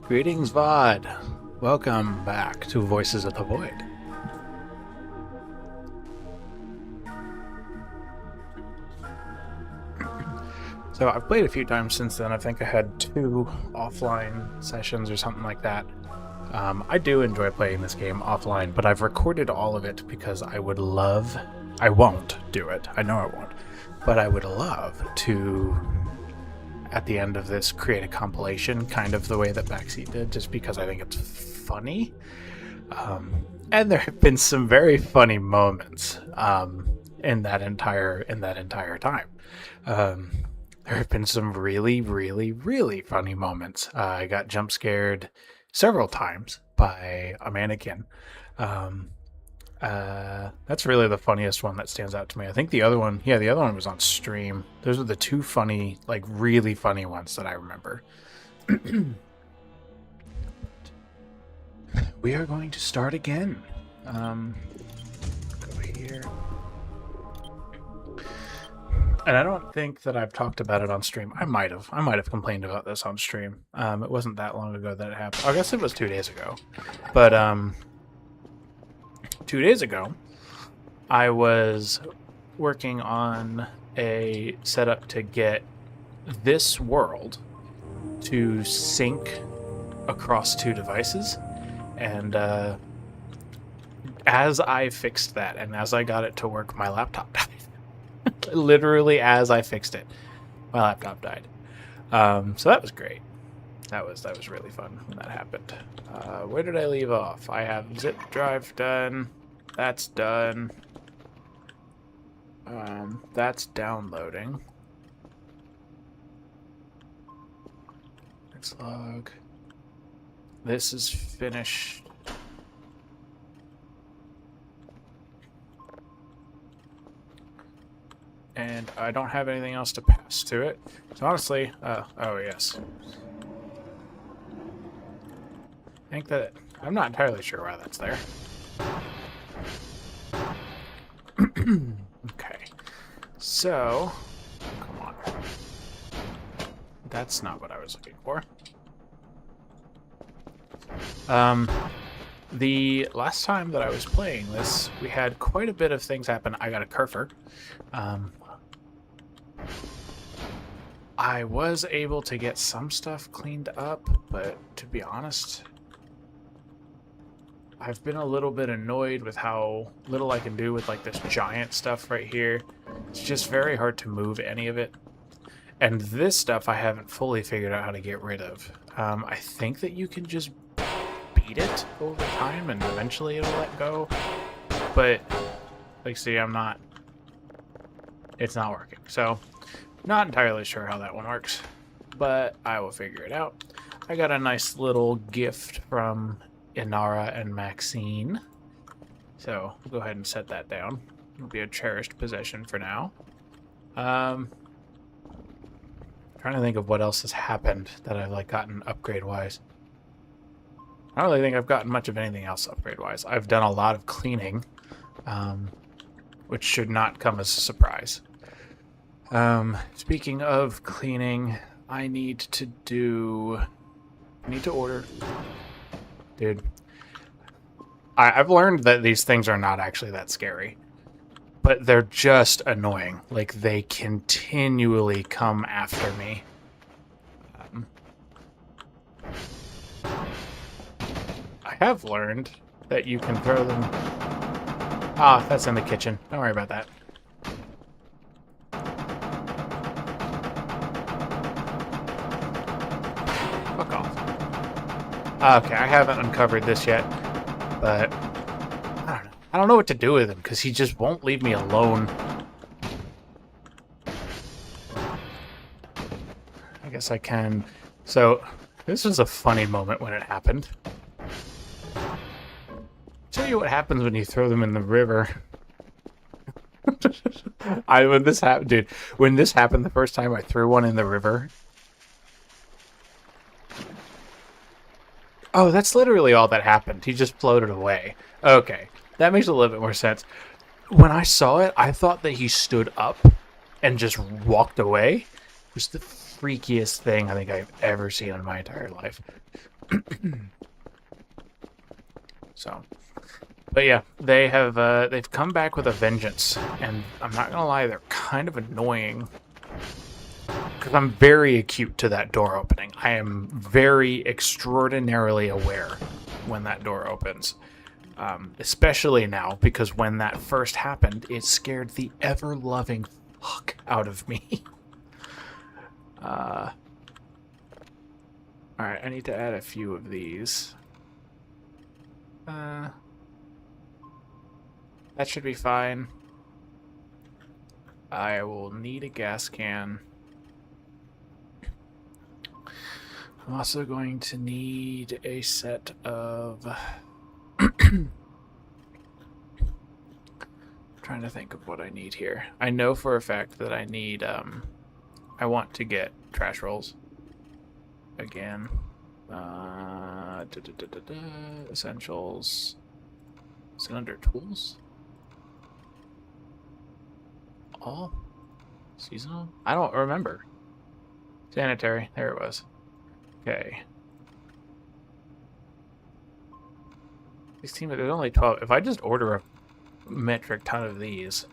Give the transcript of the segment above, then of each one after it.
Greetings, VOD. Welcome back to Voices of the Void. So I've played a few times since then. I think I had 2 offline sessions or something like that. I do enjoy playing this game offline, but I've recorded all of it because I won't do it. I know I won't. But I would love to, at the end of this, create a compilation, kind of the way that Backseat did, just because I think it's funny. And there have been some very funny moments in that entire time. There have been some really, really, really funny moments. I got jump scared several times by a mannequin. That's really the funniest one that stands out to me. I think the other one was on stream. Those are the 2 funny, like really funny ones that I remember. We are going to start again. Go here. And I don't think that I've talked about it on stream. I might have complained about this on stream. It wasn't that long ago that it happened. I guess it was 2 days ago. But 2 days ago, I was working on a setup to get this world to sync across 2 devices. And as I fixed that and as I got it to work, my laptop died. Literally as I fixed it, my laptop died. So that was great. That was really fun when that happened. Where did I leave off? I have zip drive done. That's done. That's downloading. Next log. This is finished. And I don't have anything else to pass to it. So honestly, oh yes. I think that, I'm not entirely sure why that's there. Okay. So, come on. That's not what I was looking for. The last time that I was playing this, we had quite a bit of things happen. I got a Kerfer. I was able to get some stuff cleaned up, but to be honest, I've been a little bit annoyed with how little I can do with like this giant stuff right here. It's just very hard to move any of it. And this stuff I haven't fully figured out how to get rid of. I think that you can just beat it over time and eventually it'll let go. but like, see, it's not working. So not entirely sure how that one works, but I will figure it out. I got a nice little gift from Inara and Maxine, so we'll go ahead and set that down. It'll be a cherished possession for now. Trying to think of what else has happened that I've like gotten upgrade wise. I don't really think I've gotten much of anything else upgrade wise. I've done a lot of cleaning, which should not come as a surprise. Speaking of cleaning, I need to order. Dude, I've learned that these things are not actually that scary, but they're just annoying. Like, they continually come after me. I have learned that you can throw them... Ah, that's in the kitchen. Don't worry about that. Fuck off. Okay, I haven't uncovered this yet, but I don't know. I don't know what to do with him because he just won't leave me alone. I guess I can. So, this was a funny moment when it happened. Tell you what happens when you throw them in the river. When this happened the first time I threw one in the river. Oh, that's literally all that happened. He just floated away. Okay, that makes a little bit more sense. When I saw it, I thought that he stood up and just walked away. It was the freakiest thing I think I've ever seen in my entire life. So, but yeah, they've come back with a vengeance, and I'm not gonna lie, they're kind of annoying because I'm very acute to that door opening. I am very extraordinarily aware when that door opens. Especially now, because when that first happened, it scared the ever-loving fuck out of me. Alright, I need to add a few of these. That should be fine. I will need a gas can. I'm also going to need a set of... trying to think of what I need here. I know for a fact that I need, I want to get trash rolls. Again. Essentials. Is it under tools? All? Seasonal? I don't remember. Sanitary. There it was. Okay. 16, but there's only 12. If I just order a metric ton of these,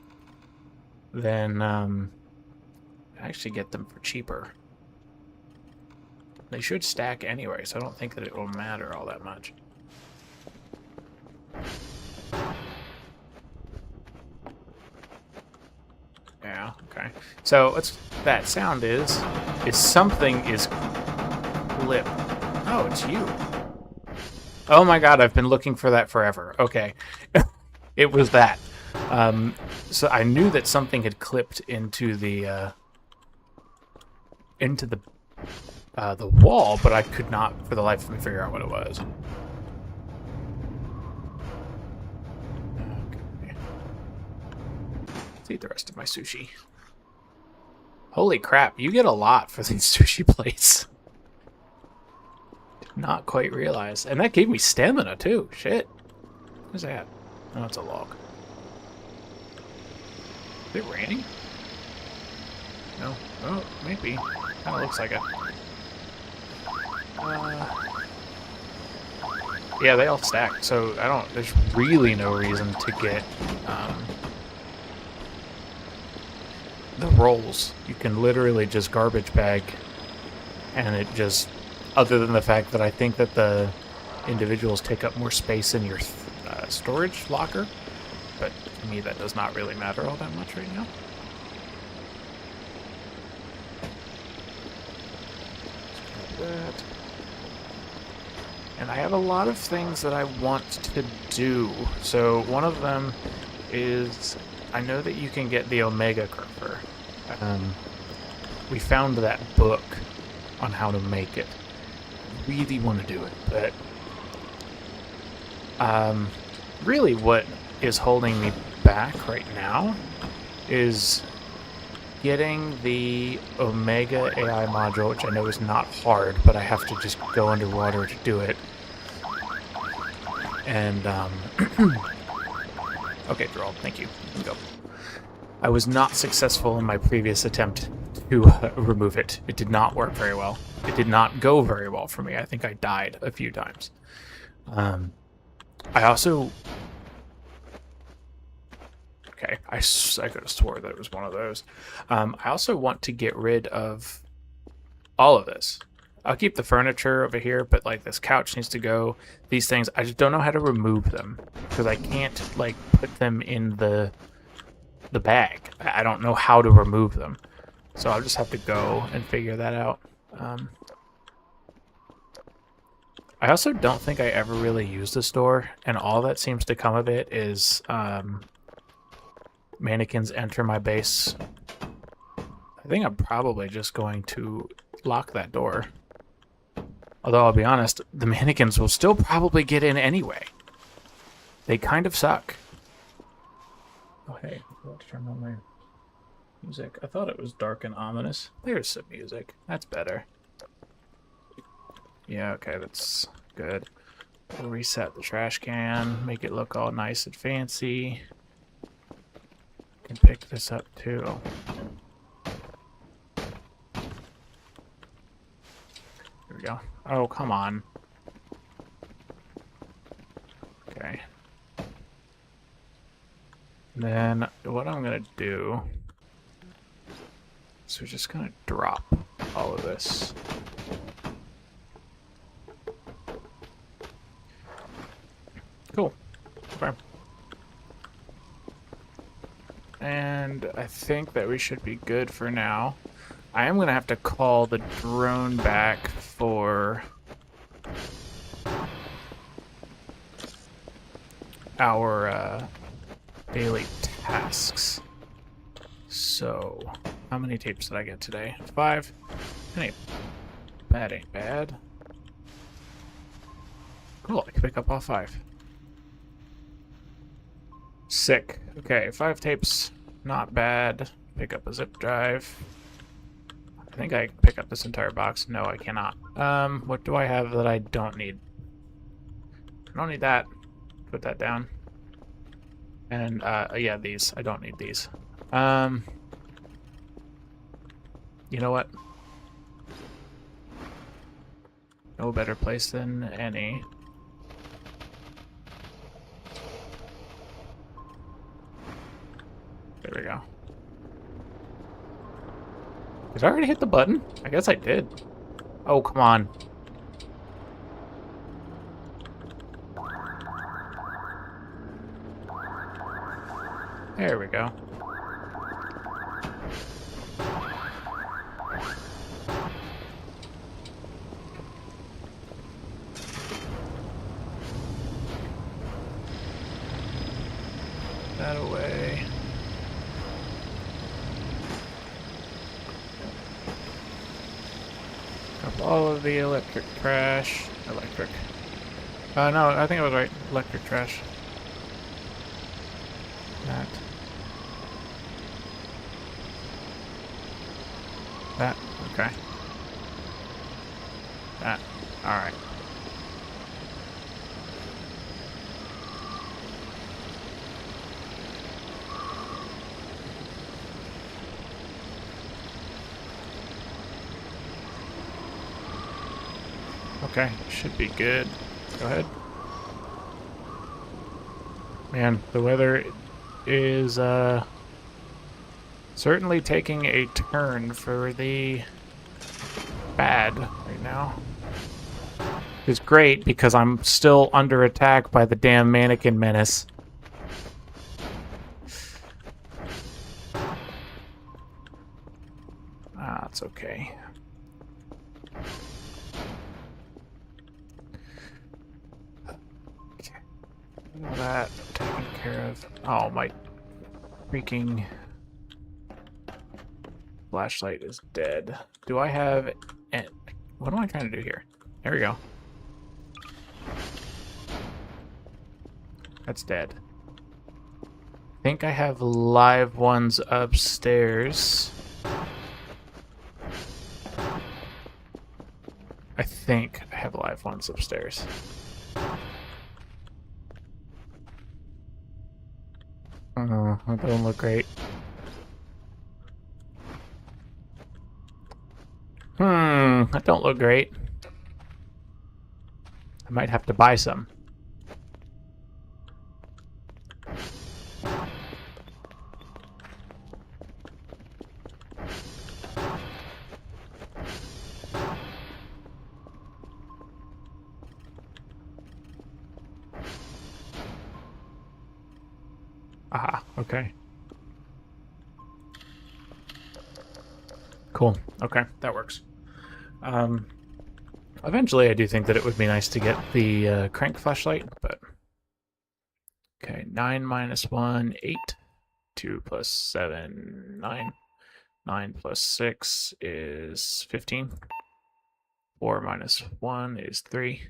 then I actually get them for cheaper. They should stack anyway, so I don't think that it will matter all that much. Yeah, okay. So what's that sound is something is clipped. Oh, it's you. Oh my god, I've been looking for that forever. Okay. It was that. So I knew that something had clipped into the wall, but I could not, for the life of me, figure out what it was. Okay. Let's eat the rest of my sushi. Holy crap, you get a lot for these sushi plates. Did not quite realize. And that gave me stamina, too. Shit. What's that? Oh, it's a log. Is it raining? No. Oh, maybe. Kind of looks like it. Yeah, they all stack, so there's really no reason to get the rolls. You can literally just garbage bag, and it just, other than the fact that I think that the individuals take up more space in your storage locker, but to me that does not really matter all that much right now. That. And I have a lot of things that I want to do. So one of them is, I know that you can get the Omega Gripper. We found that book on how to make it. I really want to do it, but really what is holding me back right now is getting the Omega AI module, which I know is not hard, but I have to just go underwater to do it. And, okay, Gerald, thank you. You can go. I was not successful in my previous attempt to remove it. It did not work very well. It did not go very well for me. I think I died a few times. I also... Okay, I could have swore that it was one of those. I also want to get rid of all of this. I'll keep the furniture over here, but like this couch needs to go. These things, I just don't know how to remove them because I can't like put them in the bag. I don't know how to remove them, so I'll just have to go and figure that out. I also don't think I ever really used the store, and all that seems to come of it is mannequins enter my base. I think I'm probably just going to lock that door. Although, I'll be honest, the mannequins will still probably get in anyway. They kind of suck. Oh, hey, I forgot to turn on my music. I thought it was dark and ominous. There's some music. That's better. Yeah, okay, that's good. We'll reset the trash can, make it look all nice and fancy. Can pick this up too. Here we go. Oh, come on. Then what I'm gonna do is we're just gonna drop all of this. Cool. Okay. And I think that we should be good for now. I am gonna have to call the drone back for our daily tasks. So, how many tapes did I get today? 5? Hey, that ain't bad. Cool, I can pick up all 5. Sick. Okay, 5 tapes, not bad. Pick up a zip drive. I think I can pick up this entire box. No, I cannot. What do I have that I don't need? I don't need that. Put that down. And, yeah, these. I don't need these. You know what? No better place than any. There we go. Did I already hit the button? I guess I did. Oh, come on. There we go. That away. Up all of the electric trash. Electric. No, I think I was right. Electric trash. That. That. Okay. That. Alright. Okay, should be good. Go ahead. Man, the weather is certainly taking a turn for the bad right now. It's great because I'm still under attack by the damn mannequin menace. Ah, it's okay. All that taken care of. Oh, my freaking flashlight is dead. Do I have... What am I trying to do here? There we go. That's dead. I think I have live ones upstairs. I think I have live ones upstairs. Oh, that doesn't look great. That don't look great. I might have to buy some. Aha, okay. Cool. Okay, that works. Eventually I do think that it would be nice to get the crank flashlight, but... Okay, 9 minus 1, 8. 2 plus 7, 9. 9 plus 6 is 15. 4 minus 1 is 3.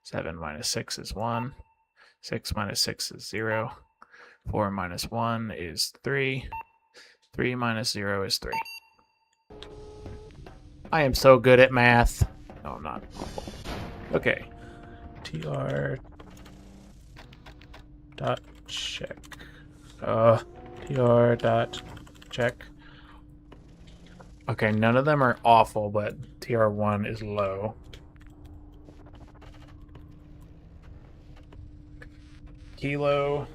7 minus 6 is 1. 6 minus 6 is 0. 4 minus 1 is 3. 3 minus 0 is 3. I am so good at math. No, I'm not. Okay. TR dot check. TR dot check. Okay, none of them are awful, but TR1 is low. Kilo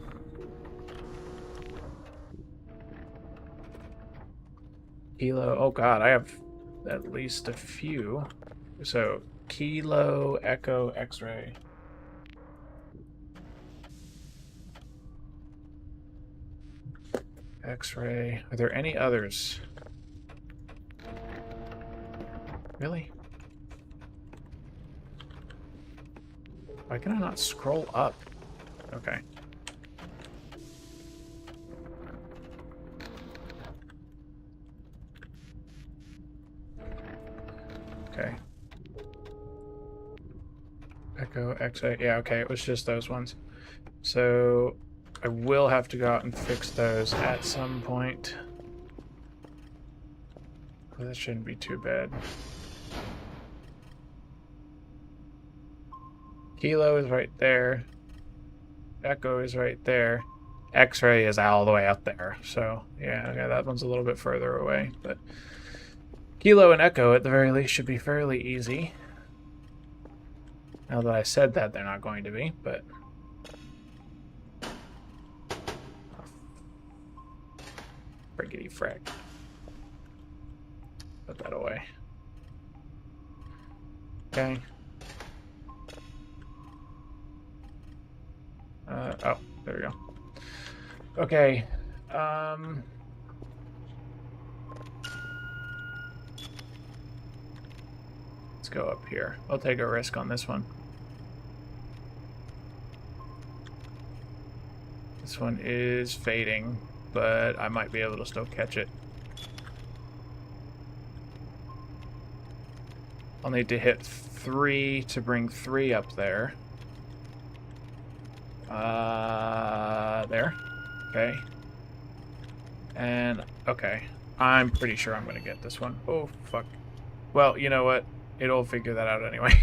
Kilo. Oh god, I have at least a few. So, Kilo, Echo, X-ray. X-ray. Are there any others? Really? Why can I not scroll up? Okay. Okay. Echo, X-ray. Yeah, okay, it was just those ones. So, I will have to go out and fix those at some point. Well, that shouldn't be too bad. Kilo is right there. Echo is right there. X-ray is all the way out there. So, yeah, okay, that one's a little bit further away. But Kilo and Echo, at the very least, should be fairly easy. Now that I said that, they're not going to be, but... Friggity frack. Put that away. Okay. Oh, there we go. Okay. Let's go up here. I'll take a risk on this one. This one is fading, but I might be able to still catch it. I'll need to hit 3 to bring 3 up there. There. Okay. And, okay. I'm pretty sure I'm going to get this one. Oh, fuck. Well, you know what? It'll figure that out anyway.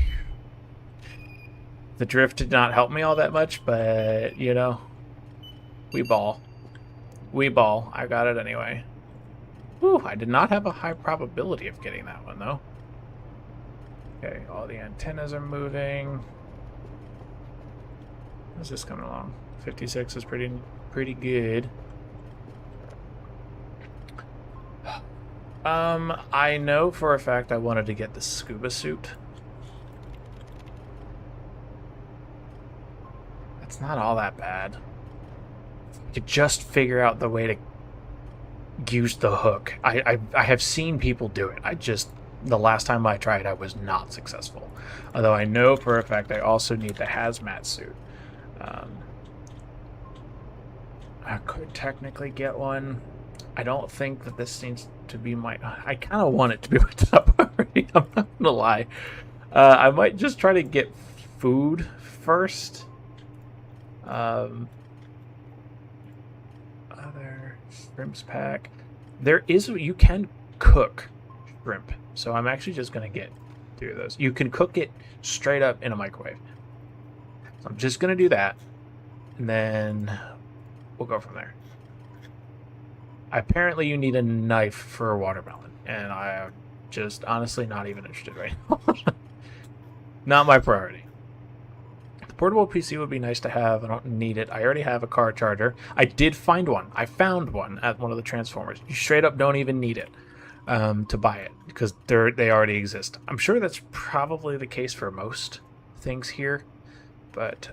The drift did not help me all that much, but, you know, we ball. We ball. I got it anyway. Whew, I did not have a high probability of getting that one, though. Okay, all the antennas are moving. How's this coming along? 56 is pretty good. I know for a fact I wanted to get the scuba suit. It's not all that bad. I could just figure out the way to use the hook. I have seen people do it. The last time I tried, I was not successful. Although I know for a fact I also need the hazmat suit. I could technically get one. I don't think that this seems to be my... I kind of want it to be my top priority. I'm not gonna lie. I might just try to get food first. Other shrimps pack. There is... You can cook shrimp. So I'm actually just gonna get 3 of those. You can cook it straight up in a microwave. So I'm just gonna do that. And then we'll go from there. Apparently you need a knife for a watermelon, and I'm just honestly not even interested right now. Not my priority. The portable PC would be nice to have. I don't need it. I already have a car charger. I did find one. I found one at one of the Transformers. You straight up don't even need it to buy it, because they already exist. I'm sure that's probably the case for most things here, but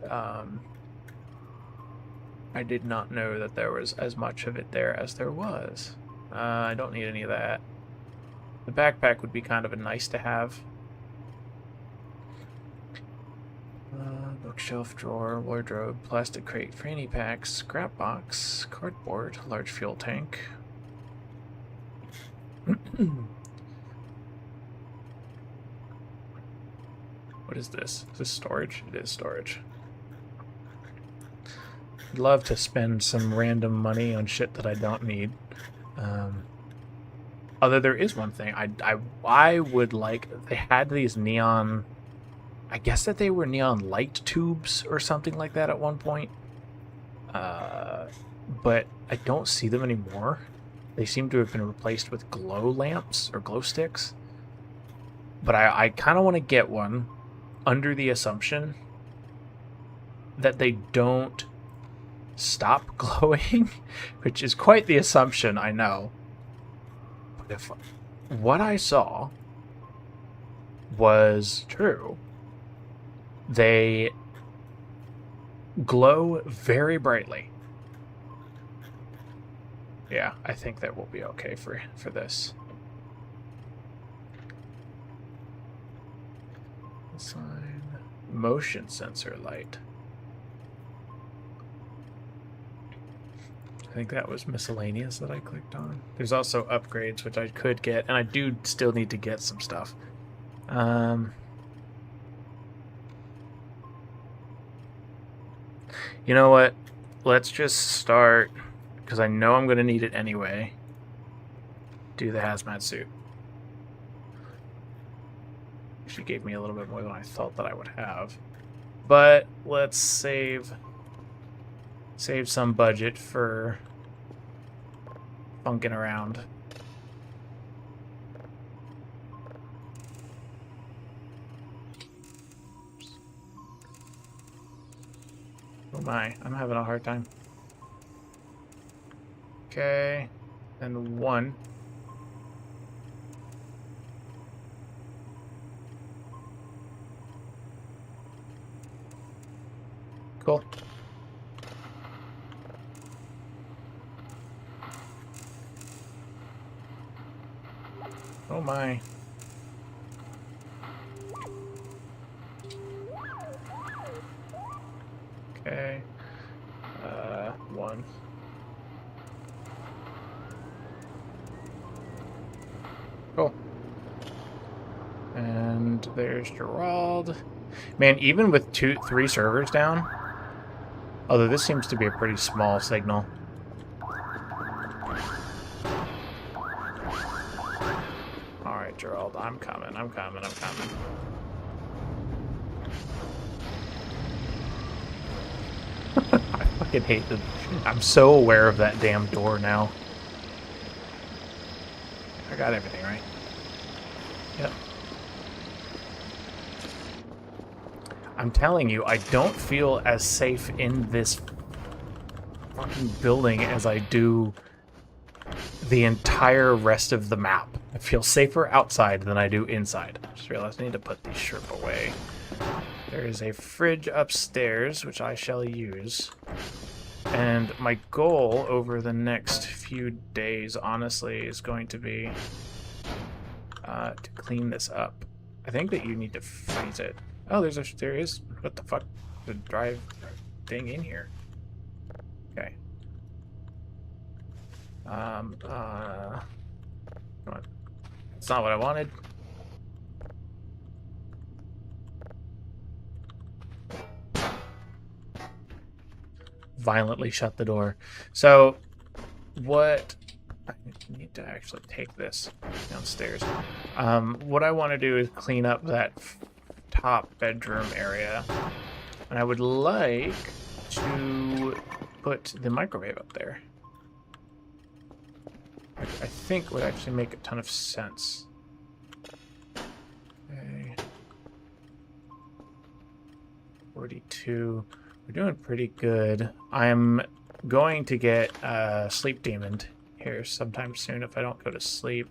I did not know that there was as much of it there as there was. I don't need any of that. The backpack would be kind of a nice to have. Bookshelf, drawer, wardrobe, plastic crate, fanny pack, scrap box, cardboard, large fuel tank. What is this? Is this storage? It is storage. I'd love to spend some random money on shit that I don't need. Although there is one thing. I would like... They had these neon... I guess that they were neon light tubes or something like that at one point. But I don't see them anymore. They seem to have been replaced with glow lamps or glow sticks. But I kind of want to get one under the assumption that they don't stop glowing, which is quite the assumption, I know. if what I saw was true, they glow very brightly. Yeah, I think that will be okay for this. Assign motion sensor light. I think that was miscellaneous that I clicked on. There's also upgrades, which I could get, and I do still need to get some stuff. You know what? Let's just start, because I know I'm going to need it anyway. Do the hazmat suit. She gave me a little bit more than I thought that I would have. But let's save some budget for funking around. Oh my, I'm having a hard time. Okay, and 1. Cool. Oh my. Okay. 1. Cool. And there's Gerald. Man, even with 3 servers down, although this seems to be a pretty small signal. Alright, Gerald, I'm coming. I fucking hate the... I'm so aware of that damn door now. I got everything, right? Yep. I'm telling you, I don't feel as safe in this fucking building as I do the entire rest of the map. I feel safer outside than I do inside. I just realized I need to put these shrimp away. There is a fridge upstairs, which I shall use. And my goal over the next few days, honestly, is going to be to clean this up. I think that you need to freeze it. Oh, there is, what the fuck, the drive thing in here. Okay. Come on. That's not what I wanted. Violently shut the door. So, what... I need to actually take this downstairs. What I want to do is clean up that top bedroom area. And I would like to put the microwave up there. I think would actually make a ton of sense. Okay. 42. We're doing pretty good. I'm going to get Sleep Demoned here sometime soon if I don't go to sleep.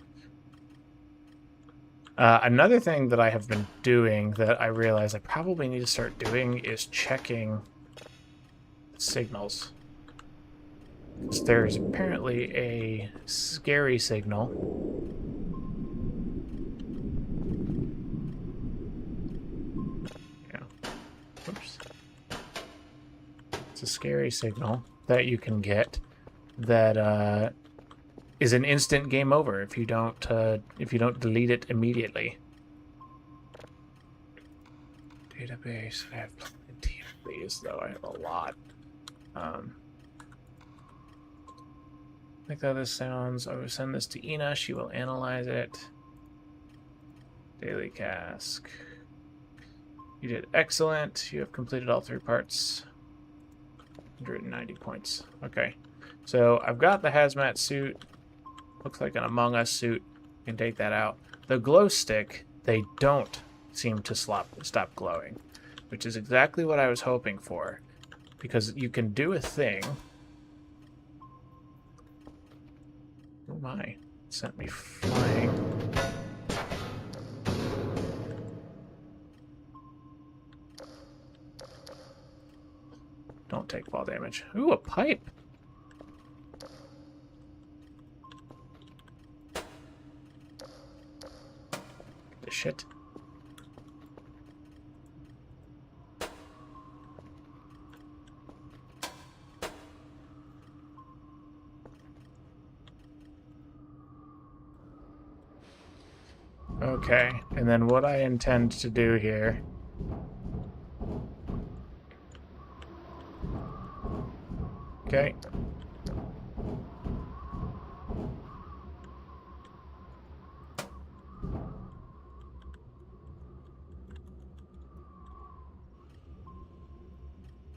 Another thing that I have been doing that I realize I probably need to start doing is checking signals. There's apparently a scary signal. Yeah. Oops. It's a scary signal that you can get that is an instant game over if you don't delete it immediately. Database. I have plenty of these though. I have a lot. Like how this sounds. I will send this to Ina. She will analyze it. Daily cask. You did excellent. You have completed all 3 parts. 190 points. Okay. So I've got the hazmat suit. Looks like an Among Us suit. You can take that out. The glow stick, they don't seem to stop glowing, which is exactly what I was hoping for. Because you can do a thing. Oh my. sent me flying. Don't take fall damage. Ooh, a pipe. The shit. Okay, and then what I intend to do here... Okay.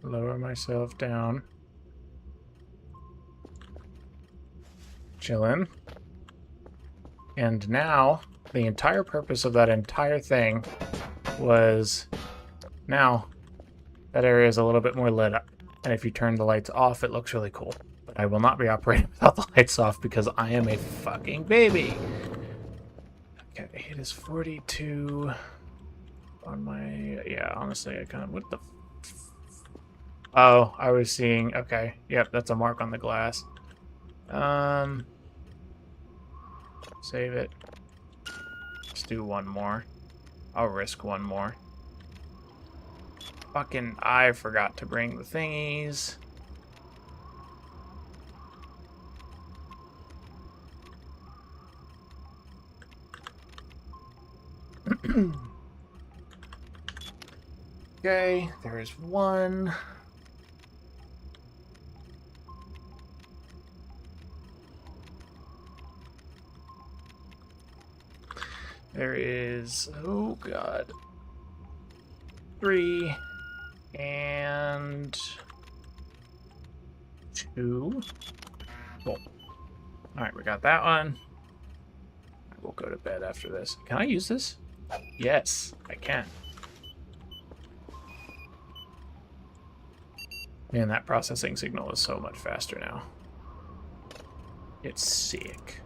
Lower myself down. Chillin'. And now, the entire purpose of that entire thing was... Now, that area is a little bit more lit up. And if you turn the lights off, it looks really cool. But I will not be operating without the lights off because I am a fucking baby. Okay, it is 42 on my... Yeah, honestly, I kind of... What the... Oh, I was seeing... Okay, yep, that's a mark on the glass. Save it. Let's do one more. I'll risk one more. Fucking, I forgot to bring the thingies. Okay, there is one. There is, oh god, 3 and 2. Cool. Alright, we got that one. I will go to bed after this. Can I use this? Yes, I can. Man, that processing signal is so much faster now. It's sick.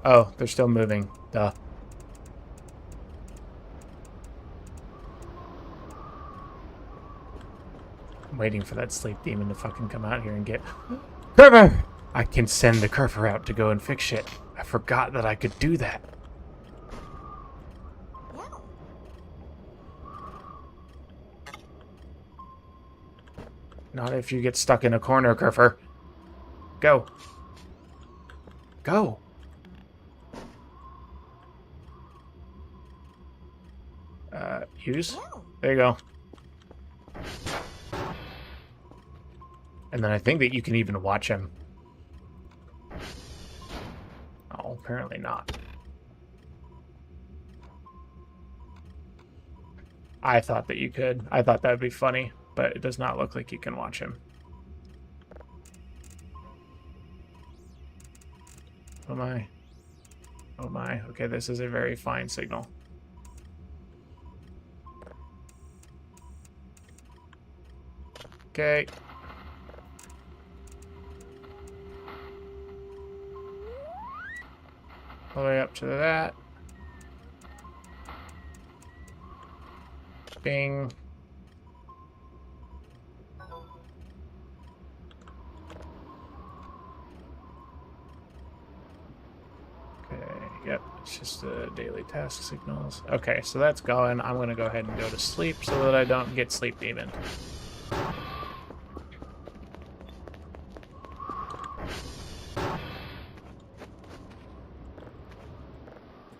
Oh, they're still moving. Duh. I'm waiting for that sleep demon to fucking come out here and get... Curver! I can send the Curver out to go and fix shit. I forgot that I could do that. Not if you get stuck in a corner, Curver. Go. Go. Use. There you go. And then I think that you can even watch him. Oh, apparently not. I thought that you could. I thought that would be funny, but it does not look like you can watch him. Oh my. Oh my. Okay, this is a very fine signal. Okay. All the way up to that. Bing. Okay, yep, it's just the daily task signals. Okay, so that's going. I'm going to go ahead and go to sleep so that I don't get sleep demon.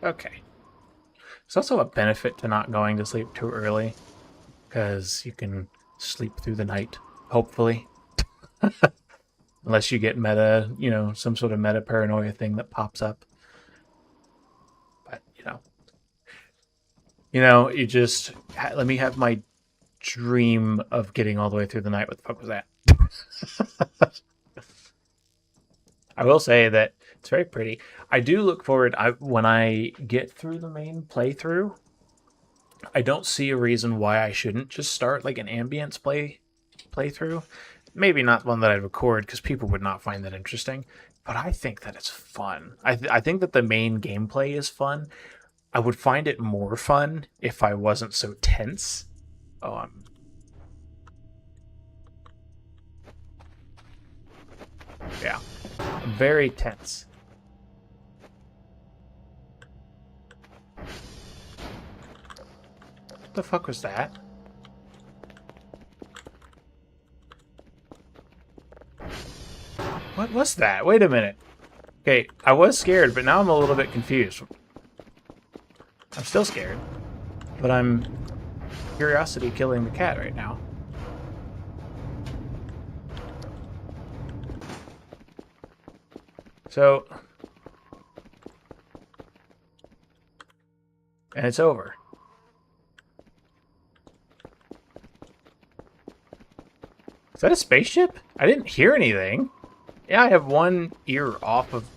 Okay. There's also a benefit to not going to sleep too early, because you can sleep through the night, hopefully. Unless you get meta, you know, some sort of meta paranoia thing that pops up. But, you just, let me have my dream of getting all the way through the night. What the fuck was that? I will say that it's very pretty. I do look forward, when I get through the main playthrough, I don't see a reason why I shouldn't just start like an ambience playthrough. Maybe not one that I'd record because people would not find that interesting, but I think that it's fun. I think that the main gameplay is fun. I would find it more fun if I wasn't so tense. Oh, yeah, I'm very tense. What the fuck was that? What was that? Wait a minute. Okay, I was scared, but now I'm a little bit confused. I'm still scared, but I'm curiosity killing the cat right now. So, and it's over. Is that a spaceship? I didn't hear anything. Yeah, I have one ear off of...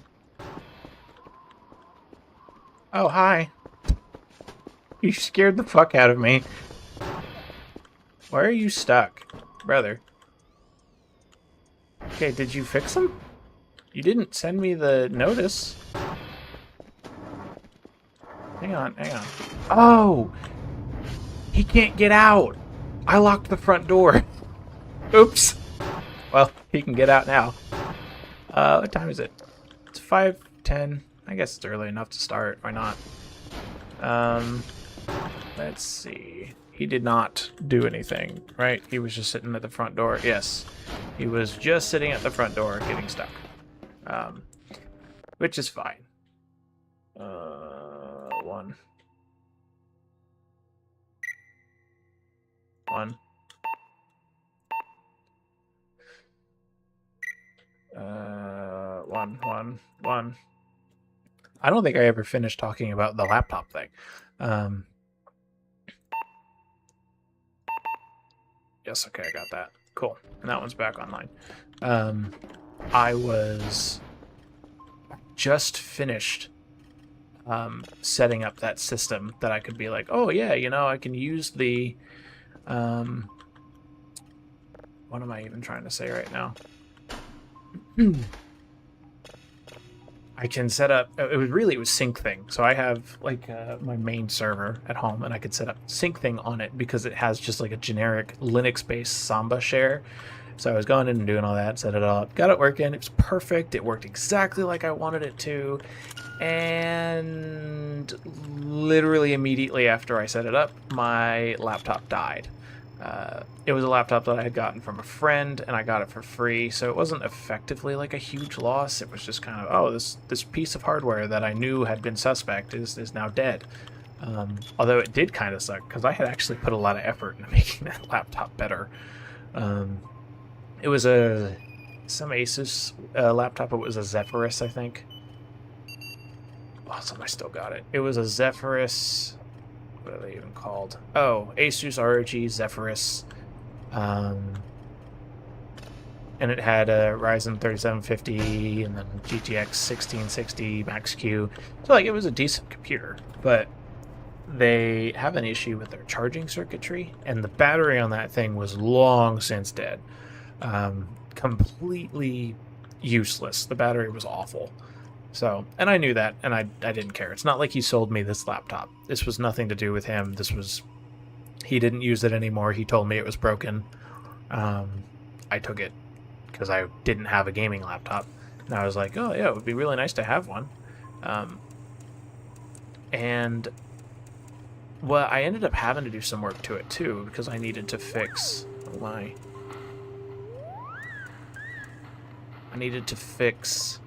Oh, hi. You scared the fuck out of me. Why are you stuck, brother? Okay, did you fix them? You didn't send me the notice. Hang on, hang on. Oh! He can't get out! I locked the front door. Oops. Well, he can get out now. What time is it? It's 5:10. I guess it's early enough to start. Why not? Let's see. He did not do anything, right? He was just sitting at the front door. Yes. He was just sitting at the front door getting stuck. Which is fine. One. One. I don't think I ever finished talking about the laptop thing. Yes, okay, I got that. Cool. And that one's back online. I was just finished setting up that system that I could be like, oh yeah, you know, I can use the what am I even trying to say right now? I can set up, it was sync thing. So I have like my main server at home and I could set up sync thing on it because it has just like a generic Linux based Samba share. So I was going in and doing all that, set it all up, got it working. It was perfect. It worked exactly like I wanted it to. And literally immediately after I set it up, my laptop died. It was a laptop that I had gotten from a friend, and I got it for free, so it wasn't effectively like a huge loss. It was just kind of, oh, this piece of hardware that I knew had been suspect is now dead. Although it did kind of suck, because I had actually put a lot of effort into making that laptop better. It was some Asus laptop. It was a Zephyrus, I think. Awesome, I still got it. It was a Zephyrus... What are they even called? Oh, Asus ROG Zephyrus. And it had a Ryzen 3750 and then GTX 1660 Max-Q. So, like, it was a decent computer. But they have an issue with their charging circuitry, and the battery on that thing was long since dead. Completely useless. The battery was awful. So, and I knew that, and I didn't care. It's not like he sold me this laptop. This was nothing to do with him. He didn't use it anymore. He told me it was broken. I took it because I didn't have a gaming laptop. And I was like, oh yeah, it would be really nice to have one. And, well, I ended up having to do some work to it too, because I needed to fix my... Needed to fix...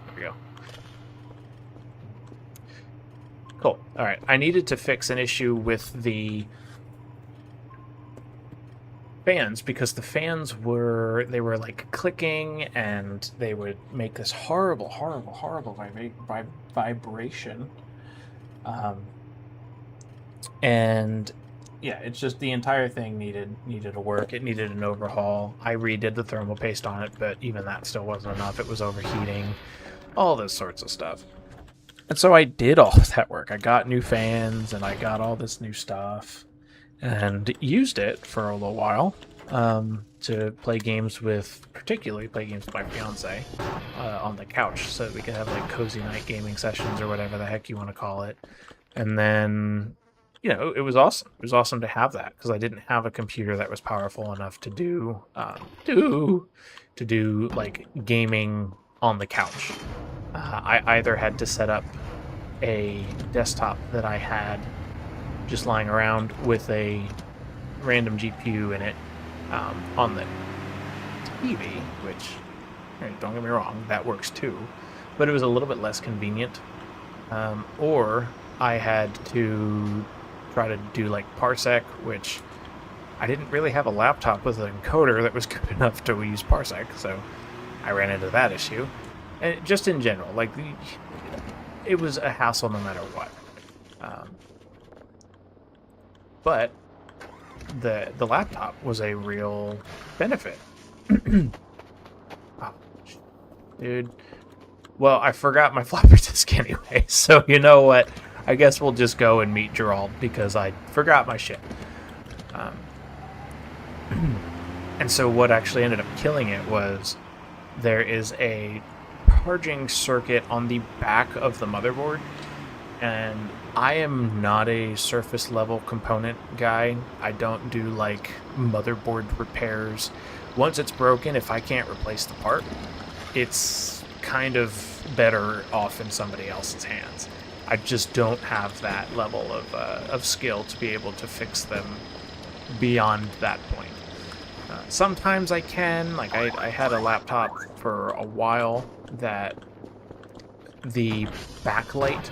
There we go. Cool. Alright, I needed to fix an issue with the fans, because the fans were like clicking, and they would make this horrible vibration. And yeah, it's just the entire thing needed a work. It needed an overhaul. I redid the thermal paste on it, but even that still wasn't enough. It was overheating. All those sorts of stuff. And so I did all of that work. I got new fans and I got all this new stuff and used it for a little while to play games with, particularly play games with my fiance on the couch so that we could have like cozy night gaming sessions or whatever the heck you want to call it. And then, it was awesome. It was awesome to have that because I didn't have a computer that was powerful enough to do like gaming on the couch. I either had to set up a desktop that I had just lying around with a random GPU in it on the TV, which, don't get me wrong, that works too, but it was a little bit less convenient. Or I had to try to do like Parsec, which I didn't really have a laptop with an encoder that was good enough to use Parsec, so I ran into that issue. And just in general, like, it was a hassle no matter what. But the laptop was a real benefit. Oh, dude. Well, I forgot my floppy disk anyway, so you know what? I guess we'll just go and meet Gerald because I forgot my shit. And so what actually ended up killing it was there is a charging circuit on the back of the motherboard, and I am not a surface level component guy. I don't do like motherboard repairs. Once it's broken, if I can't replace the part, it's kind of better off in somebody else's hands. I just don't have that level of skill to be able to fix them beyond that point. Sometimes I can. Like, I had a laptop for a while that the backlight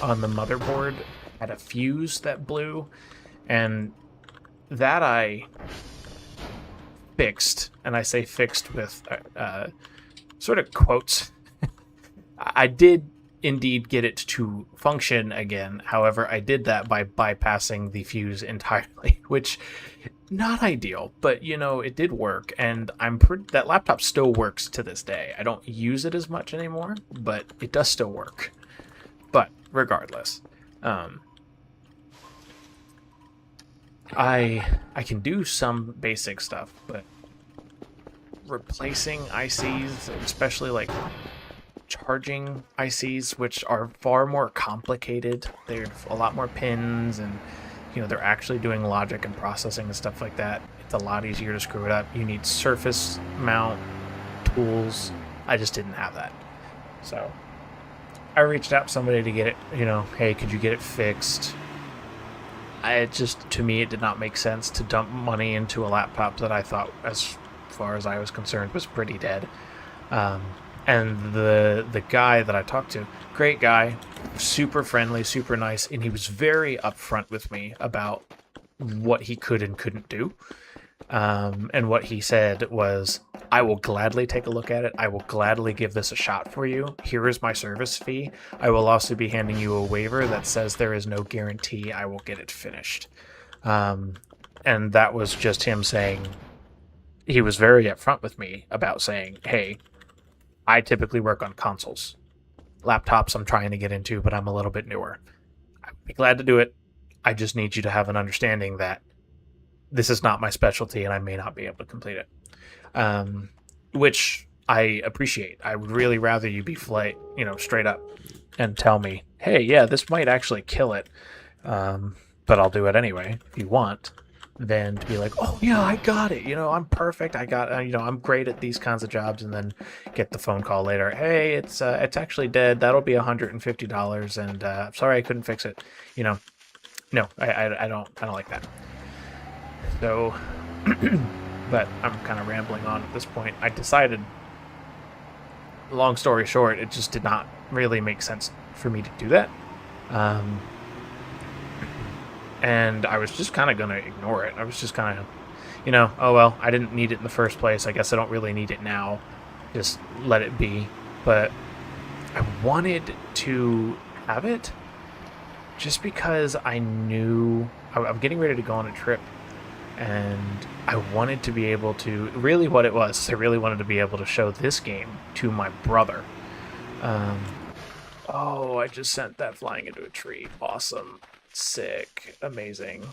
on the motherboard had a fuse that blew, and that I fixed, and I say fixed with sort of quotes. I did indeed get it to function again. However, I did that by bypassing the fuse entirely, which not ideal, but it did work, and that laptop still works to this day. I don't use it as much anymore, but it does still work. But regardless, I can do some basic stuff, but replacing ICs, especially like charging ICs, which are far more complicated. There's a lot more pins, and they're actually doing logic and processing and stuff like that. It's a lot easier to screw it up. You need surface mount tools. I just didn't have that, so I reached out to somebody to get it. Hey, could you get it fixed? To me, it did not make sense to dump money into a laptop that I thought, as far as I was concerned, was pretty dead. And the guy that I talked to, great guy, super friendly, super nice, and he was very upfront with me about what he could and couldn't do. And what he said was, I will gladly take a look at it. I will gladly give this a shot for you. Here is my service fee. I will also be handing you a waiver that says there is no guarantee I will get it finished. And that was just him saying, he was very upfront with me about saying, hey, I typically work on consoles. Laptops I'm trying to get into, but I'm a little bit newer. I'd be glad to do it. I just need you to have an understanding that this is not my specialty and I may not be able to complete it. Which I appreciate. I would really rather you be straight up and tell me, hey, yeah, this might actually kill it, but I'll do it anyway if you want. Than to be like, oh yeah, I got it. I'm perfect. I got, I'm great at these kinds of jobs, and then get the phone call later. Hey, it's actually dead. That'll be $150, and sorry I couldn't fix it. No, I don't like that. So, but I'm kind of rambling on at this point. I decided, long story short, it just did not really make sense for me to do that. And I was just kind of going to ignore it. I was just kind of, oh well, I didn't need it in the first place. I guess I don't really need it now. Just let it be. But I wanted to have it just because I knew I'm getting ready to go on a trip. And I wanted to be able to, really what it was, I really wanted to be able to show this game to my brother. Oh, I just sent that flying into a tree. Awesome. Sick. Amazing.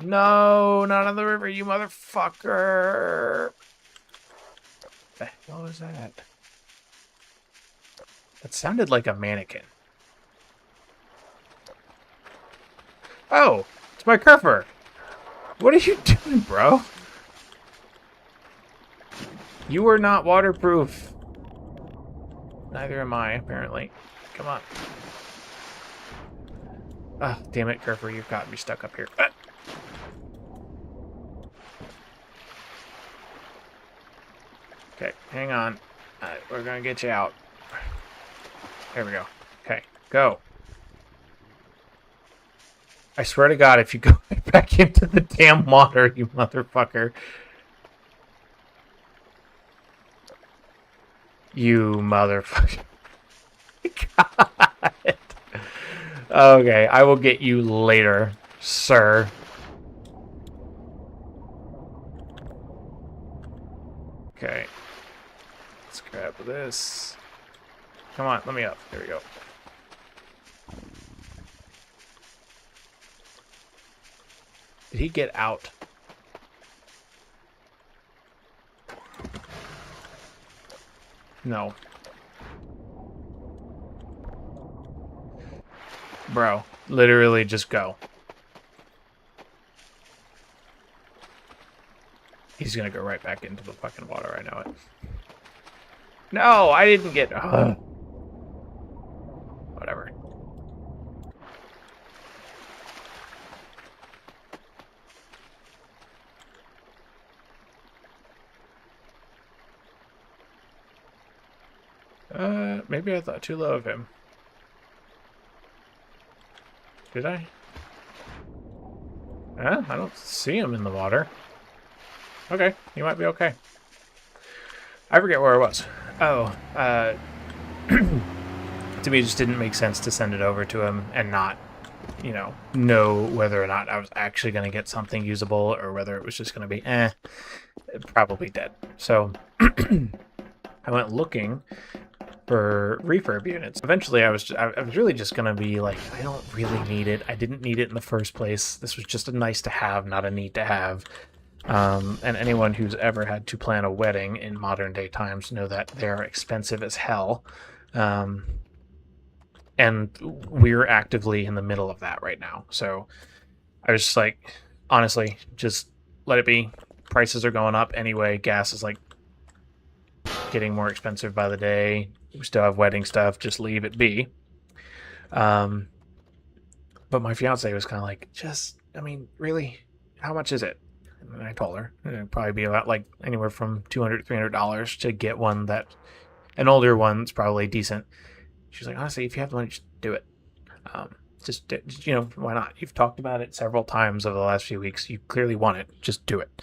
No, not on the river, you motherfucker. The hell was that? That sounded like a mannequin. Oh, it's my Kerfer. What are you doing, bro? You are not waterproof. Neither am I, apparently. Come on. Ah, oh, damn it, Kerfer, you've got me stuck up here. Ah. Okay, hang on. We're gonna get you out. There we go. Okay, go. I swear to God, if you go back into the damn water, you motherfucker. You motherfucker. God. Okay, I will get you later, sir. Okay. Let's grab this. Come on, let me up. There we go. Did he get out? No. Bro, literally just go. He's gonna go right back into the fucking water, I know it. No, I didn't get... Whatever. Maybe I thought too low of him. Did I? I don't see him in the water. Okay, he might be okay. I forget where I was. Oh, to me it just didn't make sense to send it over to him and not, know whether or not I was actually going to get something usable or whether it was just going to be, probably dead. So I went looking for refurb units. Eventually I was really just going to be like, I don't really need it. I didn't need it in the first place. This was just a nice to have, not a need to have. And anyone who's ever had to plan a wedding in modern day times know that they're expensive as hell. And we're actively in the middle of that right now. So I was just like, honestly, just let it be. Prices are going up anyway. Gas is like getting more expensive by the day. We still have wedding stuff. Just leave it be. But my fiance was kind of like, really? How much is it? And I told her it'd probably be about like anywhere from $200 to $300 to get one that an older one's probably decent. She's like, honestly, if you have the money, just do it. Just why not? You've talked about it several times over the last few weeks. You clearly want it. Just do it.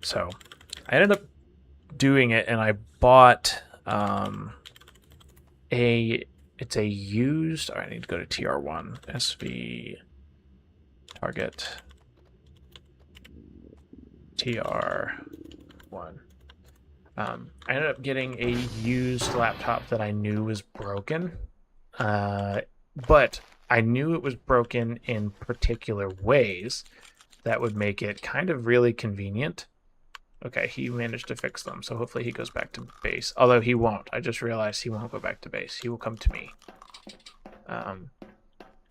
So I ended up doing it, and I bought it's a used. I need to go to TR1 SV Target. TR1. I ended up getting a used laptop that I knew was broken, but I knew it was broken in particular ways that would make it kind of really convenient. Okay, he managed to fix them, so hopefully he goes back to base. Although he won't. I just realized he won't go back to base. He will come to me.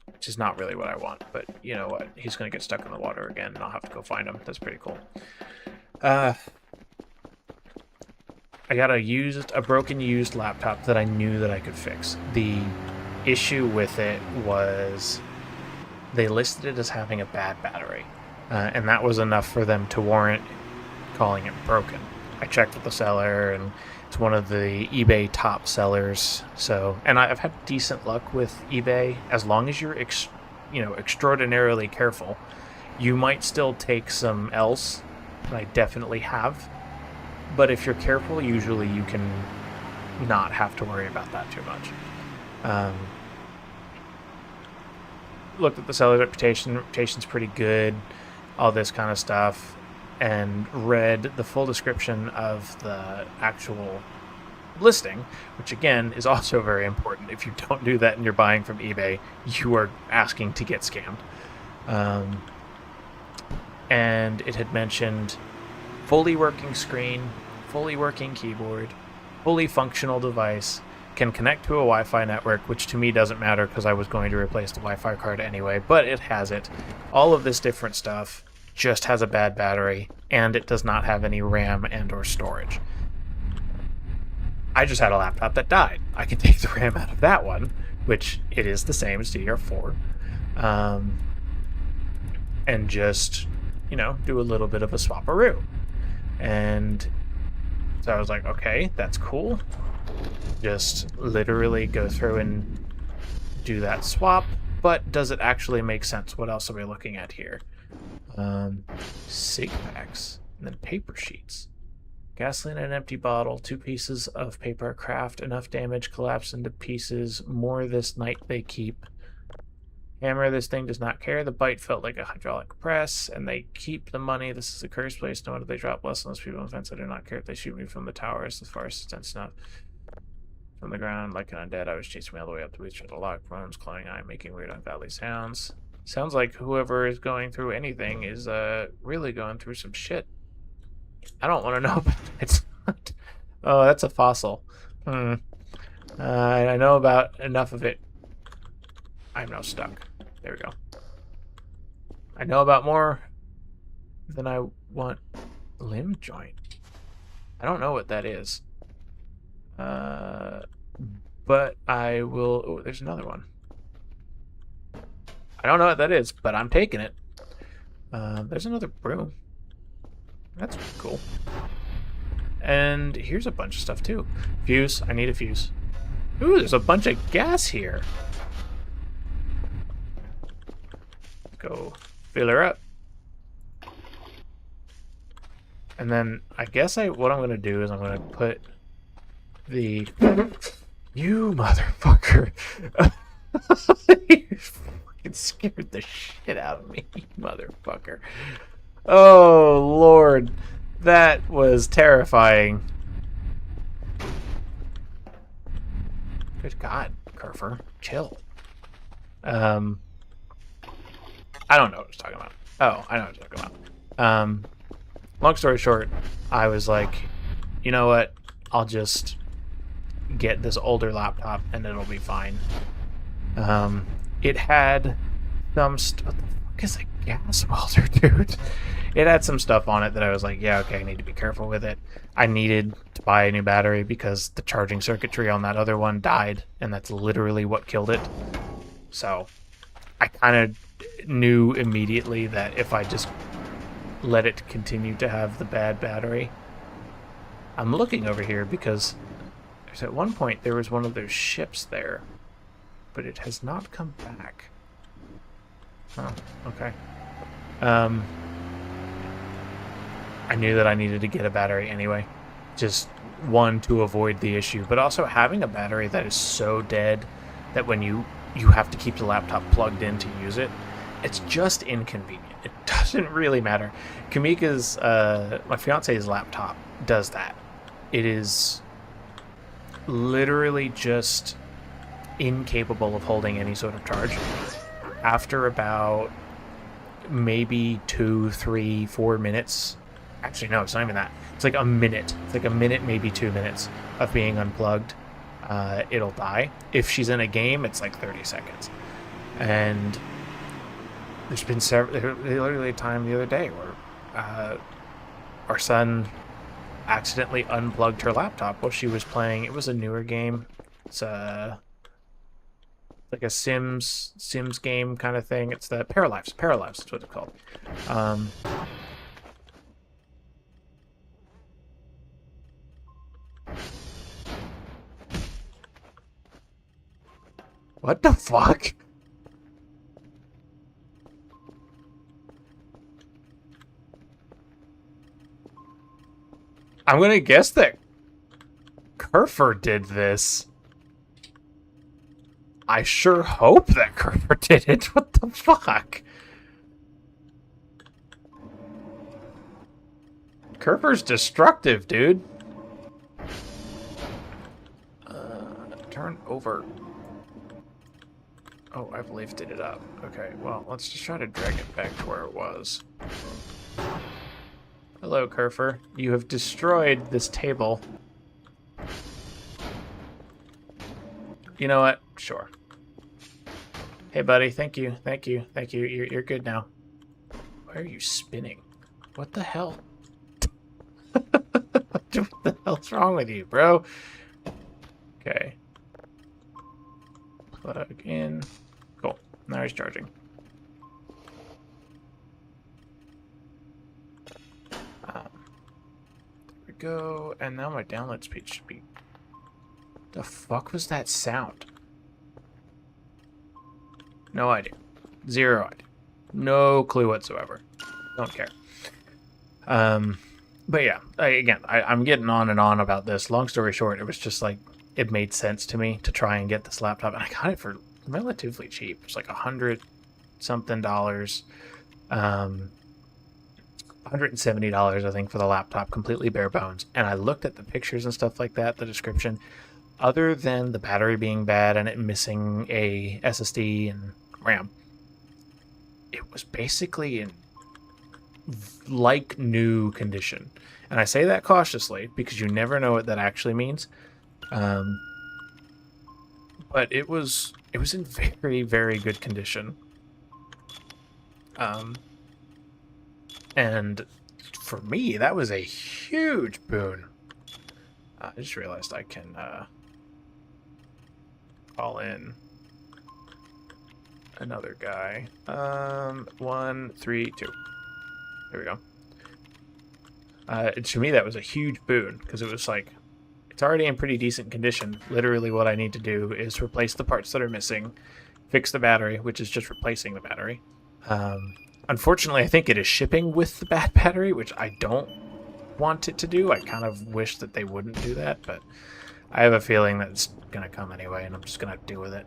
Which is not really what I want, but you know what? He's going to get stuck in the water again, and I'll have to go find him. That's pretty cool. I got a broken used laptop that I knew that I could fix. The issue with it was they listed it as having a bad battery, and that was enough for them to warrant calling it broken. I checked with the seller, and it's one of the eBay top sellers. So, and I've had decent luck with eBay. As long as you're extraordinarily careful, you might still take some L's, and I definitely have. But if you're careful, usually you can not have to worry about that too much. Looked at the seller's reputation. Reputation's pretty good, all this kind of stuff, and read the full description of the actual listing, which again is also very important. If you don't do that and you're buying from eBay, you are asking to get scammed. And it had mentioned fully working screen, fully working keyboard, fully functional device, can connect to a Wi-Fi network, which to me doesn't matter because I was going to replace the Wi-Fi card anyway, but it has it. All of this different stuff just has a bad battery, and it does not have any RAM and or storage. I just had a laptop that died. I can take the RAM out of that one, which it is the same as DDR4, and just, do a little bit of a swap-a-roo. And so I was like, okay, that's cool. Just literally go through and do that swap, but does it actually make sense? What else are we looking at here? Sig packs, and then paper sheets. Gasoline in an empty bottle, 2 pieces of paper, craft, enough damage, collapse into pieces, more this night they keep. Hammer, this thing does not care. The bite felt like a hydraulic press, and they keep the money. This is a cursed place. No wonder they drop less on those people on the fence. I do not care if they shoot me from the towers as far as distance enough. From the ground, like an undead, I was chasing me all the way up the beach with a lock, bones, clawing eye, making weird ungodly sounds. Sounds like whoever is going through anything is really going through some shit. I don't want to know about it. It's not. Oh, that's a fossil. I know about enough of it. I'm now stuck. There we go. I know about more than I want. Limb joint. I don't know what that is. But I will... Oh, there's another one. I don't know what that is, but I'm taking it. There's another broom. That's cool. And here's a bunch of stuff, too. Fuse. I need a fuse. Ooh, there's a bunch of gas here. Let's go fill her up. And then I guess what I'm going to do is I'm going to put the... You motherfucker. You fucking scared the shit out of me, you motherfucker. Oh, Lord. That was terrifying. Good God, Kerfer. Chill. I don't know what I was talking about. Oh, I know what I was talking about. Long story short, I was like, you know what? I'll just get this older laptop and it'll be fine. It had some what the fuck is a gas welder, dude? It had some stuff on it that I was like, yeah, okay, I need to be careful with it. I needed to buy a new battery because the charging circuitry on that other one died, and that's literally what killed it. So I kind of knew immediately that if I just let it continue to have the bad battery. I'm looking over here because there's at one point there was one of those ships there, but it has not come back. Oh, okay. I knew that I needed to get a battery anyway. Just one, to avoid the issue, but also having a battery that is so dead that when you have to keep the laptop plugged in to use it, it's just inconvenient. It doesn't really matter. Kamika's, my fiance's laptop does that. It is literally just incapable of holding any sort of charge. After about maybe 2, 3, 4 minutes, actually no, it's not even that. It's like a minute. It's like a minute, maybe 2 minutes of being unplugged. It'll die. If she's in a game, it's like 30 seconds. And there's been literally a time the other day where our son accidentally unplugged her laptop while she was playing. It was a newer game. It's like a Sims game kind of thing. It's the Paralives. Paralives is what it's called. What the fuck? I'm gonna guess that Kerfer did this. I sure hope that Kerfer did it. What the fuck? Kerfer's destructive, dude. turn over? Oh, I've lifted it up. Okay, well, let's just try to drag it back to where it was. Hello, Kerfer. You have destroyed this table. You know what? Sure. Hey, buddy. Thank you. Thank you. Thank you. You're good now. Why are you spinning? What the hell? What the hell's wrong with you, bro? Okay. Plug in. Cool. Now he's charging. There we go. And now my download speed should be... The fuck was that sound? No idea. Zero idea. No clue whatsoever. Don't care. But yeah, I'm getting on and on about this. Long story short, it was just like, it made sense to me to try and get this laptop. And I got it for relatively cheap. It was like $100 something. $170, I think, for the laptop, completely bare bones. And I looked at the pictures and stuff like that, the description. Other than the battery being bad and it missing a SSD and RAM, it was basically in like new condition. And I say that cautiously because you never know what that actually means. But it was in very, very good condition. And for me, that was a huge boon. I just realized I can call in another guy. 1, 3, 2. There we go. To me, that was a huge boon because it was like, it's already in pretty decent condition. Literally what I need to do is replace the parts that are missing, fix the battery, which is just replacing the battery. Unfortunately, I think it is shipping with the bad battery, which I don't want it to do. I kind of wish that they wouldn't do that, but I have a feeling that it's going to come anyway, and I'm just going to deal with it.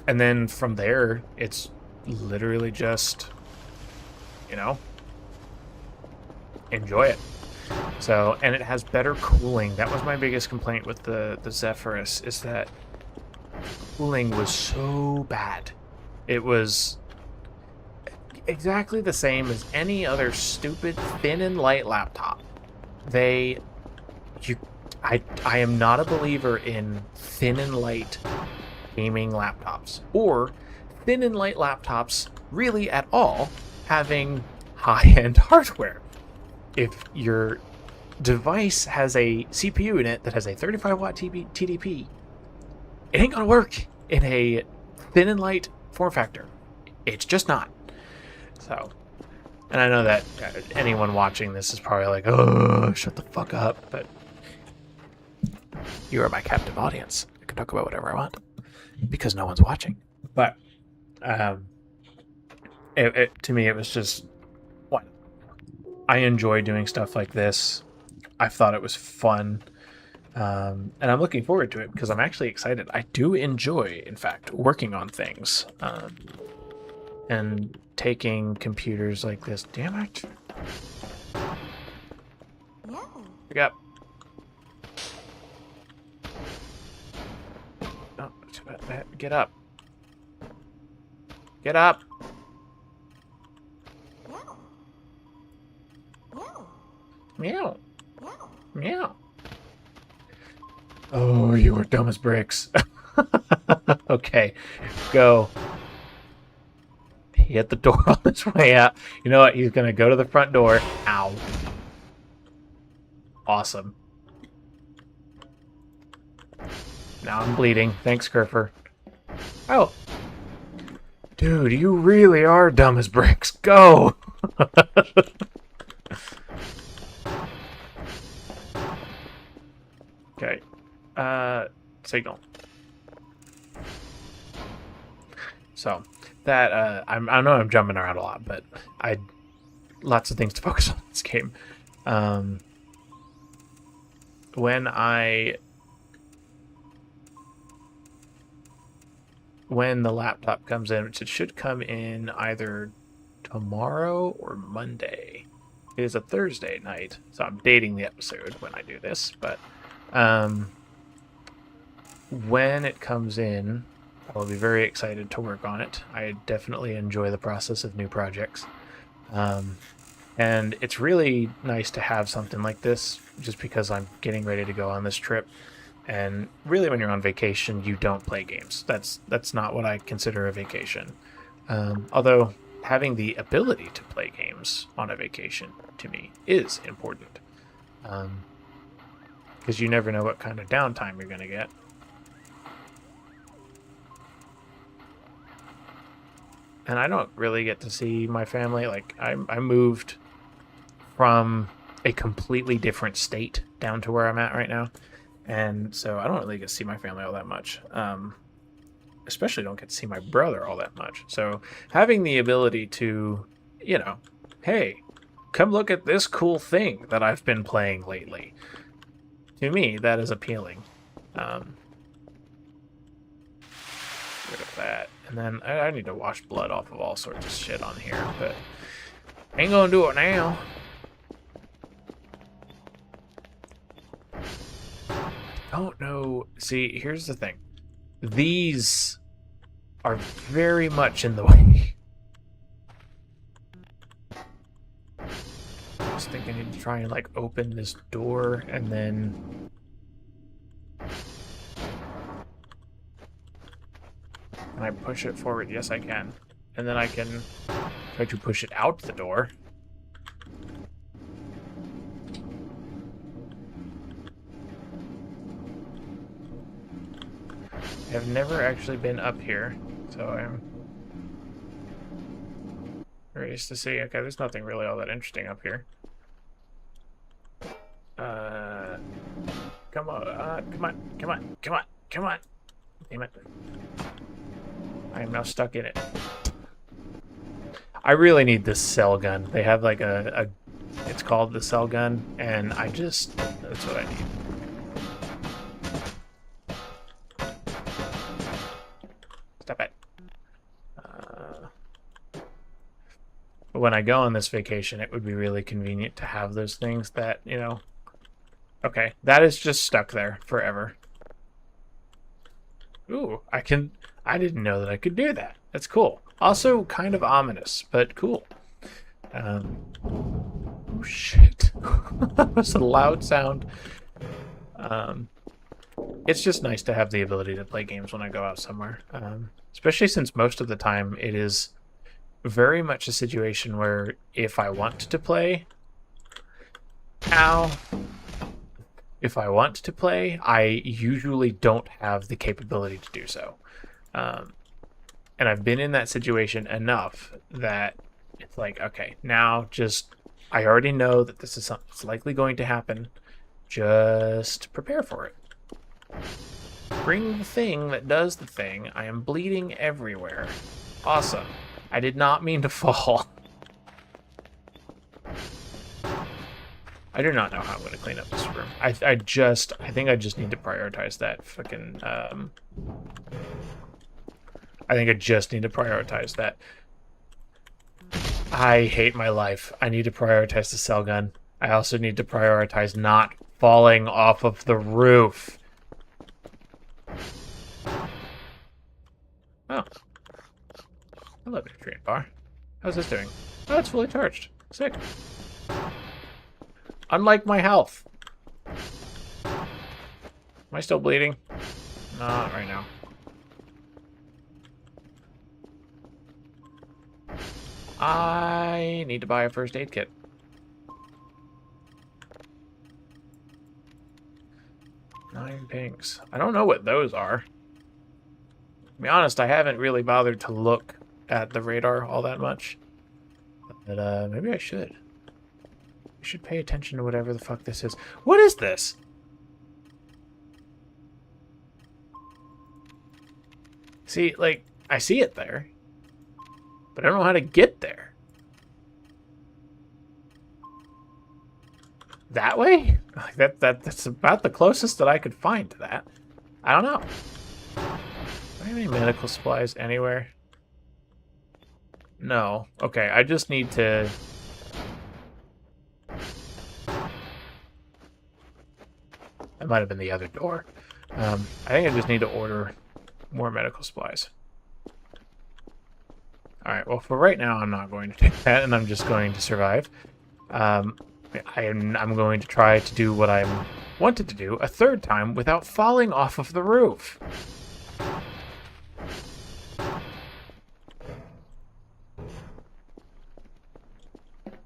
And then from there, it's literally just, you know, enjoy it. So, and it has better cooling. That was my biggest complaint with the Zephyrus, is that cooling was so bad. It was exactly the same as any other stupid thin and light laptop. I am not a believer in thin and light gaming laptops, or thin and light laptops really at all having high-end hardware. If your device has a CPU in it that has a 35-watt TDP, it ain't gonna work in a thin and light form factor. It's just not. So, and I know that anyone watching this is probably like, oh, shut the fuck up, but you are my captive audience. I can talk about whatever I want because no one's watching. But to me, it was just, what? I enjoy doing stuff like this. I thought it was fun. And I'm looking forward to it because I'm actually excited. I do enjoy, in fact, working on things. And taking computers like this. Damn it. Pick up. Oh, get up. Get up. Meow. Meow. Oh, you are dumb as bricks. Okay, go. He hit the door on his way out. You know what? He's going to go to the front door. Ow. Awesome. Now I'm bleeding. Thanks, Kerfer. Oh. Dude, you really are dumb as bricks. Go! Okay. Signal. So, that, I know I'm jumping around a lot, but lots of things to focus on in this game. When the laptop comes in, which it should come in either tomorrow or Monday. It is a Thursday night, so I'm dating the episode when I do this, but when it comes in, I will be very excited to work on it. I definitely enjoy the process of new projects. Um, and it's really nice to have something like this just because I'm getting ready to go on this trip. And really, when you're on vacation, you don't play games. That's not what I consider a vacation. Although having the ability to play games on a vacation to me is important, because you never know what kind of downtime you're going to get. And I don't really get to see my family. Like I moved from a completely different state down to where I'm at right now, and so I don't really get to see my family all that much. Especially don't get to see my brother all that much. So having the ability to, hey, come look at this cool thing that I've been playing lately. To me, that is appealing. Rid of that. And then I need to wash blood off of all sorts of shit on here, but ain't gonna do it now. Don't know. See, here's the thing. These are very much in the way. I was thinking I need to try and like open this door and then... Can I push it forward? Yes, I can. And then I can try to push it out the door. I've never actually been up here, so I'm curious to see. Okay, there's nothing really all that interesting up here. Come on, come on, come on, come on, come on. Damn it. I am now stuck in it. I really need this cell gun. They have like it's called the cell gun, and that's what I need. Stop it. When I go on this vacation, it would be really convenient to have those things that, Okay, that is just stuck there forever. Ooh, I didn't know that I could do that. That's cool. Also kind of ominous, but cool. Oh shit. That was a loud sound. It's just nice to have the ability to play games when I go out somewhere. Especially since most of the time it is very much a situation where if I want to play... Ow. If I want to play, I usually don't have the capability to do so. And I've been in that situation enough that it's like, okay, now I already know that this is something that's likely going to happen. Just prepare for it. Bring the thing that does the thing. I am bleeding everywhere. Awesome. I did not mean to fall. I do not know how I'm going to clean up this room. I think I just need to prioritize that fucking, I think I just need to prioritize that. I hate my life. I need to prioritize the cell gun. I also need to prioritize not falling off of the roof. Oh. Hello, nutrient bar. How's this doing? Oh, it's fully charged. Sick. Unlike my health. Am I still bleeding? Not right now. I need to buy a first aid kit. Nine pinks. I don't know what those are. To be honest, I haven't really bothered to look at the radar all that much. But maybe I should. I should pay attention to whatever the fuck this is. What is this? See, like, I see it there. But I don't know how to get there. That way? Like that's about the closest that I could find to that. I don't know. Do I have any medical supplies anywhere? No. Okay, I just need to... That might have been the other door. I think I just need to order more medical supplies. Alright, well, for right now, I'm not going to take that, and I'm just going to survive. I'm going to try to do what I wanted to do a third time without falling off of the roof.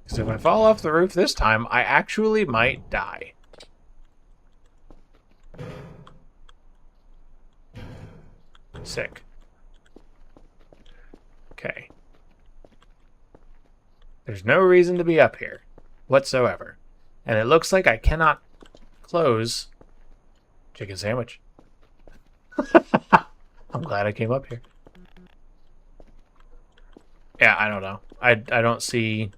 So if I fall off the roof this time, I actually might die. Sick. Okay. There's no reason to be up here whatsoever. And it looks like I cannot close chicken sandwich. I'm glad I came up here. Yeah, I don't know. I don't see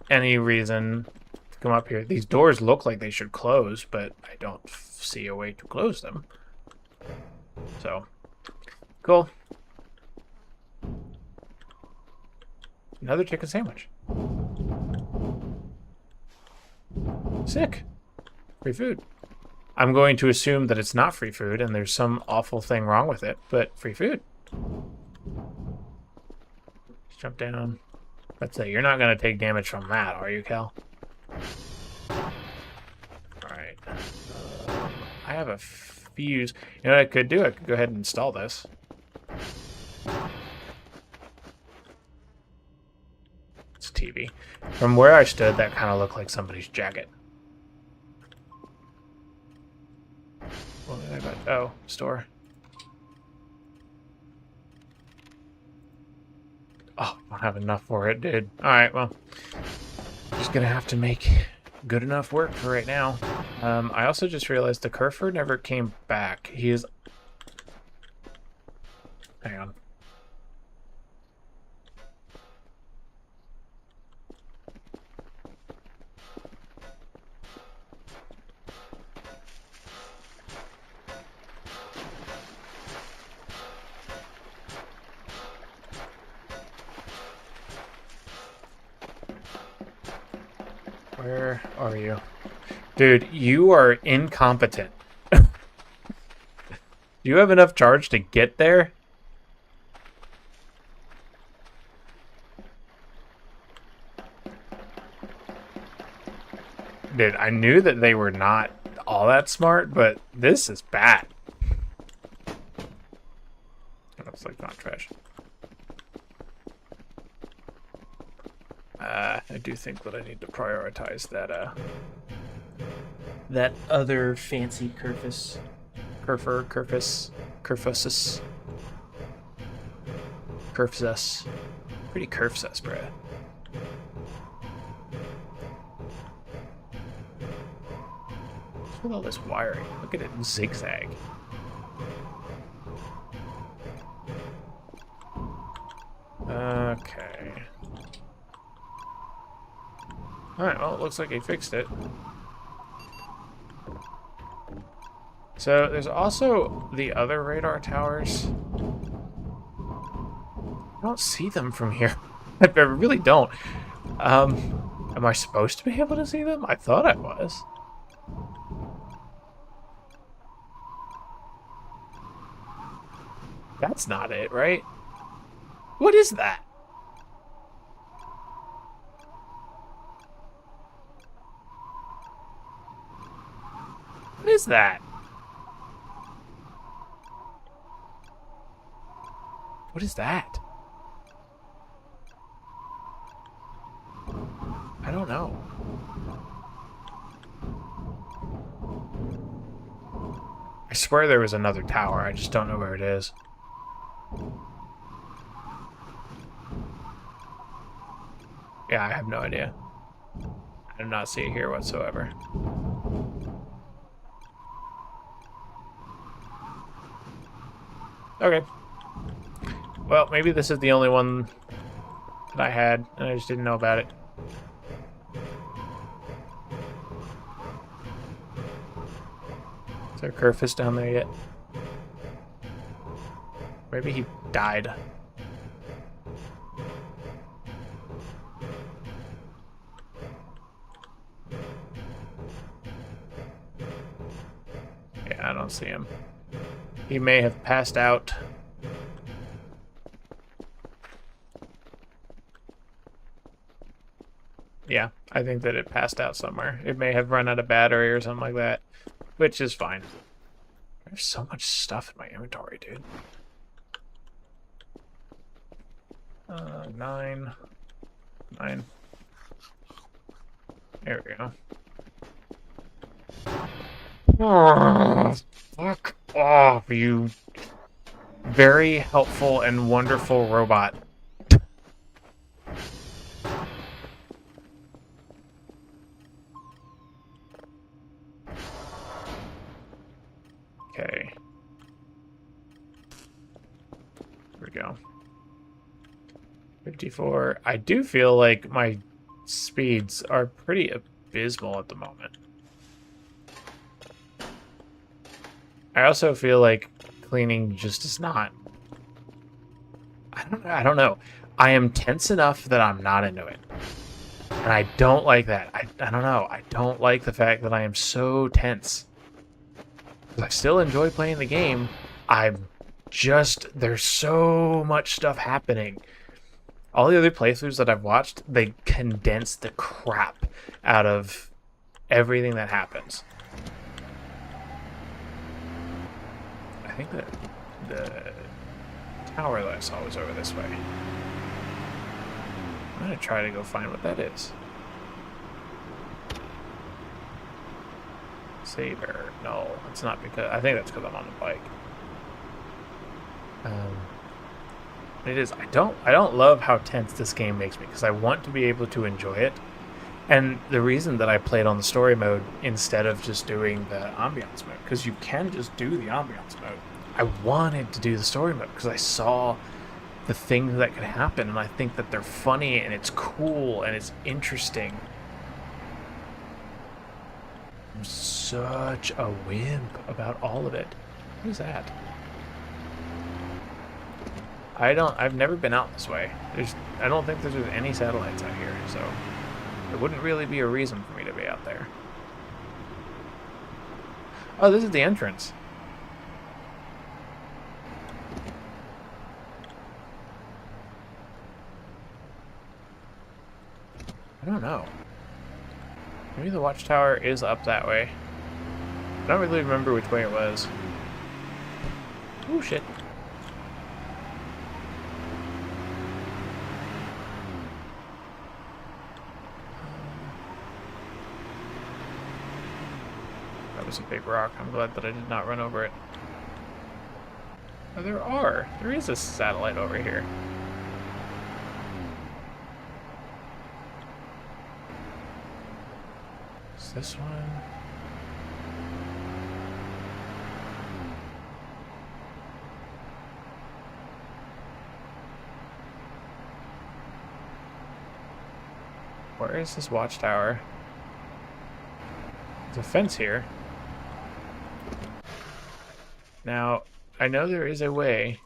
any reason to come up here. These doors look like they should close, but I don't see a way to close them. So, cool. Another chicken sandwich. Sick. Free food. I'm going to assume that it's not free food and there's some awful thing wrong with it, but free food. Just jump down. That's it. You're not going to take damage from that, are you, Cal? Alright. I have a fuse. You know what I could do? I could go ahead and install this. It's a TV. From where I stood, that kind of looked like somebody's jacket. What did I buy? Oh, store. Oh, I don't have enough for it, dude. Alright, well. Just gonna have to make good enough work for right now. I also just realized the Kerfer never came back. He is... Hang on. Where are you? Dude, you are incompetent. Do you have enough charge to get there? Dude, I knew that they were not all that smart, but this is bad. It looks like not trash. I do think that I need to prioritize that other fancy Kerfuses. Pretty Kerfsus, bruh. What's with all this wiring? Look at it zigzag. Okay. Alright, well, it looks like he fixed it. So, there's also the other radar towers. I don't see them from here. I really don't. Am I supposed to be able to see them? I thought I was. That's not it, right? What is that? What is that? What is that? I don't know. I swear there was another tower. I just don't know where it is. Yeah, I have no idea. I do not see it here whatsoever. Okay. Well, maybe this is the only one that I had, and I just didn't know about it. Is there Kerfus down there yet? Maybe he died. Yeah, I don't see him. He may have passed out. Yeah, I think that it passed out somewhere. It may have run out of battery or something like that, which is fine. There's so much stuff in my inventory, dude. 9. There we go. Oh, fuck off, you very helpful and wonderful robot. Okay. Here we go. 54. I do feel like my speeds are pretty abysmal at the moment. I also feel like cleaning just is not... I don't know. I am tense enough that I'm not into it. And I don't like that. I don't know. I don't like the fact that I am so tense. I still enjoy playing the game. There's so much stuff happening. All the other playthroughs that I've watched, they condense the crap out of everything that happens. I think that the tower that I saw was over this way. I'm gonna try to go find what that is. Saber. No, it's not because... I think that's because I'm on the bike. It is. I don't love how tense this game makes me because I want to be able to enjoy it. And the reason that I played on the story mode instead of just doing the ambiance mode, because you can just do the ambiance mode. I wanted to do the story mode because I saw the things that could happen, and I think that they're funny and it's cool and it's interesting. I'm such a wimp about all of it. What is that? I've never been out this way. I don't think there's any satellites out here, so there wouldn't really be a reason for me to be out there. Oh, this is the entrance. I don't know. Maybe the watchtower is up that way. I don't really remember which way it was. Oh, shit. That was a big rock. I'm glad that I did not run over it. Oh, there is a satellite over here. Is this one? Where is this watchtower? There's a fence here. Now, I know there is a way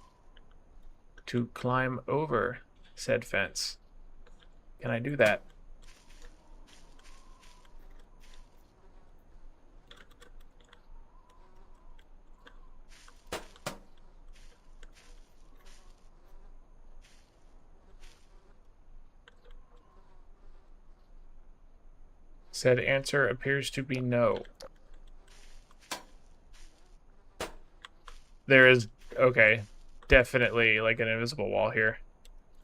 to climb over said fence. Can I do that? Said answer appears to be no. There is, okay, definitely like an invisible wall here.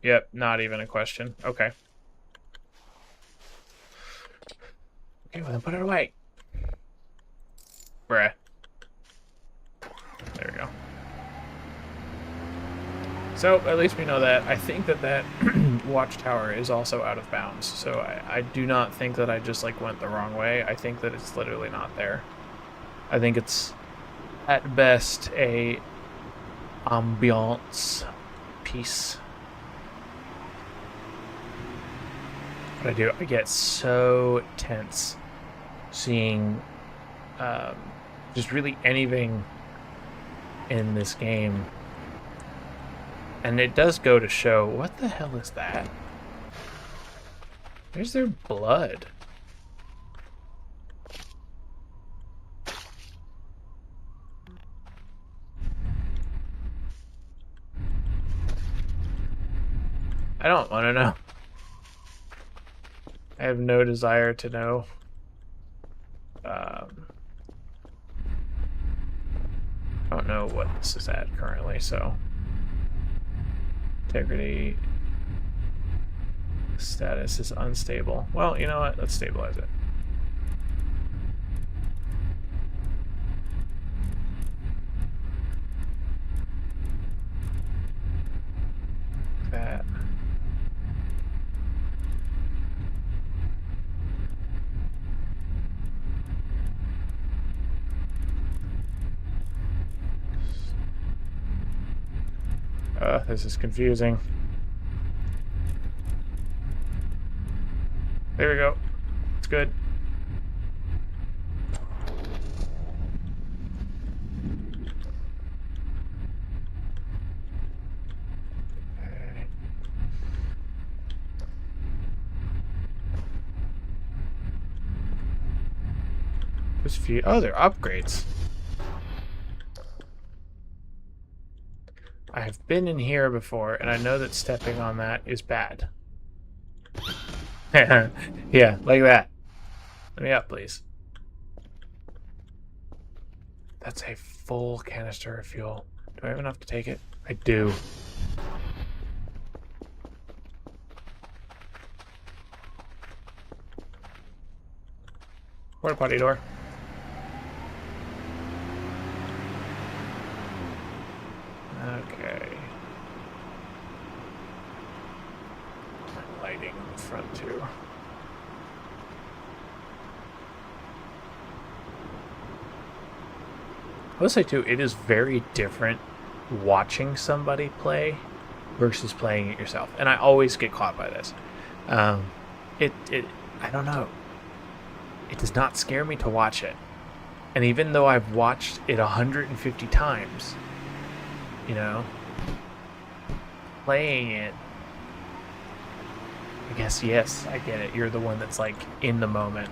Yep, not even a question. Okay. Okay, well then put it away. Bruh. There we go. So, at least we know that. I think that watchtower is also out of bounds. So I do not think that I just like went the wrong way. I think that it's literally not there. I think it's at best a ambiance piece. But I get so tense seeing just really anything in this game. And it does go to show, what the hell is that? There's their blood. I don't want to know. I have no desire to know. I don't know what this is at currently, so. Integrity status is unstable. Well, you know what? Let's stabilize it. That. This is confusing. There we go. It's good. Okay. There's a few. Oh, they're upgrades. I have been in here before, and I know that stepping on that is bad. Yeah, like that. Let me up, please. That's a full canister of fuel. Do I have enough to take it? I do. Porta potty door. Okay. Lighting in the front too. I will say too, it is very different watching somebody play versus playing it yourself, and I always get caught by this. I don't know. It does not scare me to watch it, and even though I've watched it 150 times, you know, playing it, I guess, yes, I get it. You're the one that's like in the moment.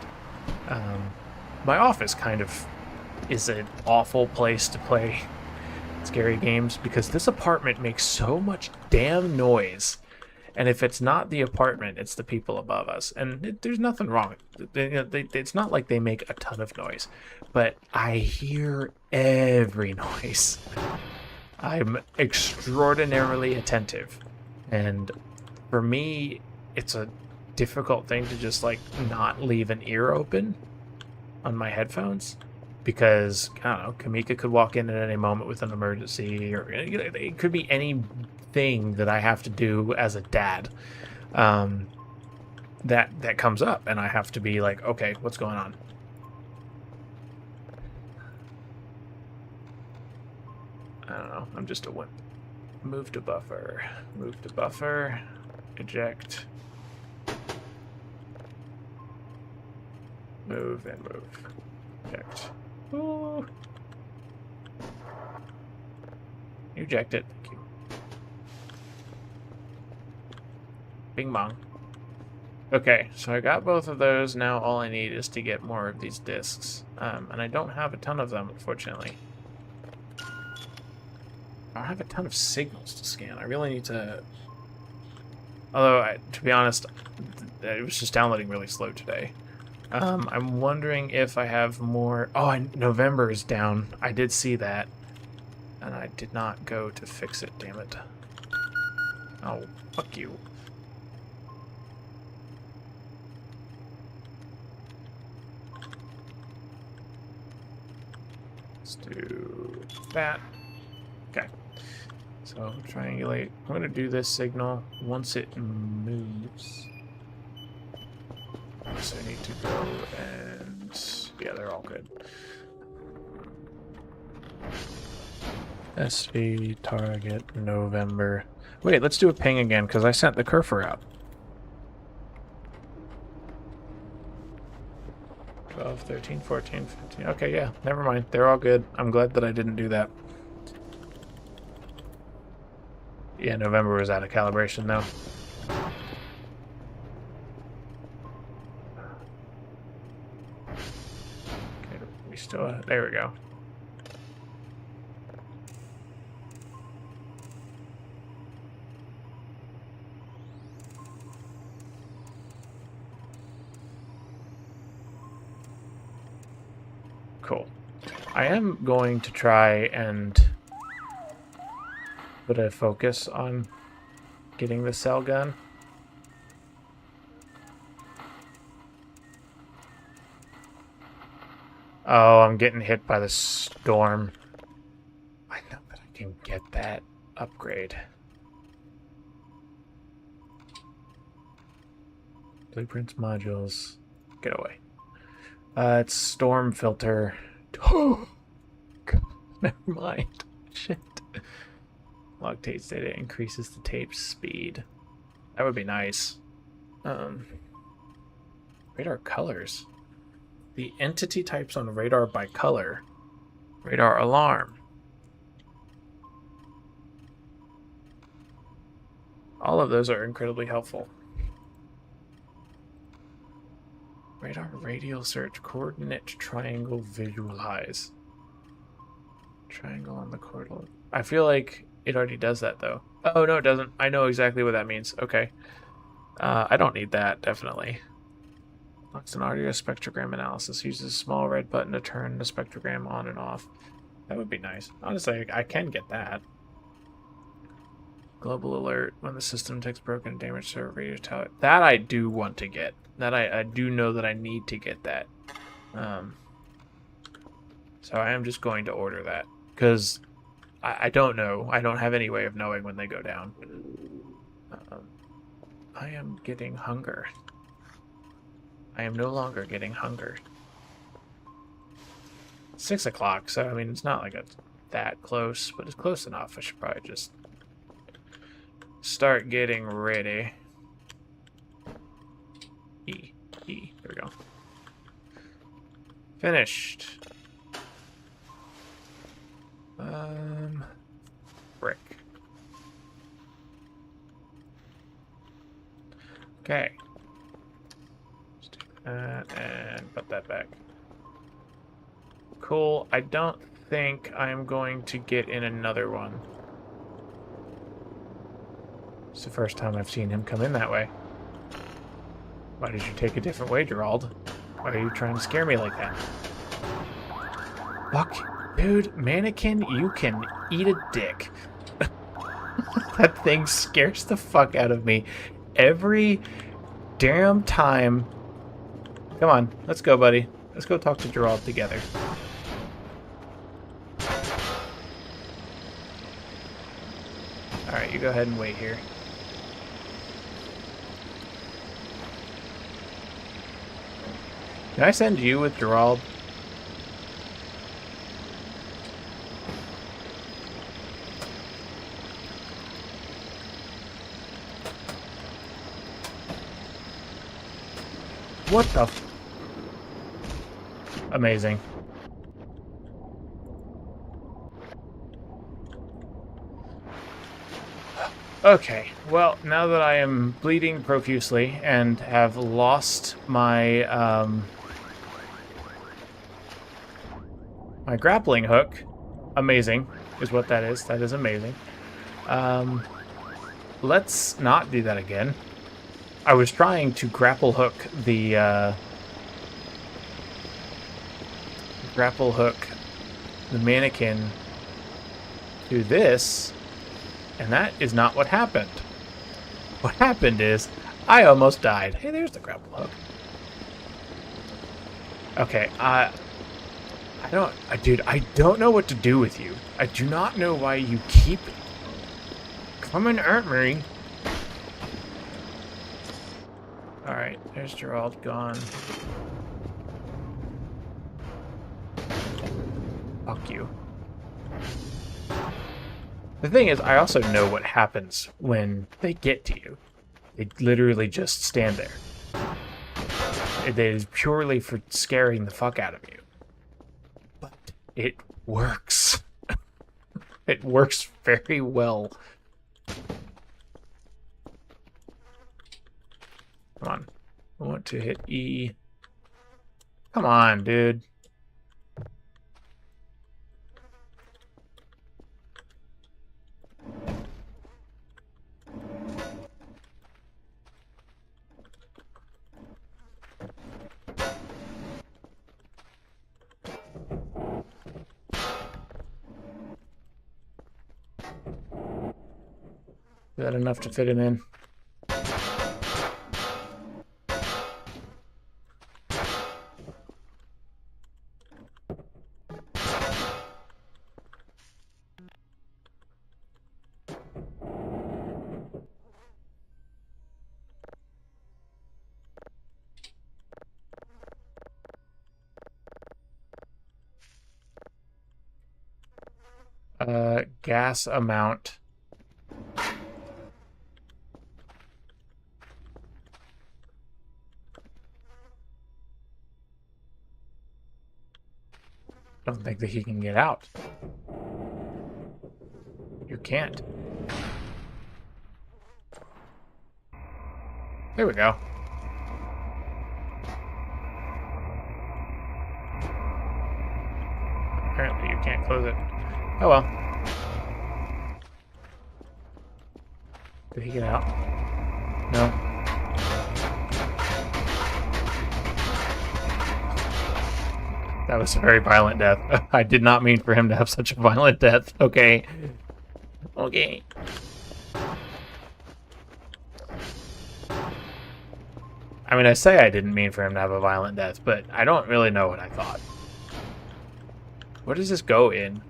My office kind of is an awful place to play scary games because this apartment makes so much damn noise. And if it's not the apartment, it's the people above us. And there's nothing wrong. It's not like they make a ton of noise. But I hear every noise. I'm extraordinarily attentive. And for me, it's a difficult thing to just, like, not leave an ear open on my headphones. Because, I don't know, Kamika could walk in at any moment with an emergency. Or it could be anything that I have to do as a dad that comes up. And I have to be like, okay, what's going on? I don't know. I'm just a wimp. Move to buffer. Move to buffer. Eject. Move and move. Eject. Ooh. Eject it. Thank you. Bing bong. Okay, so I got both of those. Now all I need is to get more of these discs. And I don't have a ton of them, unfortunately. I don't have a ton of signals to scan. I really need to... Although, to be honest, it was just downloading really slow today. I'm wondering if I have more... Oh, November is down. I did see that. And I did not go to fix it, damn it. Oh, fuck you. Let's do that. Okay. So, triangulate. I'm going to do this signal once it moves. So I need to go and... Yeah, they're all good. SV target November. Wait, let's do a ping again, because I sent the curfer out. 12, 13, 14, 15. Okay, yeah, never mind. They're all good. I'm glad that I didn't do that. Yeah, November was out of calibration, though. Okay, we still... There we go. Cool. I am going to try and put a focus on getting the cell gun. Oh, I'm getting hit by the storm. I know that I can get that upgrade. Blueprints, modules. Get away. It's storm filter. Oh, never mind. Shit. Log tape data increases the tape speed. That would be nice. Radar colors. The entity types on radar by color. Radar alarm. All of those are incredibly helpful. Radar radial search. Coordinate triangle visualize. Triangle on the coordinate. I feel like it already does that, though. Oh, no, it doesn't. I know exactly what that means. Okay. I don't need that, definitely. Looks an audio spectrogram analysis. Uses a small red button to turn the spectrogram on and off. That would be nice. Honestly, I can get that. Global alert when the system takes broken and damaged server radio tower. That I do want to get. That I do know that I need to get that. So I am just going to order that. Because I don't know. I don't have any way of knowing when they go down. I am getting hunger. I am no longer getting hunger. 6 o'clock, so I mean, it's not like it's that close, but it's close enough. I should probably just start getting ready. E. There we go. Finished. Brick. Okay. Let's take that and put that back. Cool. I don't think I'm going to get in another one. It's the first time I've seen him come in that way. Why did you take a different way, Gerald? Why are you trying to scare me like that? Fuck. Dude, mannequin, you can eat a dick. That thing scares the fuck out of me every damn time. Come on, let's go, buddy. Let's go talk to Gerald together. Alright, you go ahead and wait here. Can I send you with Gerald? What the f... Amazing. Okay, well, now that I am bleeding profusely and have lost my, my grappling hook, amazing is what that is. That is amazing. Let's not do that again. I was trying to grapple hook the mannequin to this, and that is not what happened. What happened is I almost died. Hey, there's the grapple hook. Okay, dude, I don't know what to do with you. I do not know why you keep coming at me. Alright, there's Gerald gone. Fuck you. The thing is, I also know what happens when they get to you. They literally just stand there. It is purely for scaring the fuck out of you. But it works. It works very well. Come on. I want to hit E. Come on, dude. Is that enough to fit him in? Gas amount. Don't think that he can get out. You can't. There we go. Apparently you can't close it. Oh well. Did he get out? No. That was a very violent death. I did not mean for him to have such a violent death. Okay. Okay. I mean, I say I didn't mean for him to have a violent death, but I don't really know what I thought. Where does this go in?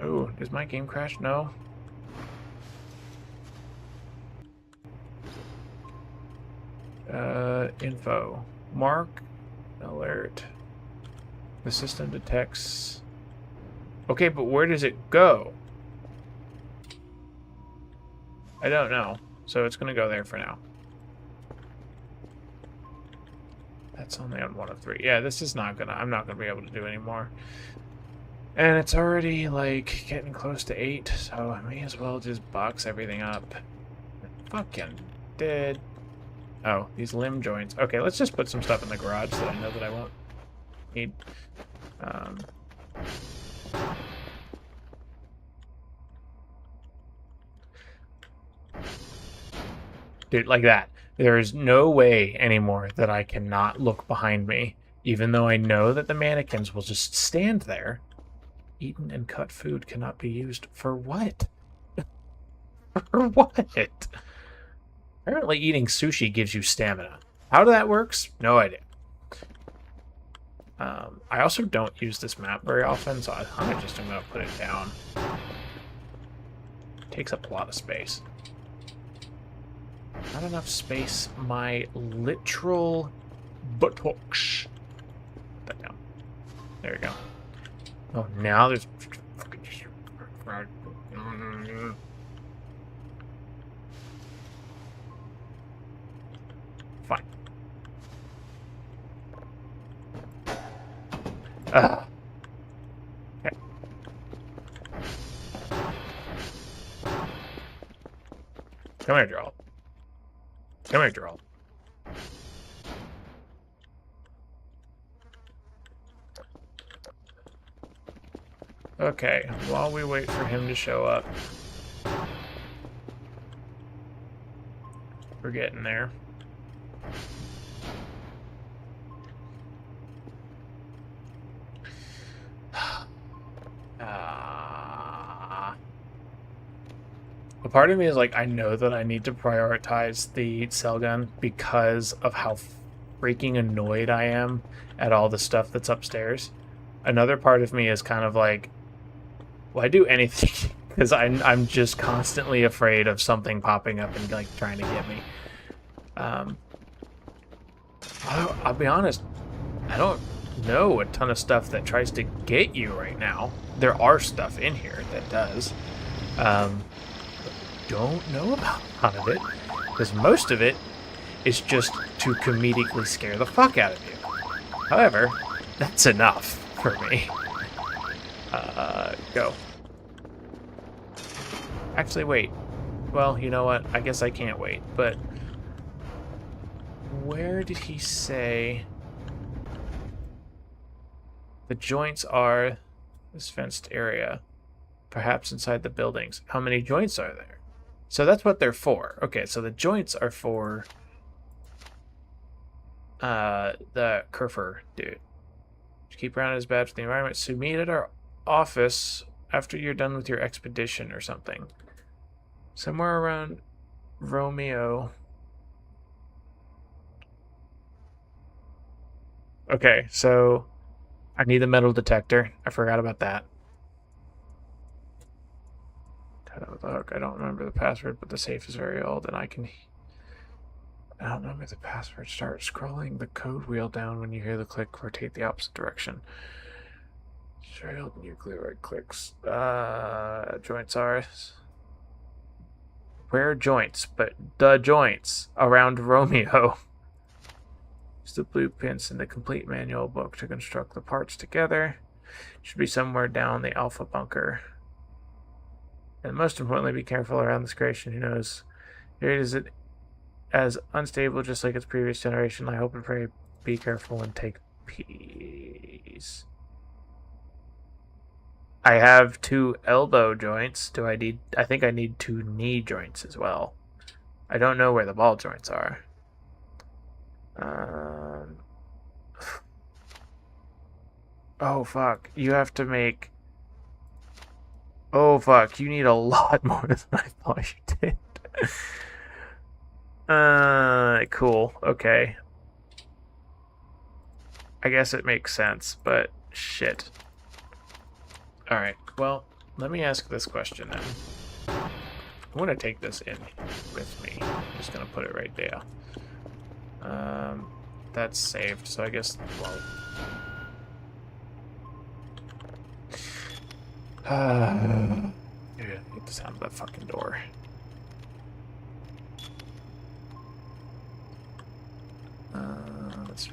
Oh, does my game crash? No. Info. Mark. Alert. The system detects... Okay, but where does it go? I don't know. So it's going to go there for now. That's only on 1 of 3. Yeah, this is not gonna... I'm not going to be able to do anymore. And it's already, like, getting close to 8, so I may as well just box everything up. Fucking dead. Oh, these limb joints. Okay, let's just put some stuff in the garage that I know that I won't need. Dude, like that. There is no way anymore that I cannot look behind me, even though I know that the mannequins will just stand there. Eaten and cut food cannot be used for what? For what? Apparently eating sushi gives you stamina. How that works? No idea. I also don't use this map very often, so I'm just going to put it down. It takes up a lot of space. Not enough space. My literal buttocks. Put that down. There we go. Oh, now there's... Fine. Okay. Come here, Gerald. Come here, Gerald. Okay, while we wait for him to show up. We're getting there. A part of me is like, I know that I need to prioritize the cell gun because of how freaking annoyed I am at all the stuff that's upstairs. Another part of me is kind of like, well, I do anything because I'm just constantly afraid of something popping up and like trying to get me. I'll be honest, I don't know a ton of stuff that tries to get you right now. There are stuff in here that does. Don't know about a lot of it because most of it is just to comedically scare the fuck out of you. However, that's enough for me. Go. Actually, wait. Well, you know what? I guess I can't wait, but... Where did he say... The joints are this fenced area. Perhaps inside the buildings. How many joints are there? So that's what they're for. Okay, so the joints are for... the Kerfer dude. Keep around his badge for the environment. So meet at our office after you're done with your expedition or something. Somewhere around Romeo. Okay, so I need the metal detector. I forgot about that. Look, I don't remember the password, but the safe is very old, and I don't remember the password. Start scrolling the code wheel down when you hear the click. Rotate the opposite direction. Sure, open your clear right clicks. Joints are. Where joints? But the joints around Romeo. Use the blueprints in the complete manual book to construct the parts together. Should be somewhere down the alpha bunker. And most importantly, be careful around this creation. Who knows? Here it is as unstable, just like its previous generation. I hope and pray. Be careful and take peace. I have 2 elbow joints. Do I need? I think I need 2 knee joints as well. I don't know where the ball joints are. Oh fuck! You have to make. Oh fuck! You need a lot more than I thought you did. Cool. Okay. I guess it makes sense, but shit. Alright, well, let me ask this question then. I want to take this in with me. I'm just going to put it right there. That's saved, so I guess, well... I hate the sound of that fucking door. Let's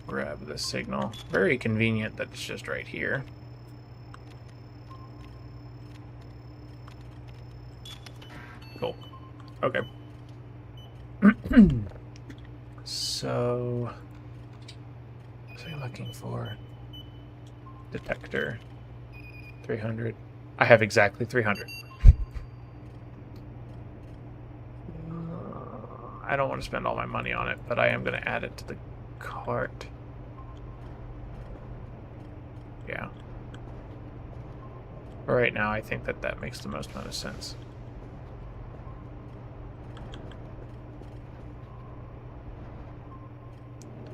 grab the signal. Very convenient that it's just right here. Cool. Okay. So, what was I looking for? Detector. 300. I have exactly 300. I don't want to spend all my money on it, but I am going to add it to the cart. Yeah. Right now, I think that makes the most amount of sense.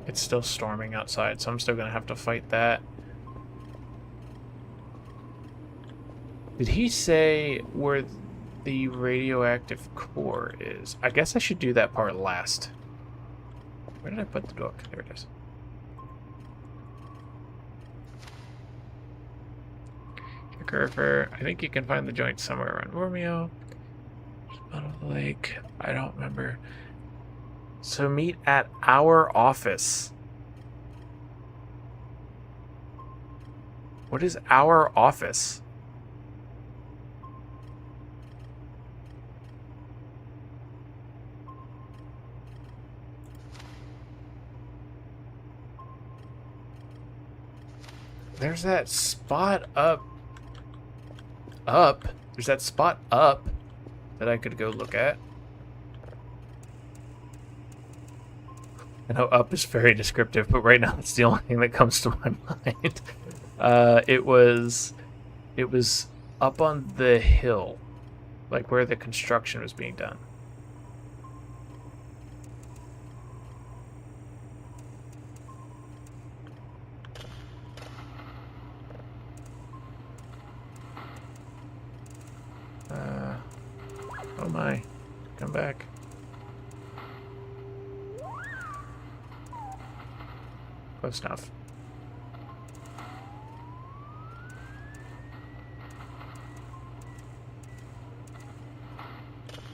It's still storming outside, so I'm still going to have to fight that. Did he say where the radioactive core is? I guess I should do that part last. Where did I put the book? There it is. I think you can find the joint somewhere around Romeo. Bottom of the lake. I don't remember. So meet at our office. What is our office? There's that spot up. There's that spot up that I could go look at. I know up is very descriptive, but right now it's the only thing that comes to my mind. It was up on the hill, like where the construction was being done. Oh my, come back. Close enough.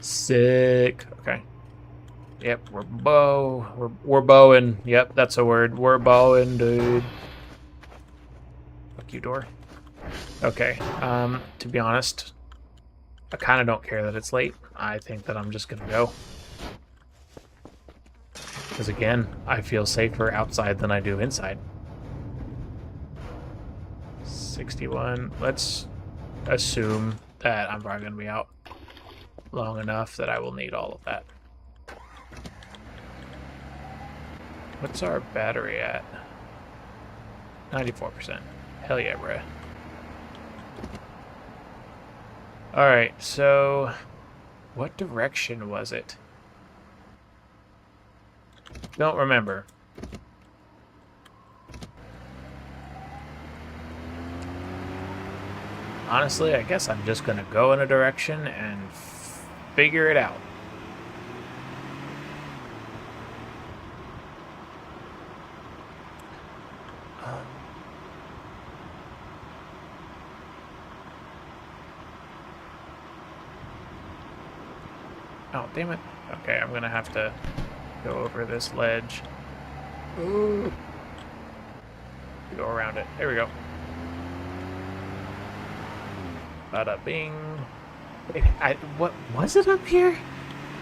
Sick. Okay. Yep, we're bowing. Yep, that's a word. We're bowing, dude. Fuck you, door. Okay. To be honest, I kind of don't care that it's late. I think that I'm just gonna go. Because again, I feel safer outside than I do inside. 61. Let's assume that I'm probably gonna be out long enough that I will need all of that. What's our battery at? 94%. Hell yeah, bruh. Alright, so what direction was it? Don't remember. Honestly, I guess I'm just gonna go in a direction and figure it out. Oh, damn it. Okay, I'm gonna have to go over this ledge. Ooh. Go around it. There we go. Bada bing. Wait, what was it up here?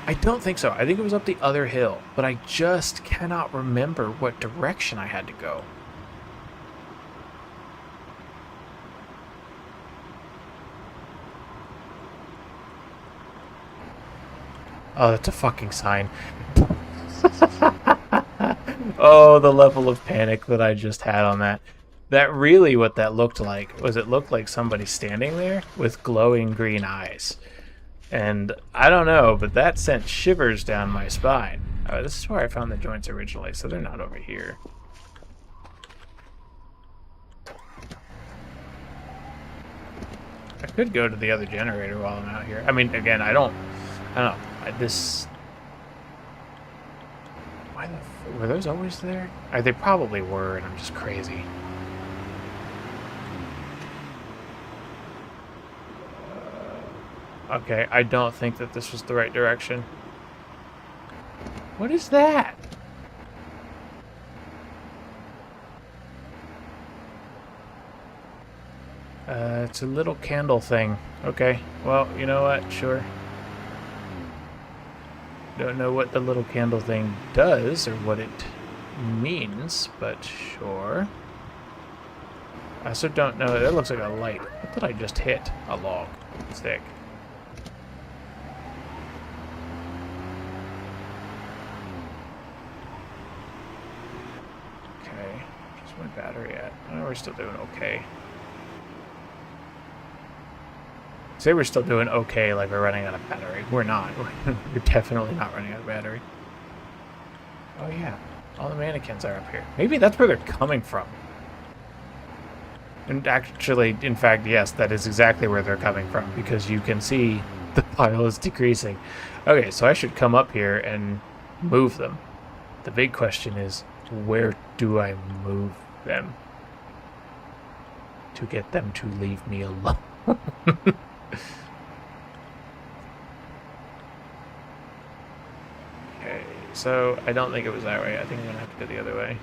I don't think so. I think it was up the other hill, but I just cannot remember what direction I had to go. Oh, that's a fucking sign. Oh, the level of panic that I just had on that. That really what that looked like was it looked like somebody standing there with glowing green eyes. And I don't know, but that sent shivers down my spine. Oh, this is where I found the joints originally, so they're not over here. I could go to the other generator while I'm out here. I mean, again, I don't know. This... Why the... Were those always there? They probably were, and I'm just crazy. Okay, I don't think that this was the right direction. What is that? It's a little candle thing. Okay, well, you know what? Sure. Don't know what the little candle thing does or what it means, but sure. I also don't know. That looks like a light. What did I just hit? A log. Stick. Okay. Where's my battery at? Oh, we're still doing okay. Say we're still doing okay like we're running out of battery. We're not. We're definitely not running out of battery. Oh yeah. All the mannequins are up here. Maybe that's where they're coming from. And actually, in fact, yes, that is exactly where they're coming from, because you can see the pile is decreasing. Okay, so I should come up here and move them. The big question is, where do I move them to get them to leave me alone? Okay, so I don't think it was that way. I think I'm going to have to go the other way.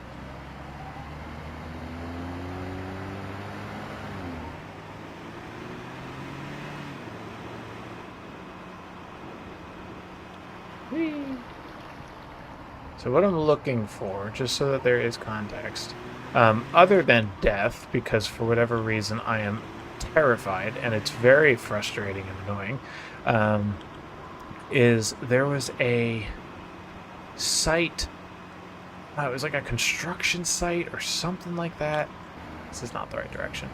Whee! So what I'm looking for, just so that there is context, other than death, because for whatever reason I am terrified, and it's very frustrating and annoying, is there was a site, it was like a construction site or something like that. This is not the right direction.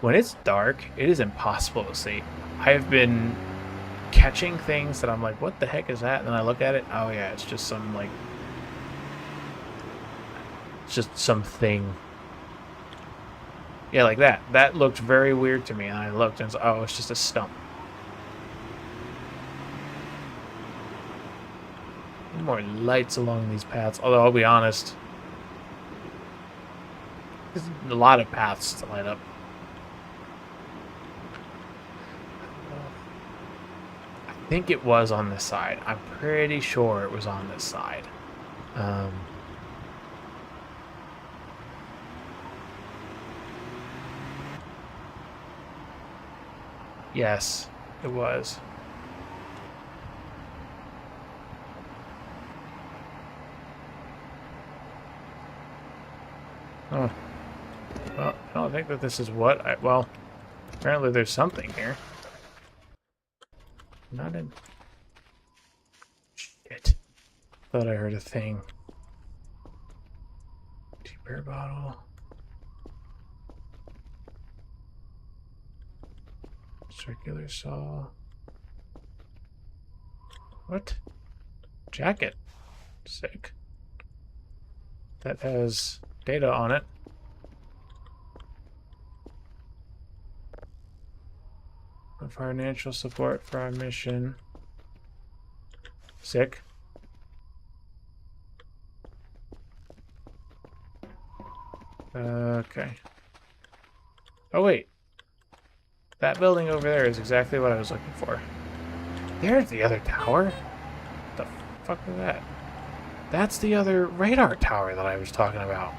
When it's dark, it is impossible to see. I have been catching things that I'm like, what the heck is that? And then I look at it, oh yeah, it's just some, like, it's just something. Yeah, like that. That looked very weird to me, and I looked and it's, oh, it's just a stump. More lights along these paths, although I'll be honest, there's a lot of paths to light up. I think it was on this side. I'm pretty sure it was on this side. Yes, it was. Oh. Well, I don't think that this is what I... Well, apparently there's something here. Not in... Shit. Thought I heard a thing. Tea bear bottle. Circular saw. What? Jacket. Sick. That has data on it. Financial support for our mission. Sick. Okay. Oh, wait. That building over there is exactly what I was looking for. There's the other tower. What the fuck was that? That's the other radar tower that I was talking about.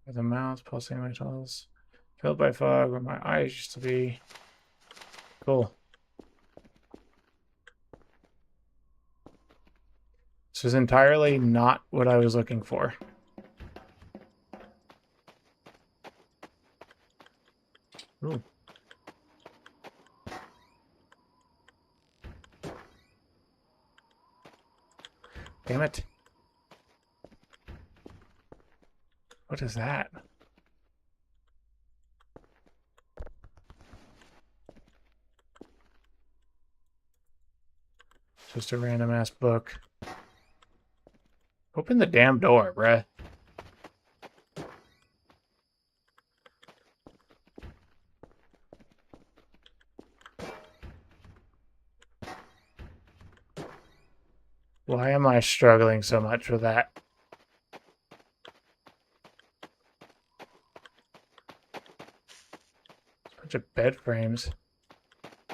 With a mouse pulsing my tunnels. Filled by fog where my eyes used to be. Cool. This is entirely not what I was looking for. Ooh. Damn it. What is that? Just a random ass book. Open the damn door, bruh. Why am I struggling so much with that? Bunch of bed frames.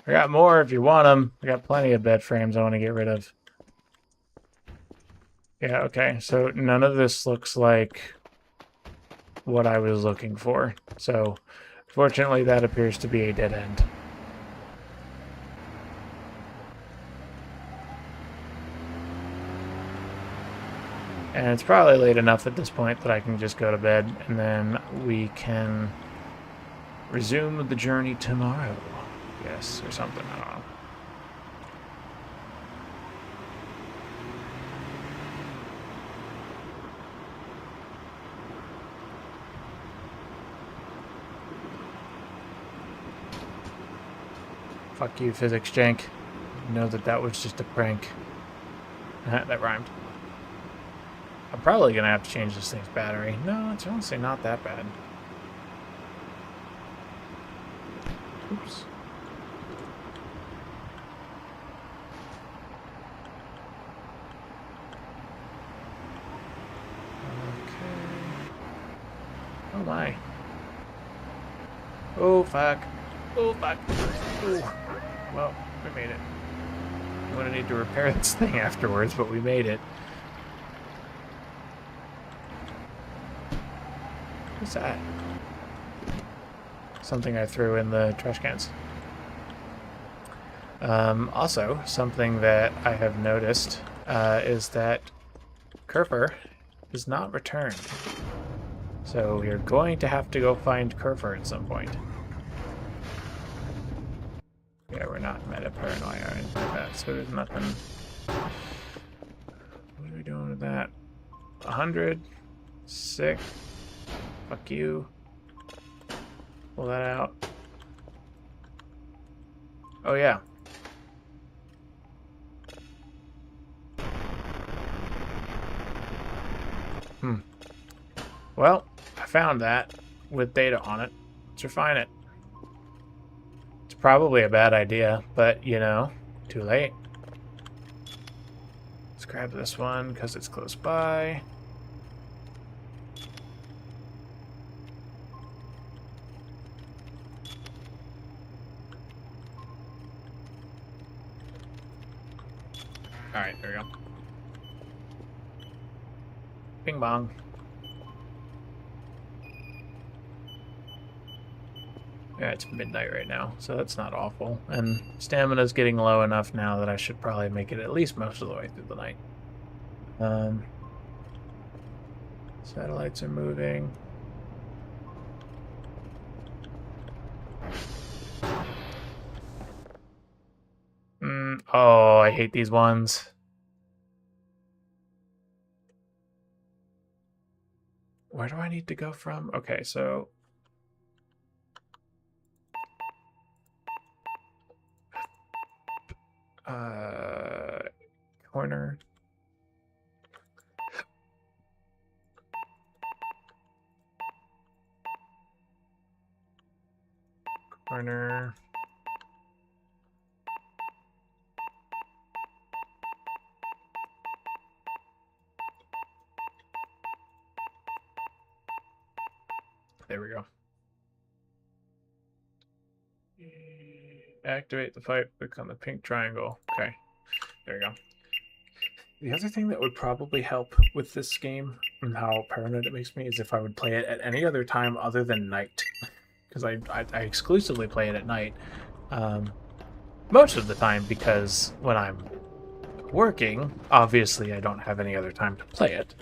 I got more if you want them. I got plenty of bed frames I want to get rid of. Yeah, okay. So none of this looks like what I was looking for. So fortunately, that appears to be a dead end. And it's probably late enough at this point that I can just go to bed, and then we can resume the journey tomorrow. Yes, or something, I don't know. Fuck you, physics jank. You know that was just a prank. That rhymed. I'm probably gonna have to change this thing's battery. No, it's honestly not that bad. Oops. Okay. Oh my. Oh fuck. Oh fuck. Ooh. Well, we made it. I'm gonna need to repair this thing afterwards, but we made it. What's that? Something I threw in the trash cans. Also, something that I have noticed is that Kerfer is not returned. So we're going to have to go find Kerfer at some point. Yeah, we're not meta paranoia or anything like that, so there's nothing. What are we doing with that? 100. Sick. Fuck you. Pull that out. Oh, yeah. Well, I found that with data on it. Let's refine it. It's probably a bad idea, but, you know, too late. Let's grab this one because it's close by. Alright, there we go. Bing bong. Yeah, it's midnight right now, so that's not awful. And stamina's getting low enough now that I should probably make it at least most of the way through the night. Satellites are moving. Oh, I hate these ones. Where do I need to go from? Okay, so... corner. Corner. There we go. Activate the pipe, click on the pink triangle. Okay, there you go. The other thing that would probably help with this game and how paranoid it makes me is if I would play it at any other time other than night. Because I exclusively play it at night. Most of the time, because when I'm working, obviously I don't have any other time to play it.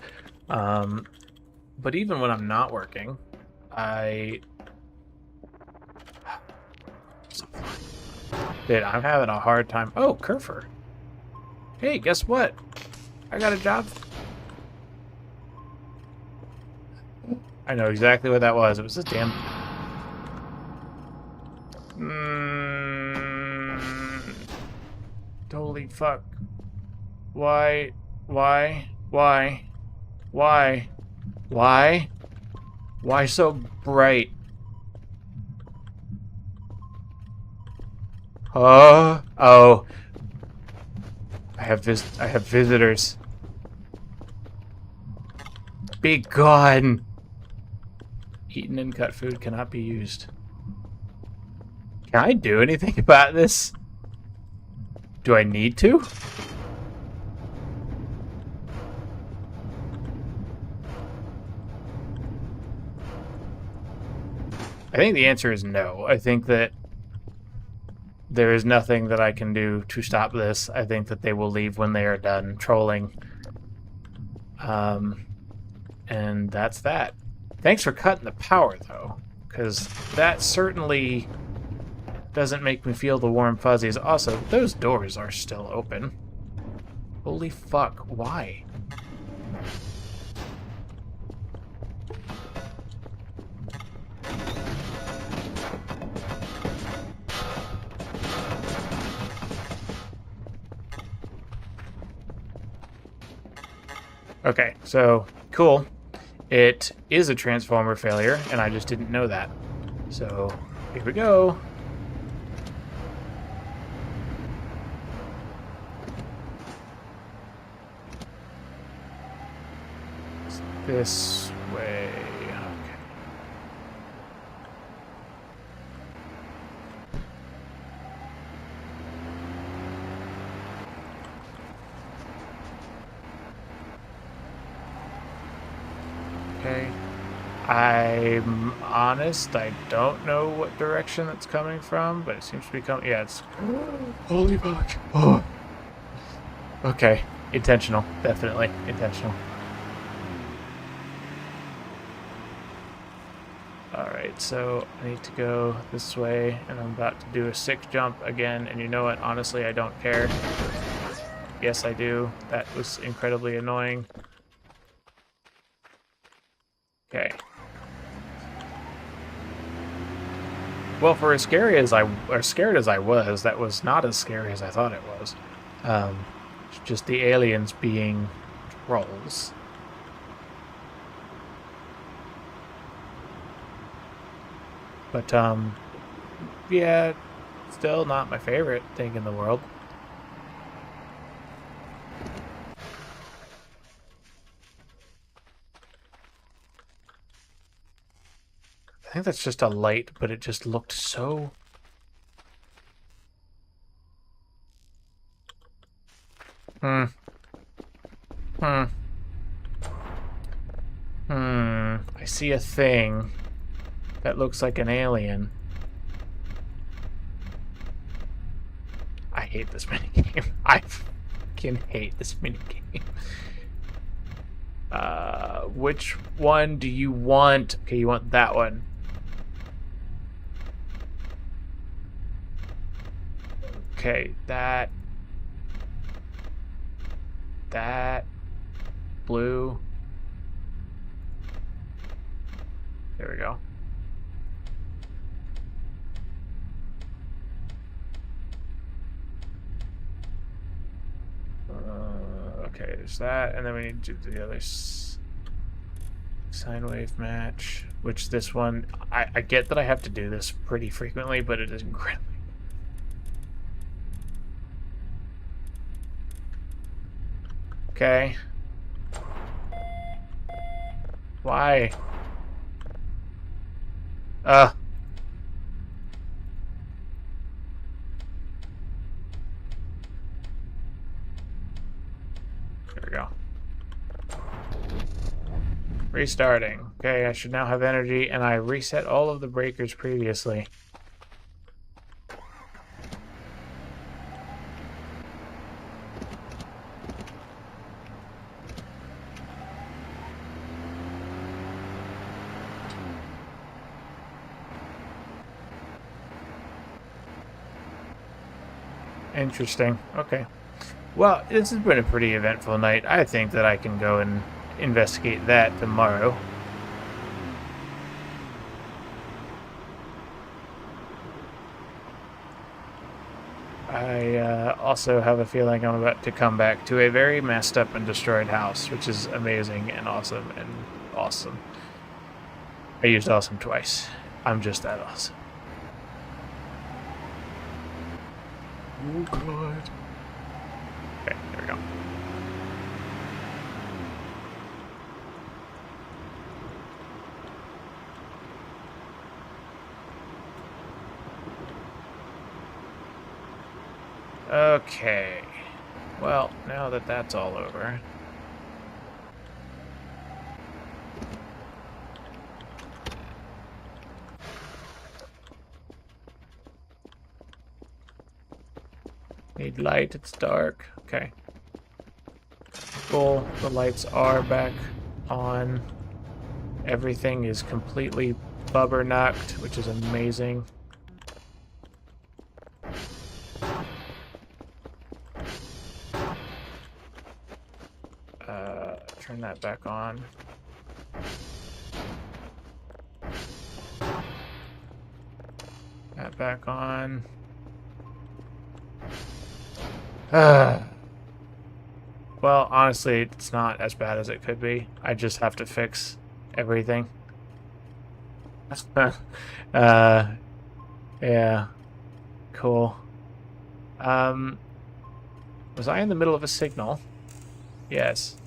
But even when I'm not working, Dude, I'm having a hard time. Oh, Kerfer. Hey, guess what? I got a job. I know exactly what that was. It was this damn... Holy fuck. Why? Why? Why? Why? Why? Why so bright? Oh. I have visitors. Be gone. Eaten and cut food cannot be used. Can I do anything about this? Do I need to? I think the answer is no. I think that there is nothing that I can do to stop this. I think that they will leave when they are done trolling. And that's that. Thanks for cutting the power, though, because that certainly doesn't make me feel the warm fuzzies. Also, those doors are still open. Holy fuck, why? Okay, so, cool. It is a transformer failure, and I just didn't know that. So, here we go. It's this way. Okay. Okay. I'm honest, I don't know what direction it's coming from, but it seems to be coming. Yeah, it's... Holy fuck. Oh. Okay. Intentional. Definitely intentional. Alright, so I need to go this way, and I'm about to do a 6 jump again, and you know what? Honestly, I don't care. Yes, I do. That was incredibly annoying. Okay. Well, for as scared as I was, that was not as scary as I thought it was. It's just the aliens being trolls. But yeah, still not my favorite thing in the world. I think that's just a light, but it just looked so... I see a thing that looks like an alien. I hate this minigame. I fucking hate this minigame. Which one do you want? Okay, you want that one. Okay, that, blue. There we go. Okay, there's that, and then we need to do the other sine wave match, which this one, I get that I have to do this pretty frequently, but it is incredibly. Okay. Why? There we go. Restarting. Okay, I should now have energy, and I reset all of the breakers previously. Interesting. Okay. Well, this has been a pretty eventful night. I think that I can go and investigate that tomorrow. I also have a feeling I'm about to come back to a very messed up and destroyed house, which is amazing and awesome and awesome. I used awesome twice. I'm just that awesome. Oh, God. Okay, there we go. Okay. Well, now that that's all over. Need light, it's dark. Okay. Cool. The lights are back on. Everything is completely bubber-knocked, which is amazing. Turn that back on. That back on. Well, honestly, it's not as bad as it could be. I just have to fix everything. Yeah. Cool. Was I in the middle of a signal? Yes.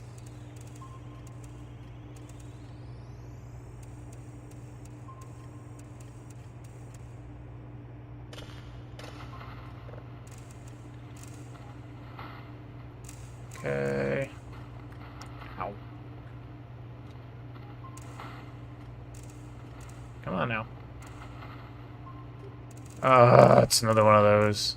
Okay. Ow. Come on now. It's another one of those.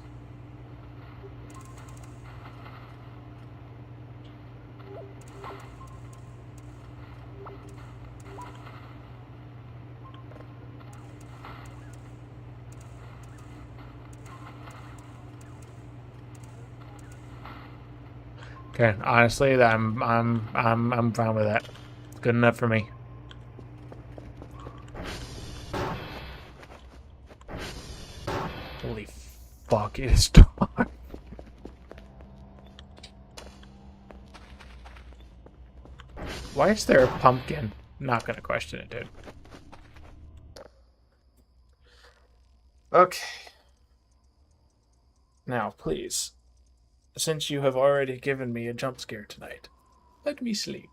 Okay, honestly, I'm fine with that. It's good enough for me. Holy fuck, it is dark. Why is there a pumpkin? Not gonna question it, dude. Okay. Now, please, since you have already given me a jump scare tonight, let me sleep.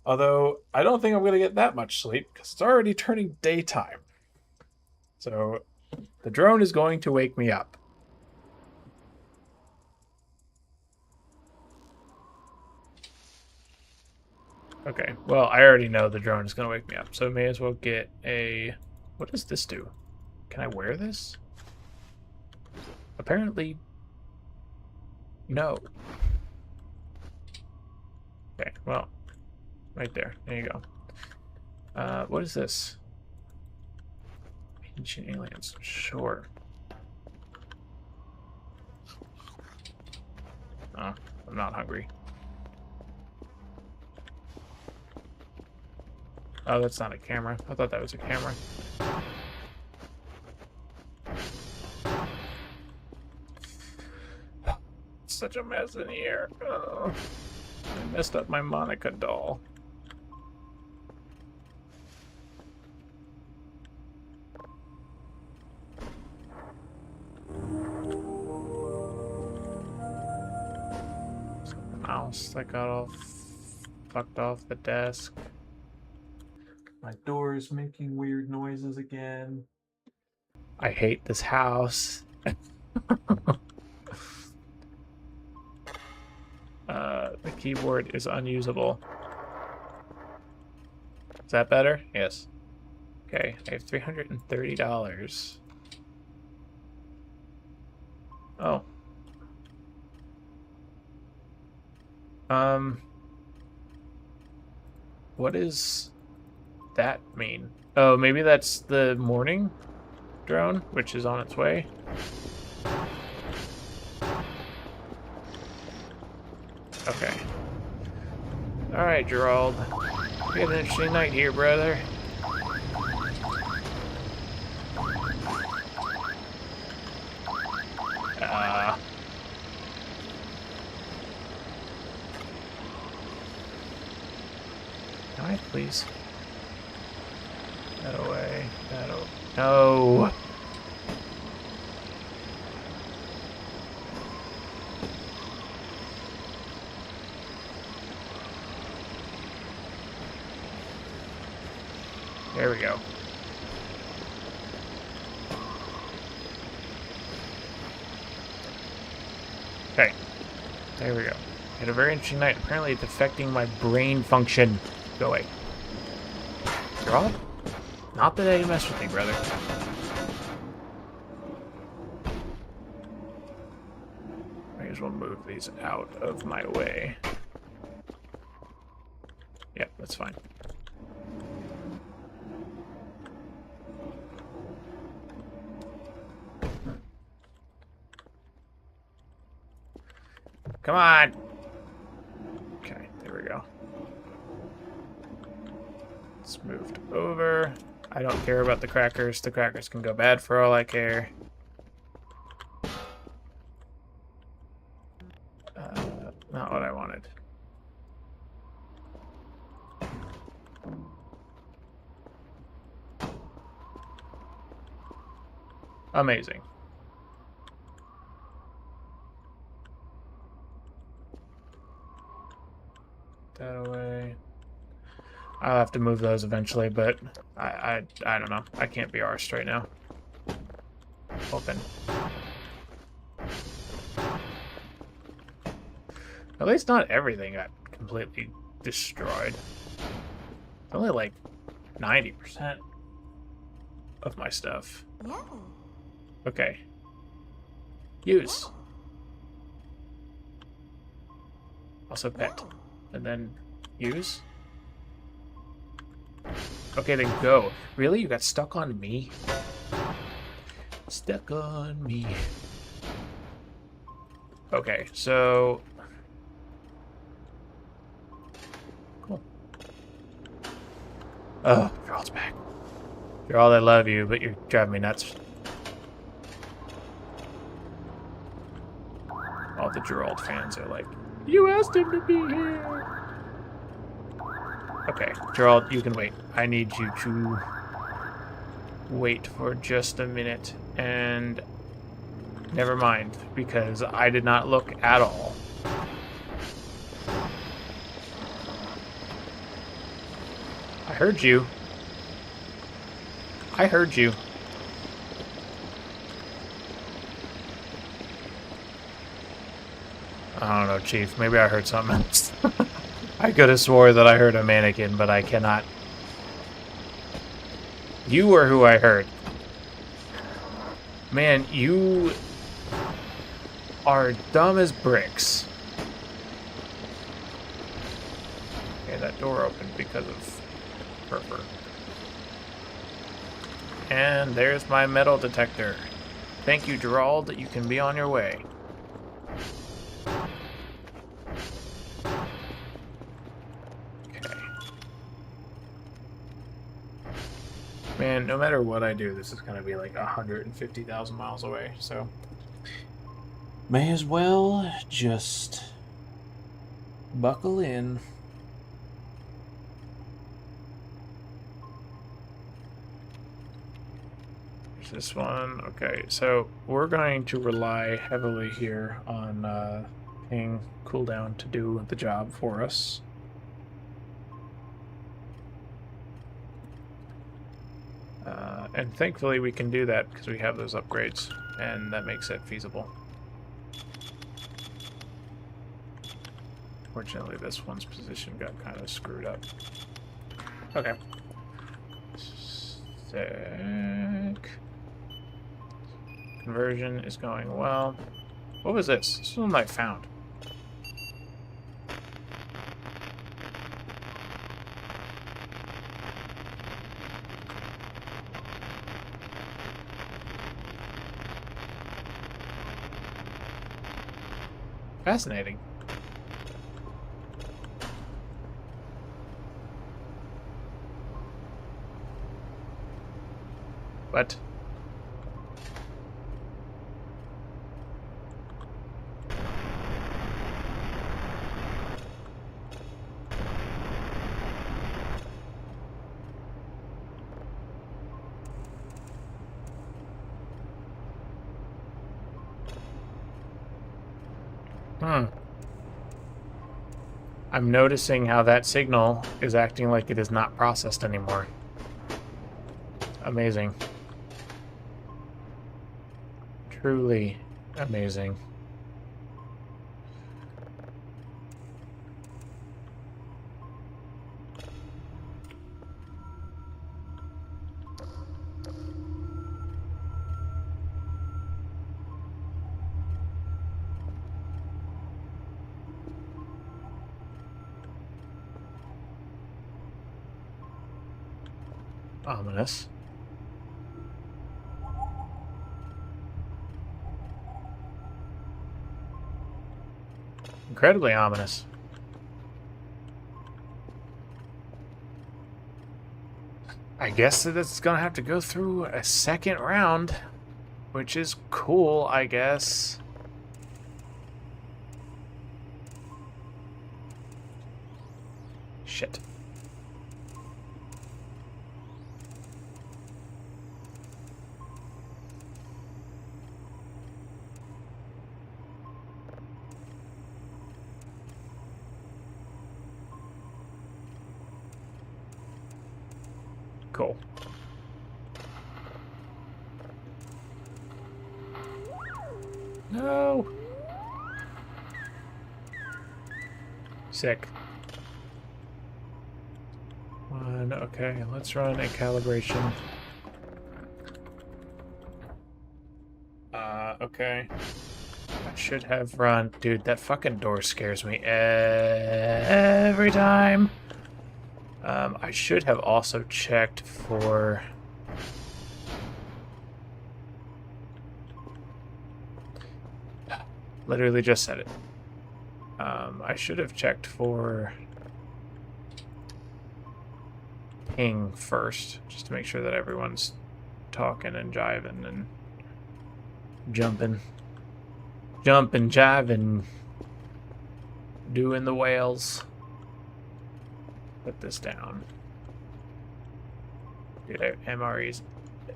Although, I don't think I'm going to get that much sleep, because it's already turning daytime. So, the drone is going to wake me up. Okay, well, I already know the drone is going to wake me up, so I may as well get a... What does this do? Can I wear this? Apparently, no. Okay, well, Right there. There you go. What is this? Ancient aliens. Sure. Oh, I'm not hungry. Oh, that's not a camera. I thought that was a camera. It's such a mess in here. Oh, I messed up my Monica doll. Mouse that got all fucked off the desk. My door is making weird noises again. I hate this house. The keyboard is unusable. Is that better? Yes. Okay, I have $330. Oh. What does that mean? Oh, maybe that's the morning drone, which is on its way. Okay. Alright, Gerald. We had an interesting night here, brother. Can I please? That away. That away. No! There we go. Okay. There we go. Had a very interesting night. Apparently it's affecting my brain function. Go away. You're all? Not that I mess with you, brother. Might as well move these out of my way. Yep, that's fine. Come on! Okay, there we go. It's moved over. I don't care about the crackers. The crackers can go bad for all I care. Not what I wanted. Amazing. That away. I'll have to move those eventually, but I don't know. I can't be arsed right now. Open. At least not everything got completely destroyed. It's only like 90% of my stuff. Yeah. Okay. Use. Also pet. And then use. Okay, then go. Really? You got stuck on me? Stuck on me. Okay, so... Cool. Oh, Gerald's back. Gerald, I love you, but you're driving me nuts. All the Gerald fans are like, you asked him to be here! Okay, Gerald, you can wait. I need you to wait for just a minute. And never mind, because I did not look at all. I heard you. I heard you. I don't know, Chief. Maybe I heard something else. I could have swore that I heard a mannequin, but I cannot. You were who I heard. Man, you are dumb as bricks. Okay, that door open because of Purpur. And there's my metal detector. Thank you, Gerald. You can be on your way. Okay. Man, no matter what I do, this is going to be like 150,000 miles away, so... may as well just buckle in. There's this one. Okay, so we're going to rely heavily here on ping cooldown to do the job for us. And thankfully we can do that because we have those upgrades, and that makes it feasible. Fortunately, this one's position got kind of screwed up. Okay. Sick. Conversion is going well. What was this? This is one I found. Fascinating. What? I'm noticing how that signal is acting like it is not processed anymore. Amazing. Truly amazing. Ominous. Incredibly ominous. I guess that it's gonna have to go through a second round, which is cool, I guess. Shit. Cool. No. Sick. One, okay, let's run a calibration. Okay. I should have run. Dude, that fucking door scares me every time. I should have also checked for... Literally just said it. I should have checked for ping first, just to make sure that everyone's talking and jiving and jumping, jiving, doing the whales. Put this down. Dude, I have MREs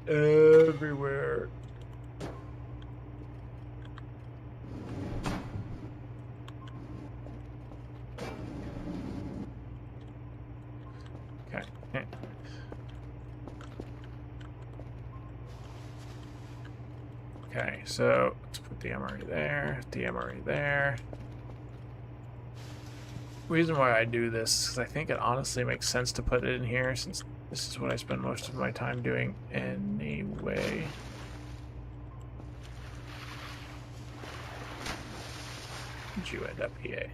everywhere. Okay. Okay, so let's put the MRE there, the MRE there. Reason why I do this is I think it honestly makes sense to put it in here, since this is what I spend most of my time doing anyway. Did you end up here?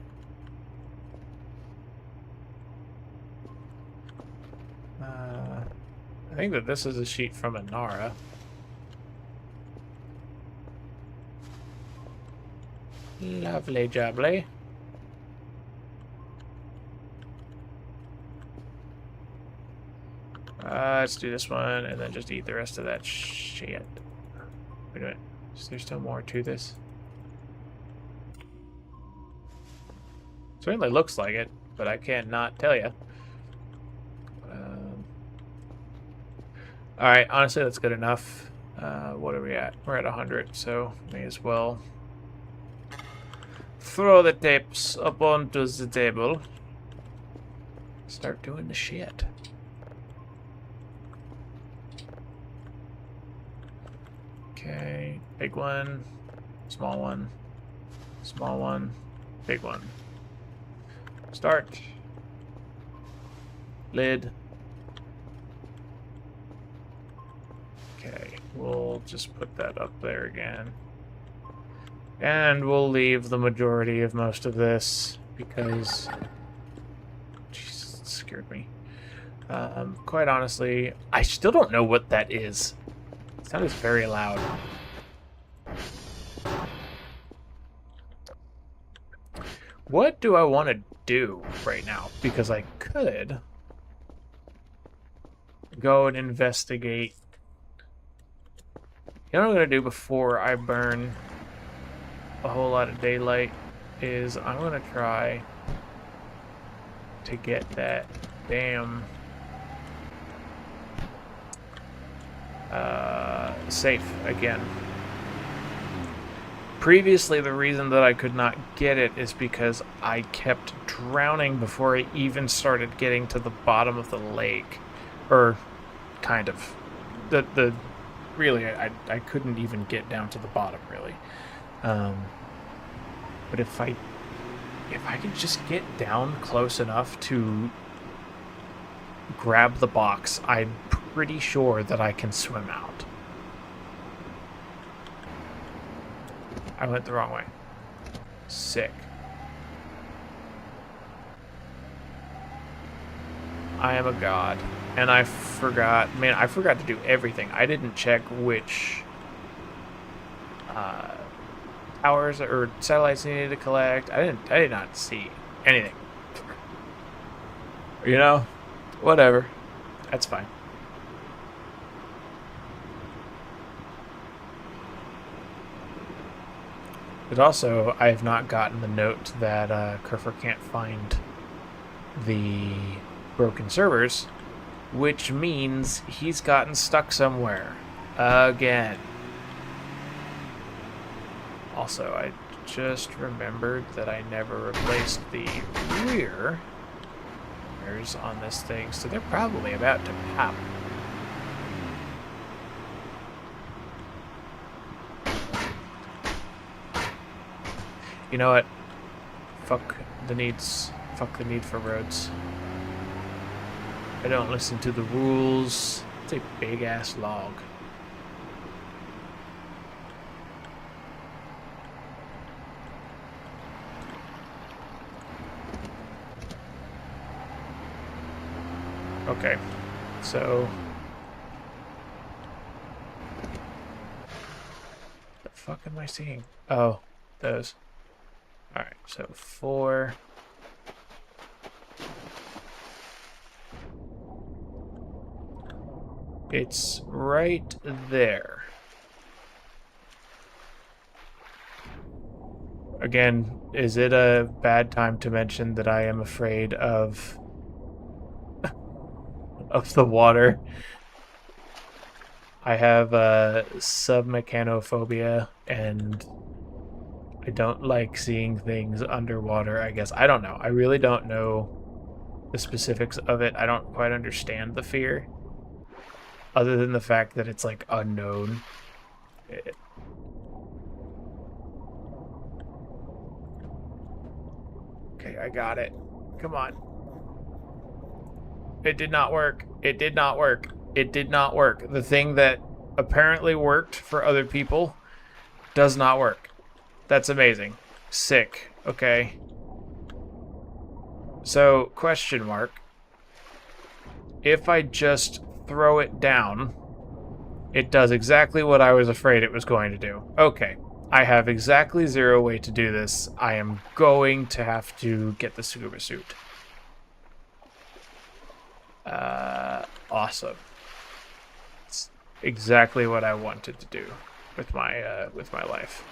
I think that this is a sheet from Inara. Lovely jubbly. Let's do this one and then just eat the rest of that shit. Wait a minute. Is there still more to this? Certainly looks like it, but I can't not tell you. Alright, honestly, that's good enough. What are we at? We're at 100, so may as well throw the tapes up onto the table. Start doing the shit. Okay, big one, small one, big one. Start. Lid. Okay, we'll just put that up there again. And we'll leave the majority of most of this because... Jesus, it scared me. Quite honestly, I still don't know what that is. It sounded very loud. What do I want to do right now? Because I could go and investigate. You know what I'm going to do before I burn a whole lot of daylight is I'm going to try to get that damn safe again. Previously, the reason that I could not get it is because I kept drowning before I even started getting to the bottom of the lake. Or, kind of. Really, I couldn't even get down to the bottom, really. But if I could just get down close enough to grab the box, I'm pretty sure that I can swim out. I went the wrong way. Sick. I am a god. And I forgot, man, I forgot to do everything. I didn't check which towers or satellites needed to collect. I did not see anything. You know, whatever. That's fine. But also, I have not gotten the note that Kerfer can't find the broken servers, which means he's gotten stuck somewhere again. Also, I just remembered that I never replaced the rear mirrors on this thing, so they're probably about to pop. You know what? Fuck the need for roads. I don't listen to the rules. It's a big ass log. Okay, so the fuck am I seeing? Oh, those. Alright, so 4. It's right there. Again, is it a bad time to mention that I am afraid of the water? I have submechanophobia, and I don't like seeing things underwater, I guess. I don't know. I really don't know the specifics of it. I don't quite understand the fear, other than the fact that it's, like, unknown. Okay, I got it. Come on. It did not work. It did not work. It did not work. The thing that apparently worked for other people does not work. That's amazing. Sick. Okay. So, question mark. if I just throw it down, it does exactly what I was afraid it was going to do. Okay, I have exactly 0 way to do this. I am going to have to get the scuba suit. Awesome. It's exactly what I wanted to do with my life.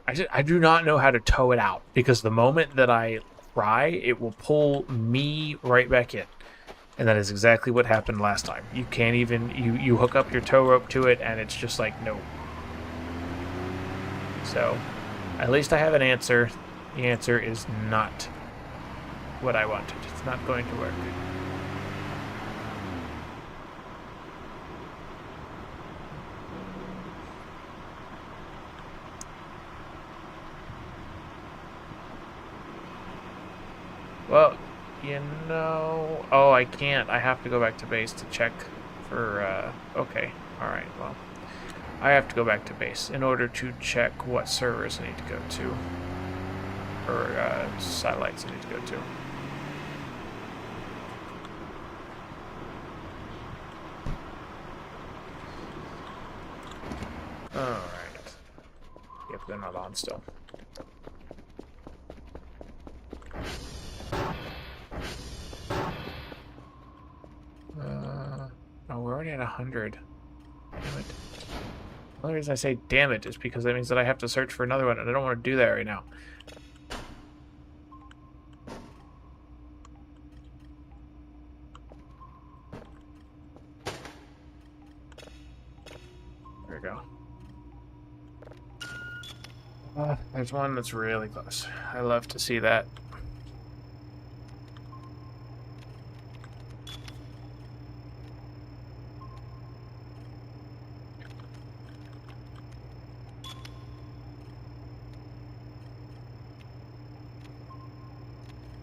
I do not know how to tow it out, because the moment that I try, it will pull me right back in. And that is exactly what happened last time. You can't even, you hook up your tow rope to it, and it's just like, no. So, at least I have an answer. The answer is not what I wanted. It's not going to work. Well, you know... Oh, I can't. I have to go back to base to check for... Okay. Alright, well. I have to go back to base in order to check what servers I need to go to. Or, satellites I need to go to. Alright. Yep, they're not on still. Oh, we're already at 100. Damn it. The only reason I say damn it is because that means that I have to search for another one, and I don't want to do that right now. There we go. There's one that's really close. I love to see that.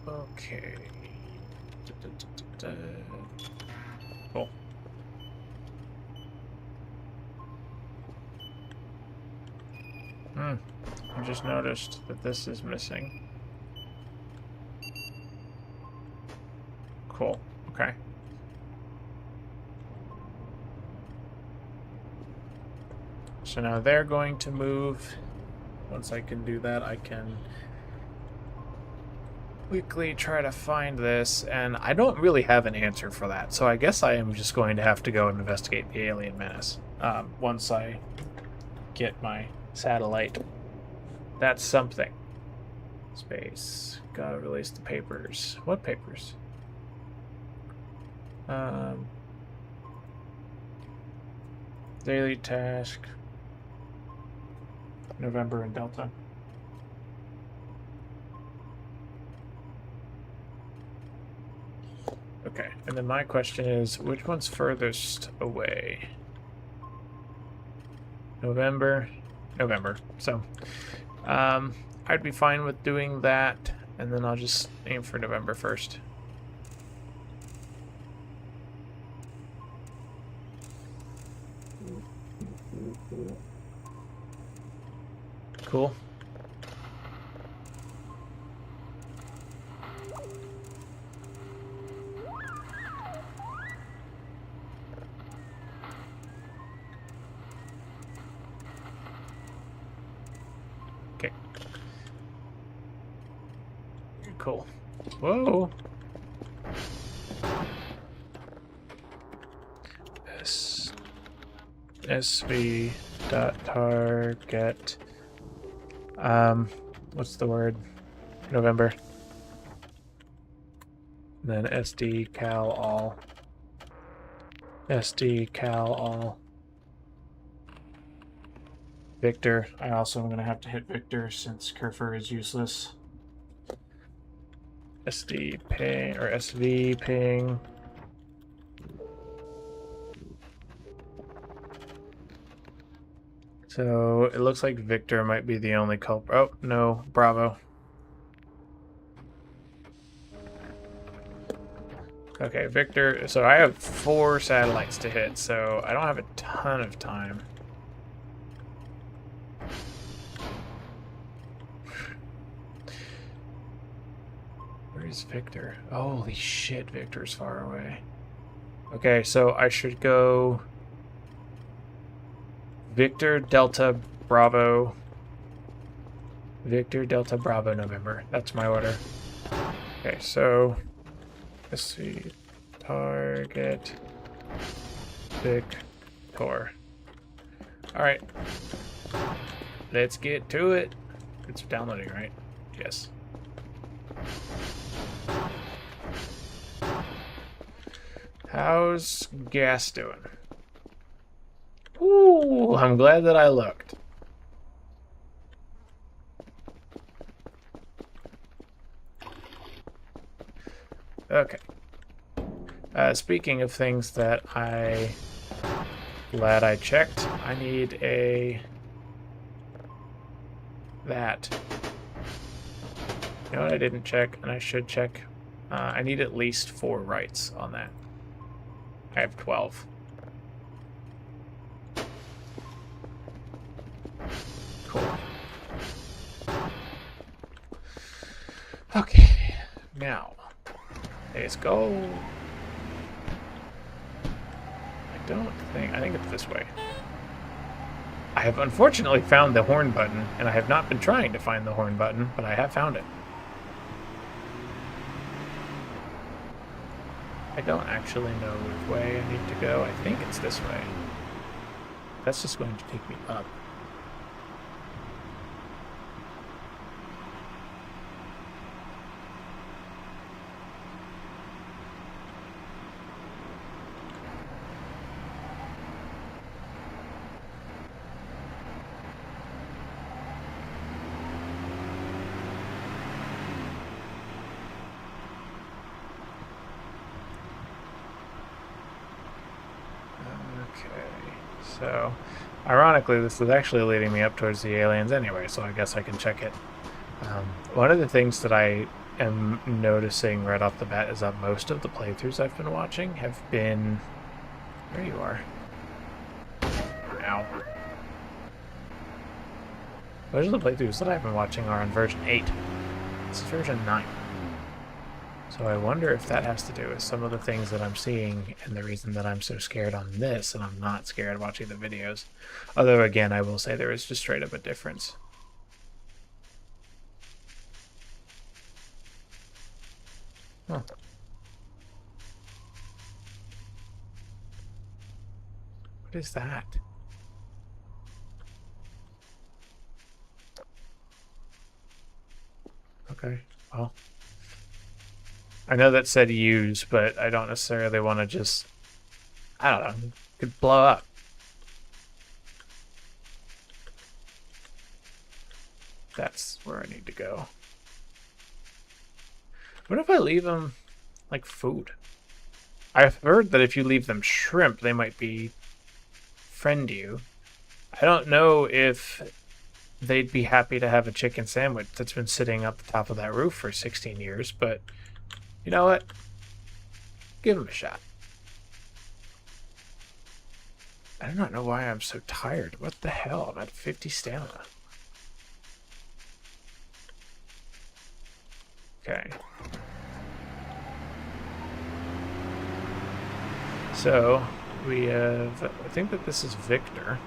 Okay. Cool. I just noticed that this is missing. Cool. Okay. So now they're going to move. Once I can do that, I can quickly try to find this, and I don't really have an answer for that, so I guess I am just going to have to go and investigate the alien menace once I get my satellite. That's something. Space. Gotta release the papers. What papers? Daily task. November and Delta. Okay, and then my question is, which one's furthest away? November. So, I'd be fine with doing that, and then I'll just aim for November 1st. Cool. Okay. Cool. Whoa. SV dot target. What's the word? November. And then SD cal all. SD cal all. Victor. I also am going to have to hit Victor since Kerfer is useless. SD ping or SV ping. So it looks like Victor might be the only culprit. Oh, no, Bravo. Okay, Victor. So I have 4 satellites to hit, so I don't have a ton of time. Where Where's Victor? Holy shit, Victor's far away. Okay, so I should go Victor, Delta, Bravo. Victor, Delta, Bravo, November. That's my order. Okay, so let's see. Target Victor. Alright. Let's get to it. It's downloading, right? Yes. How's gas doing? Ooh, I'm glad that I looked. Okay. Speaking of things that glad I checked, I need that. You know what I didn't check, and I should check? I need at least 4 rights on that. I have 12. Cool. Okay, now, let's go. I think it's this way. I have unfortunately found the horn button, and I have not been trying to find the horn button, but I have found it. I don't actually know which way I need to go. I think it's this way. That's just going to take me up. So, ironically, this is actually leading me up towards the aliens anyway, so I guess I can check it. One of the things that I am noticing right off the bat is that most of the playthroughs I've been watching have been... There you are. Ow. Most of the playthroughs that I've been watching are on version 8. This is version 9. So I wonder if that has to do with some of the things that I'm seeing and the reason that I'm so scared on this and I'm not scared watching the videos. Although, again, I will say there is just straight up a difference. Huh. What is that? Okay, well... I know that said use, but I don't necessarily want to just... I don't know. It could blow up. That's where I need to go. What if I leave them, like, food? I've heard that if you leave them shrimp, they might befriend you. I don't know if they'd be happy to have a chicken sandwich that's been sitting up the top of that roof for 16 years, but you know what? Give them a shot. I do not know why I'm so tired. What the hell? I'm at 50 stamina. Okay. So, we have... I think that this is Victor.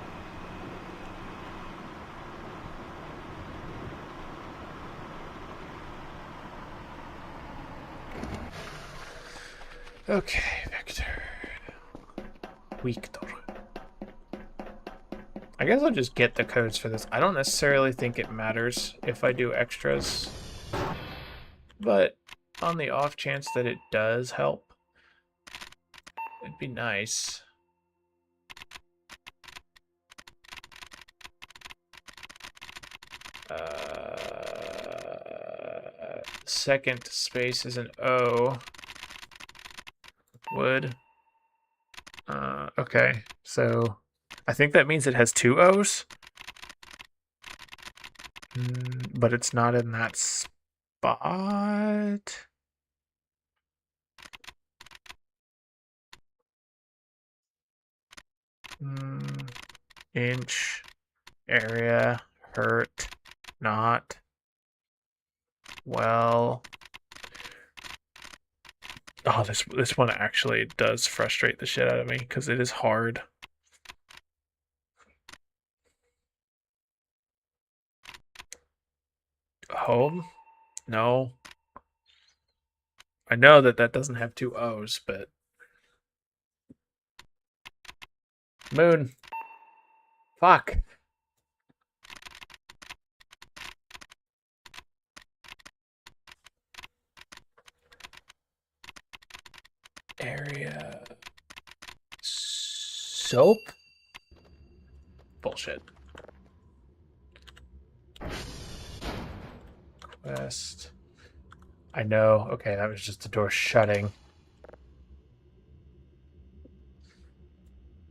Okay, Victor. Victor. I guess I'll just get the codes for this. I don't necessarily think it matters if I do extras, but on the off chance that it does help, it'd be nice. Second space is an O. Wood. Okay, so I think that means it has 2 O's. But it's not in that spot. Inch, area, hurt, not, well, Oh, this one actually does frustrate the shit out of me because it is hard. Home? No. I know that that doesn't have two O's, but moon. Fuck. Area. Soap? Bullshit. Quest. I know. Okay, that was just the door shutting.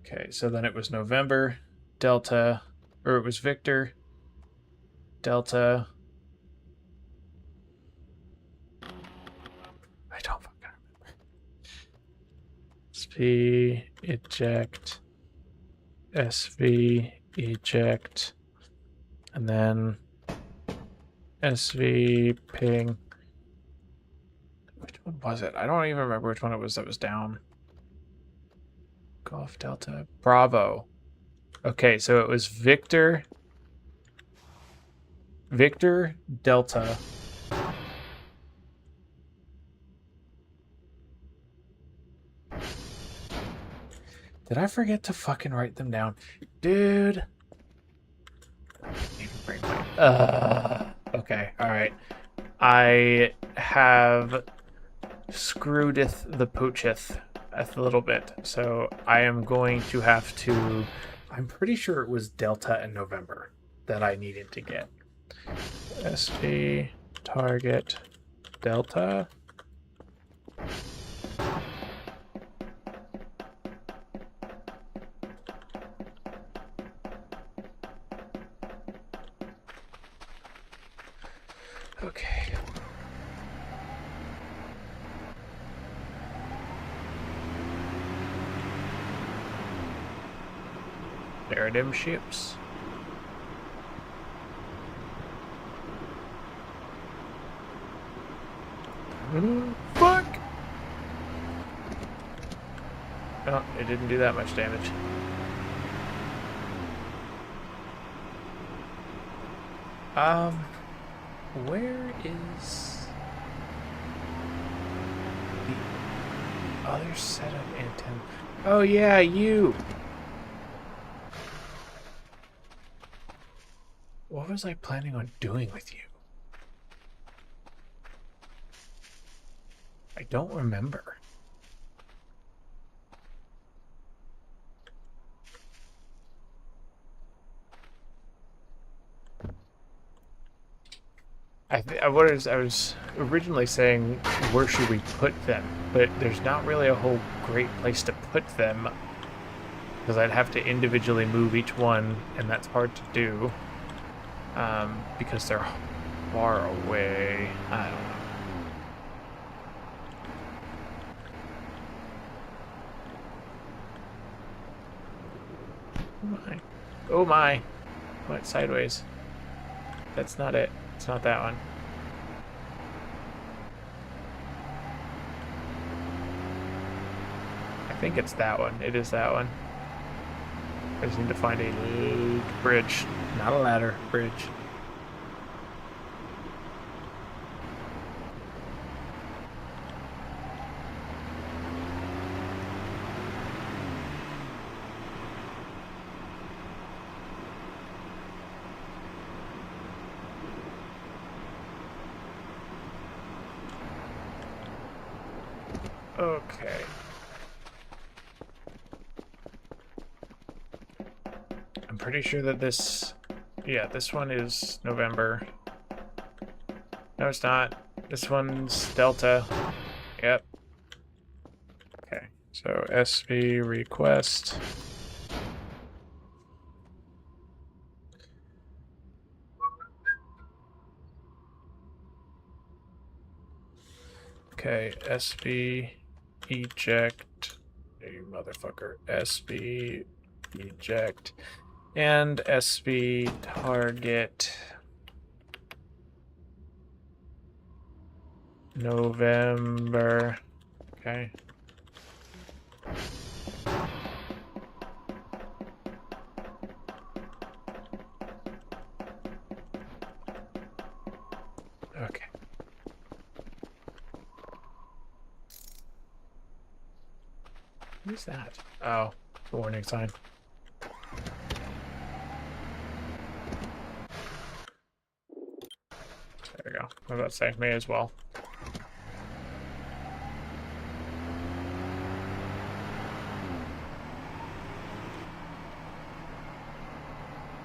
Okay, so then it was November, Delta, or it was Victor, Delta. I don't fucking remember. SP, eject, SV, eject, and then SV, ping. Which one was it? I don't even remember which one it was that was down. Golf, Delta, Bravo. Okay, so it was Victor, Delta. Did I forget to fucking write them down? Dude. Okay, alright. I have screwedeth the poocheth a little bit, so I am going to have to... I'm pretty sure it was Delta and November that I needed to get. SP, target, Delta. Okay. There are them ships. Fuck! Oh, it didn't do that much damage. Where is the other set of antennas? Oh yeah, you! What was I planning on doing with you? I don't remember. I was originally saying where should we put them, but there's not really a whole great place to put them because I'd have to individually move each one, and that's hard to do because they're far away. I don't know. Oh my! Oh my! Went sideways. That's not it. It's not that one. I think it's that one. It is that one. I just need to find a bridge. Not a ladder. Bridge. Okay. I'm pretty sure that this... Yeah, this one is November. No, it's not. This one's Delta. Yep. Okay, so SV request. Okay, SV eject. You motherfucker. SV eject. And SV target. November. Okay. Okay. Who's that? Oh, the warning sign. There we go. I was about to say, may as well.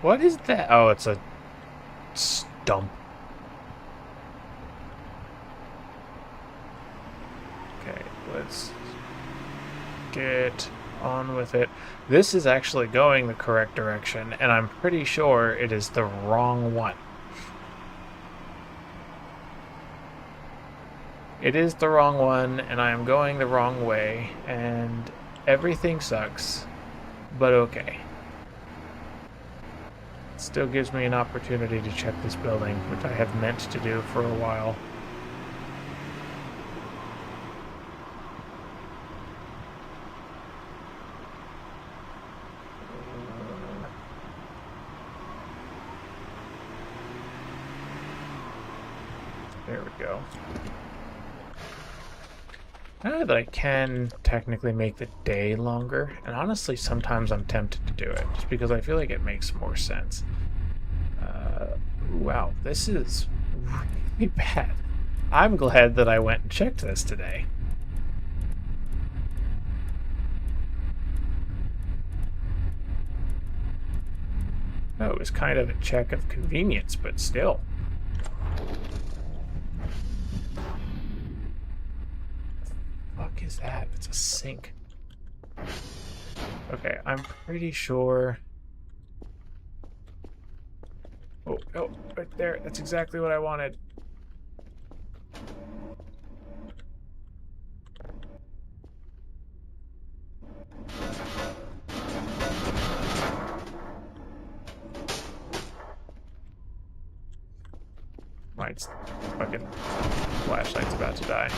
What is that? Oh, it's a stump. Okay, let's get on with it. This is actually going the correct direction, and I'm pretty sure it is the wrong one. It is the wrong one, and I am going the wrong way, and everything sucks, but okay. It still gives me an opportunity to check this building, which I have meant to do for a while. There we go. I know that I can technically make the day longer, and honestly, sometimes I'm tempted to do it, just because I feel like it makes more sense. Wow, this is really bad. I'm glad that I went and checked this today. Oh, it was kind of a check of convenience, but still. Fuck is that? It's a sink. Okay, I'm pretty sure. Oh, oh, right there. That's exactly what I wanted. My fucking flashlight's about to die.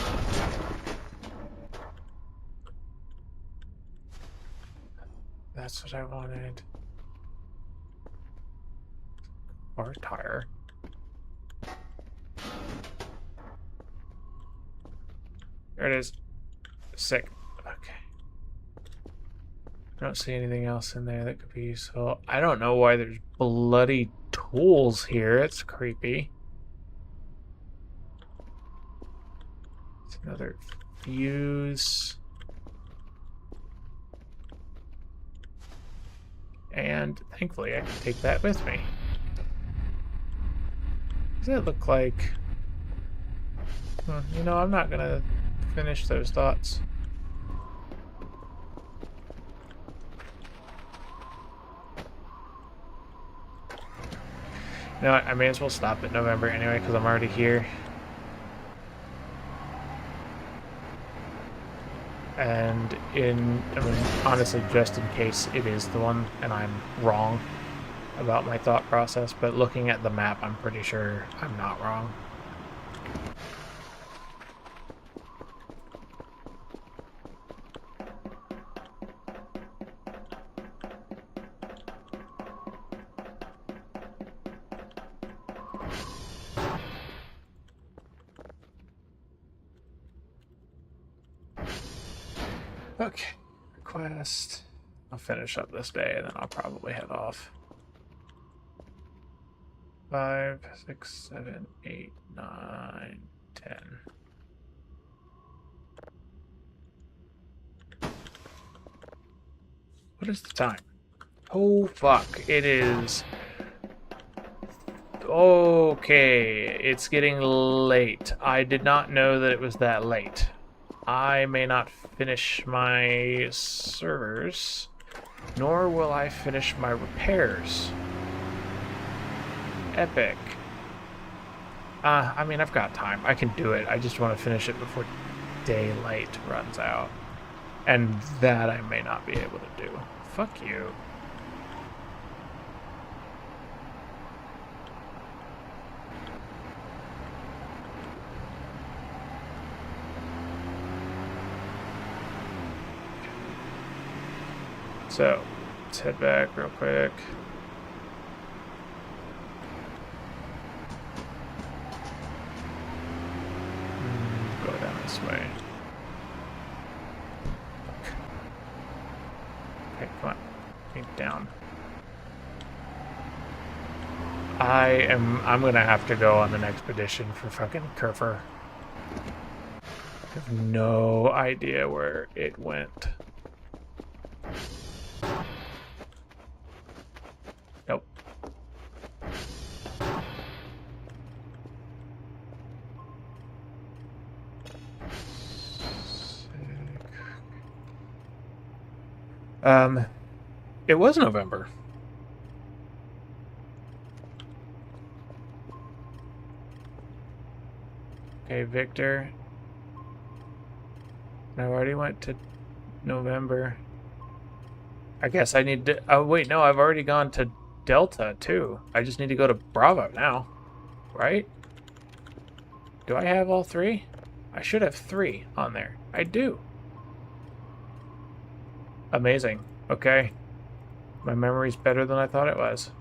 That's what I wanted. Car tire. There it is. Sick. Okay. I don't see anything else in there that could be useful. I don't know why there's bloody tools here. It's creepy. It's another fuse. And thankfully I can take that with me. Does it look like... you know, I'm not gonna finish those thoughts. You know what, I may as well stop at November anyway, because I'm already here. And I mean, honestly, just in case it is the one and I'm wrong about my thought process, but looking at the map, I'm pretty sure I'm not wrong. Okay, request. I'll finish up this day and then I'll probably head off. 5, 6, 7, 8, 9, 10. What is the time? Oh, fuck. It is... Okay, it's getting late. I did not know that it was that late. I may not finish my servers, nor will I finish my repairs. Epic. I mean, I've got time. I can do it. I just want to finish it before daylight runs out. And that I may not be able to do. Fuck you. So, let's head back real quick. Go down this way. Okay, come on. Get down. I'm gonna have to go on an expedition for fucking Kerfer. I have no idea where it went. Nope. It was November. Okay, Victor. I already went to November. I guess I need to... Oh, wait, no, I've already gone to Delta, too. I just need to go to Bravo now, right? Do I have all three? I should have 3 on there. I do. Amazing. Okay. My memory's better than I thought it was.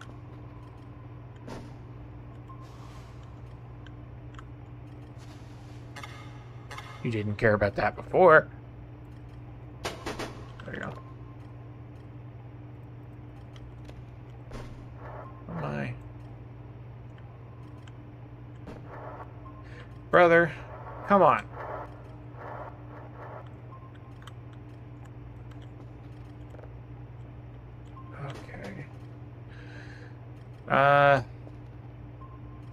You didn't care about that before. There you go. Oh my. Brother, come on. Okay.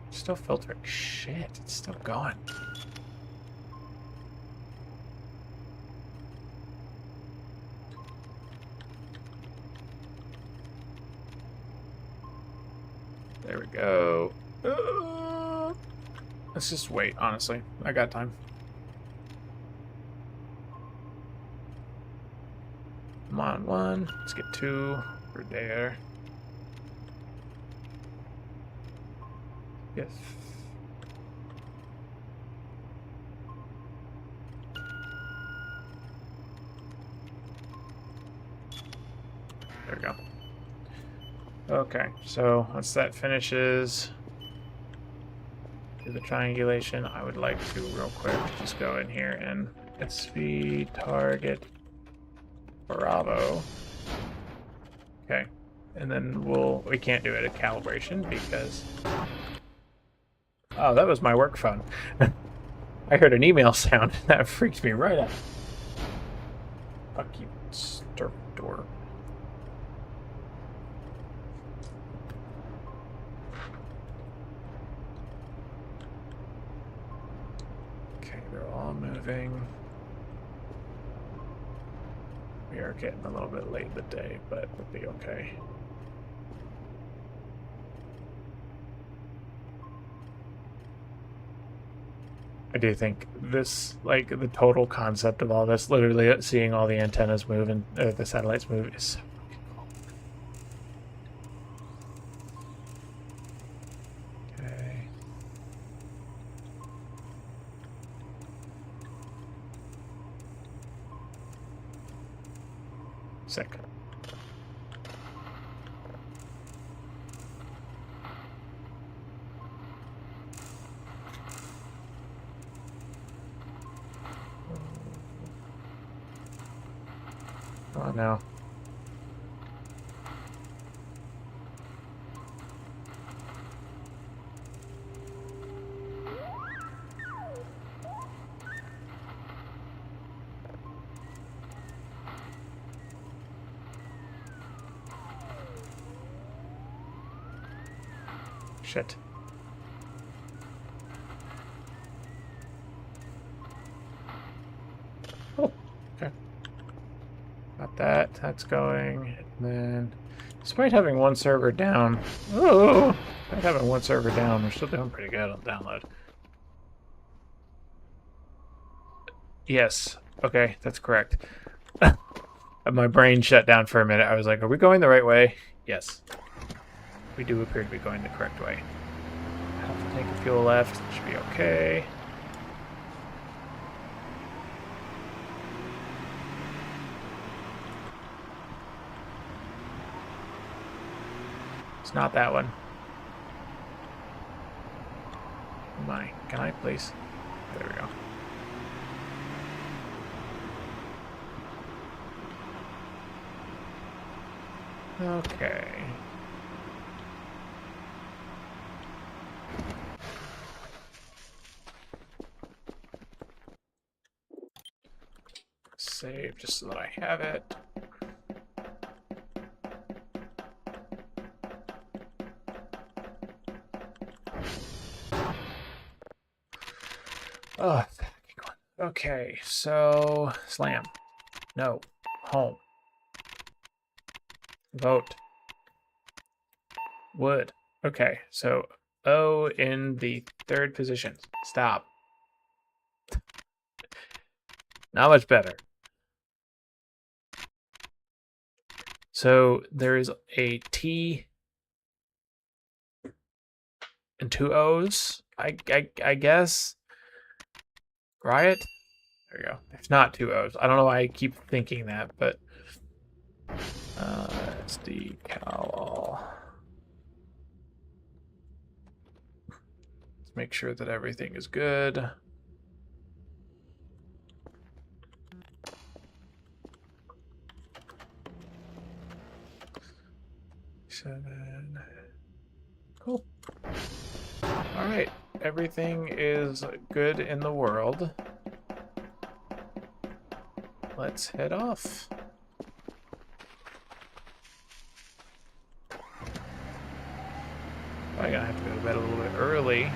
Still filtering. Shit, it's still going. There we go. Let's just wait, honestly. I got time. Come on, 1. Let's get 2. We're there. Yes. There we go. Okay, so once that finishes, do the triangulation. I would like to real quick just go in here and SV target Bravo. Okay, and then we can't do it at calibration because... Oh, that was my work phone. I heard an email sound. That freaked me right out. Fuck you, stir door. Okay, they're all moving. We are getting a little bit late in the day, but we'll be okay. I do think this, like, the total concept of all this, literally seeing all the antennas move and the satellites move, is so fucking cool. Okay. Sick. Oh no. Shit. Oh, okay. Got that. That's going. And then, despite having one server down, despite having one server down, we're still doing pretty good on download. Yes. Okay, that's correct. My brain shut down for a minute. I was like, are we going the right way? Yes. We do appear to be going the correct way. Half a tank of fuel left. Should be okay. not that one. Oh my, can I please? There we go. Okay. Save just so that I have it. Oh, okay, so slam. No. Home. Vote. Wood. Okay, so O in the third position. Stop. Not much better. So there is a T and two O's. I guess. Riot? There we go. It's not two O's. I don't know why I keep thinking that, but it's the cowl. Let's make sure that everything is good. Seven. Cool. All right. Everything is good in the world. Let's head off. Probably gonna have to go to bed a little bit early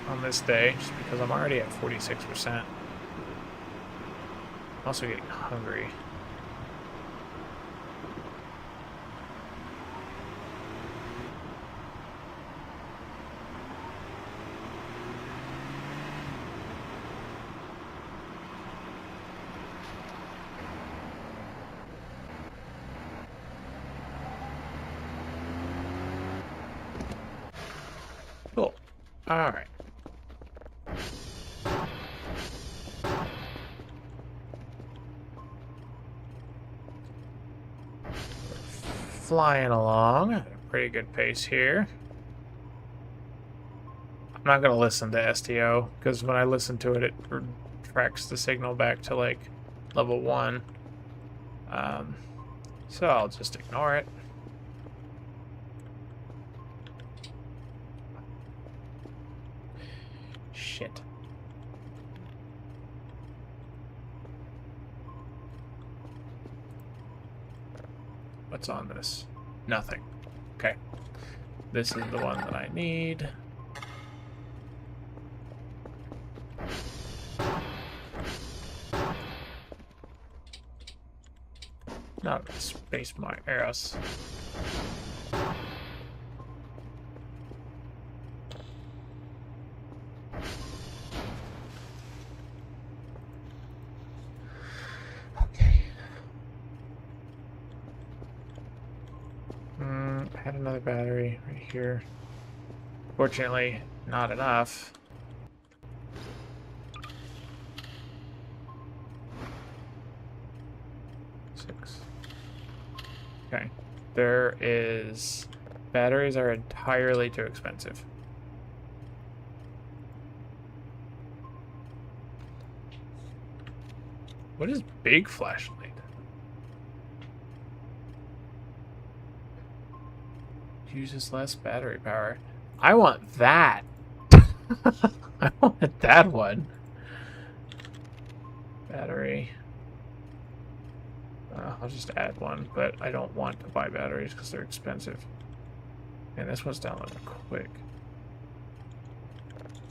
on this day, just because I'm already at 46%. I'm also getting hungry. Cool. All right. Flying along at a pretty good pace here. I'm not going to listen to STO, because when I listen to it, it tracks the signal back to, like, level 1. So I'll just ignore it. Shit. What's on this? Nothing. Okay. This is the one that I need. Not space my arrows. Okay. I had another battery right here. Fortunately, not enough. Okay. There is... Batteries are entirely too expensive. What is big flashlight? Uses less battery power. I want that. I want that one. Battery. I'll just add one, but I don't want to buy batteries because they're expensive. And this one's downloading quick.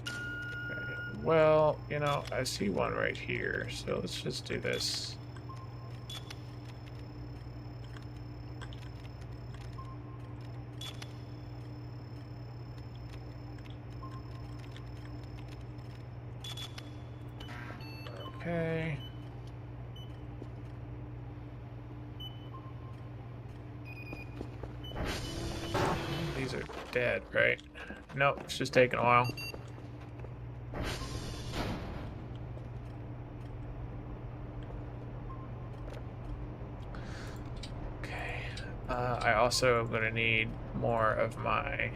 Okay. Well, you know, I see one right here, so let's just do this. Okay. These are dead, right? Nope, it's just taking a while. Okay. I also am going to need more of my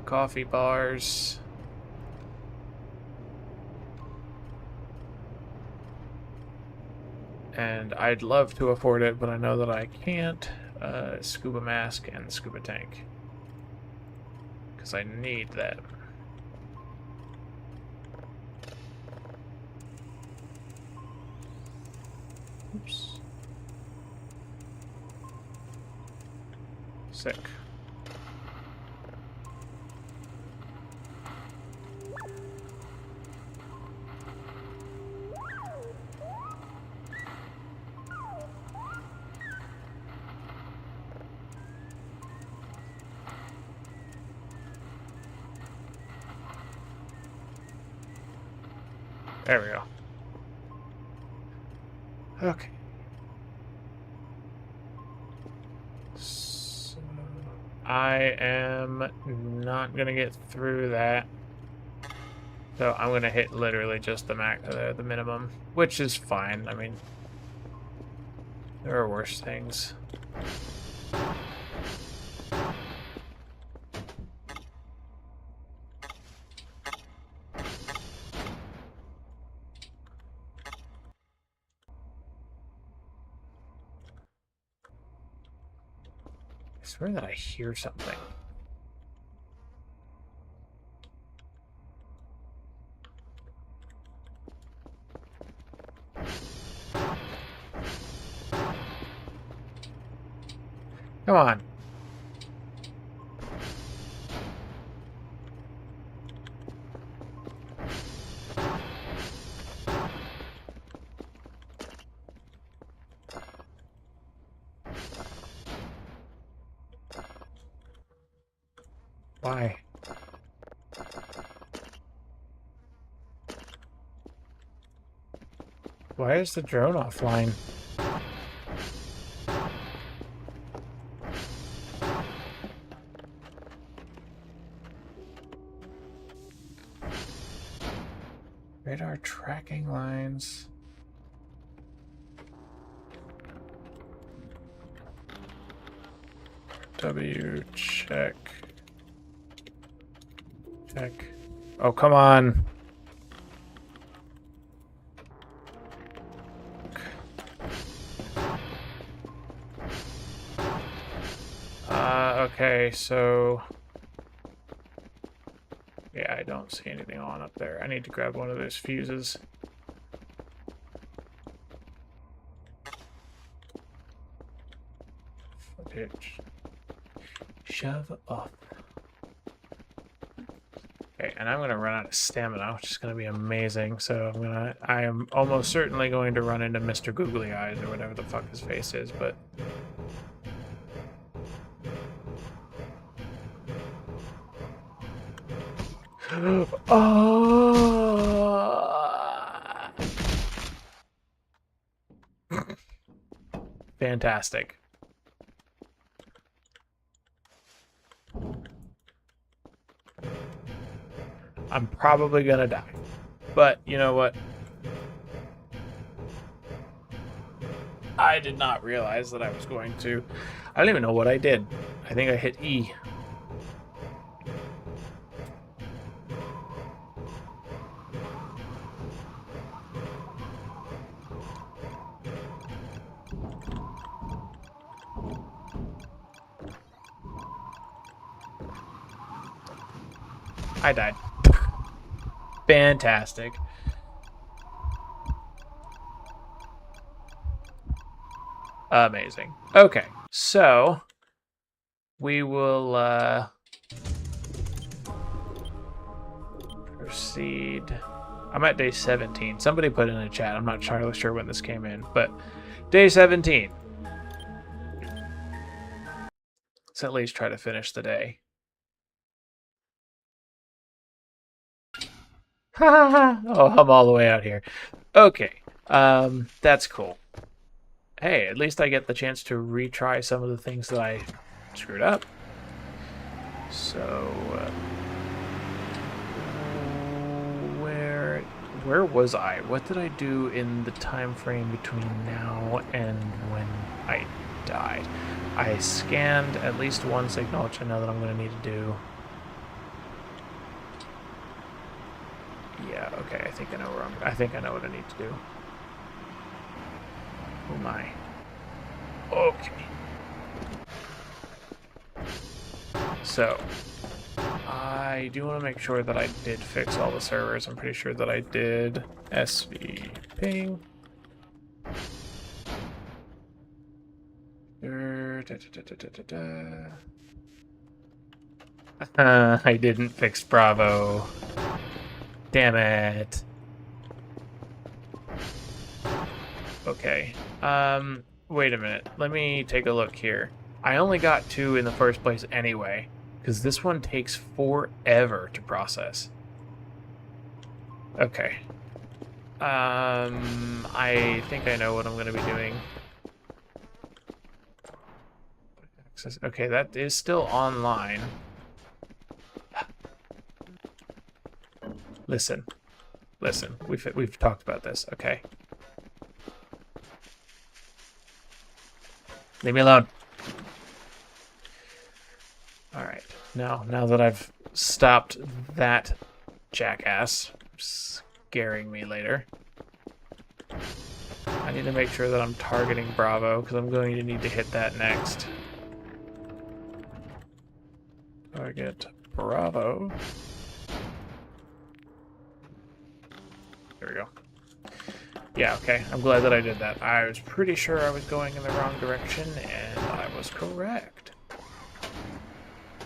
coffee bars. And I'd love to afford it, but I know that I can't. Scuba mask and scuba tank. Because I need them. Oops. Sick. There we go. Okay. So I am not gonna get through that. So I'm gonna hit literally just the the minimum, which is fine. I mean, there are worse things. I swear that I hear something. Come on. Why? Why is the drone offline? Radar tracking lines. W check. Check. Oh, come on. Okay, so yeah, I don't see anything on up there. I need to grab one of those fuses. Footage. Shove up. Okay, and I'm gonna run out of stamina, which is gonna be amazing. So I am almost certainly going to run into Mr. Googly Eyes or whatever the fuck his face is, but oh, fantastic. I'm probably gonna die, but you know what? I did not realize that I was going to. I don't even know what I did. I think I hit E. I died. Fantastic. Amazing. Okay, so we will proceed. I'm at day 17. Somebody put in a chat. I'm not entirely sure when this came in, but day 17. Let's at least try to finish the day. Oh, I'm all the way out here. Okay, that's cool. Hey, at least I get the chance to retry some of the things that I screwed up. So, where was I? What did I do in the time frame between now and when I died. I scanned at least one signal, which I know that I'm going to need to do. Yeah, okay, I think I know what I need to do. Oh my. Okay. So, I do want to make sure that I did fix all the servers. I'm pretty sure that I did. SV ping. I didn't fix Bravo. Damn it. Okay. Wait a minute. Let me take a look here. I only got 2 in the first place anyway, because this one takes forever to process. Okay. I think I know what I'm going to be doing. Okay, that is still online. Listen. We've talked about this, okay? Leave me alone. Alright. Now that I've stopped that jackass scaring me later, I need to make sure that I'm targeting Bravo, because I'm going to need to hit that next. Target Bravo. There we go. Yeah, okay. I'm glad that I did that. I was pretty sure I was going in the wrong direction, and I was correct.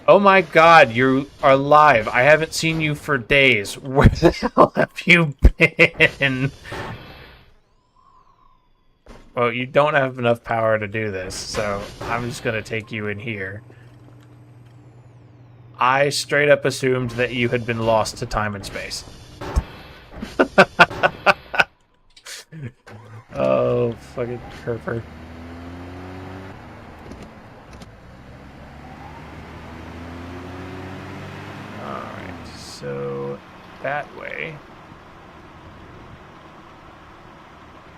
Oh my god, you are live. I haven't seen you for days. Where the hell have you been? Well, you don't have enough power to do this, so I'm just going to take you in here. I straight up assumed that you had been lost to time and space. Oh, fucking Kerper. Alright, so that way.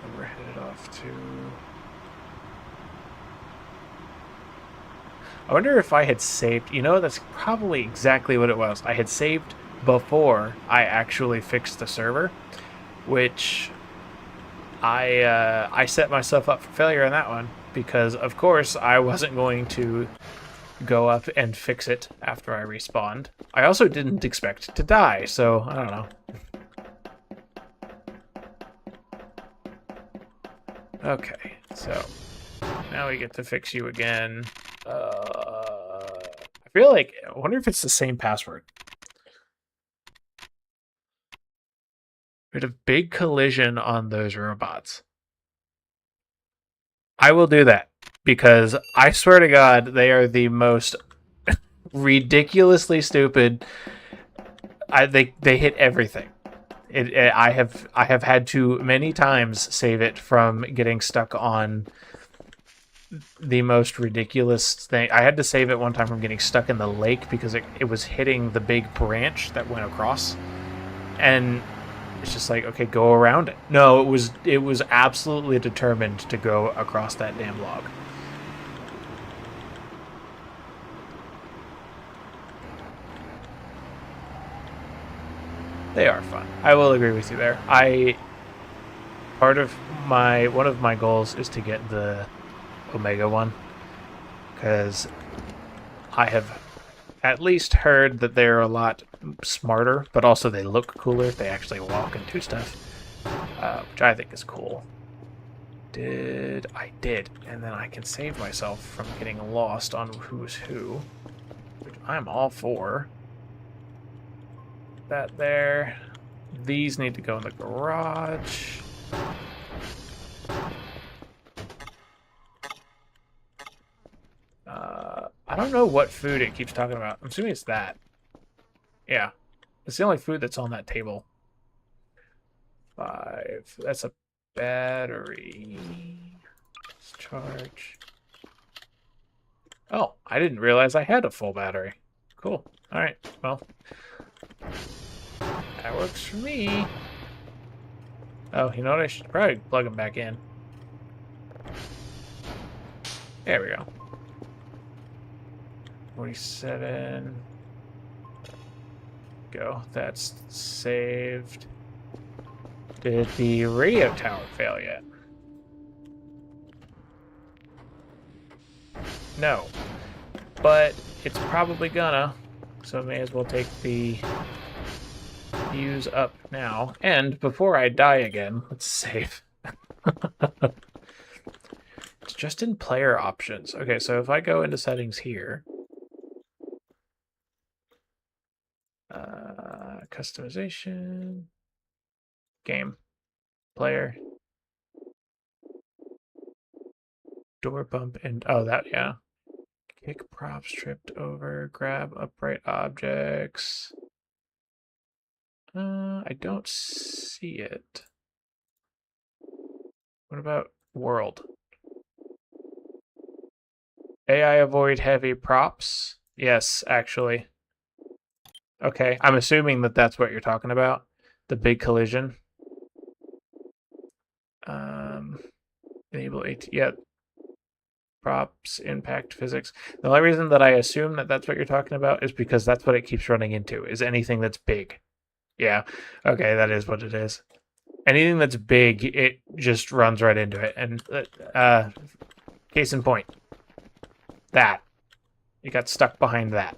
And we're headed off to... I wonder if I had saved... You know, that's probably exactly what it was. I had saved before I actually fixed the server, which... I set myself up for failure on that one because, of course, I wasn't going to go up and fix it after I respawned. I also didn't expect to die, so I don't know. Okay, so now we get to fix you again. I feel like, I wonder if it's the same password. We had a big collision on those robots. I will do that because I swear to God, they are the most ridiculously stupid. They hit everything. I have had to many times save it from getting stuck on the most ridiculous thing. I had to save it one time from getting stuck in the lake because it was hitting the big branch that went across, and it's just like, okay, go around it. No, it was absolutely determined to go across that damn log. They are fun. I will agree with you there. One of my goals is to get the Omega one, because I have at least heard that they're a lot smarter, but also they look cooler if they actually walk and do stuff, which I think is cool. I did, and then I can save myself from getting lost on who's who, which I'm all for. That there. These need to go in the garage. I don't know what food it keeps talking about. I'm assuming it's that. Yeah. It's the only food that's on that table. 5. That's a battery. Let's charge. Oh, I didn't realize I had a full battery. Cool. Alright, well. That works for me. Oh, you know what? I should probably plug them back in. There we go. 47. Go. That's saved. Did the radio tower fail yet? No. But it's probably gonna. So I may as well take the fuse up now. And before I die again, let's save. It's just in player options. Okay, so if I go into settings here, customization, game, player, door bump, and oh, that, yeah. Kick props, tripped over, grab upright objects. I don't see it. What about world? AI avoid heavy props? Yes, actually. Okay, I'm assuming that that's what you're talking about. The big collision. Enable AT. Yeah. Props, impact, physics. The only reason that I assume that that's what you're talking about is because that's what it keeps running into, is anything that's big. Yeah. Okay, that is what it is. Anything that's big, it just runs right into it. And case in point. That. You got stuck behind that.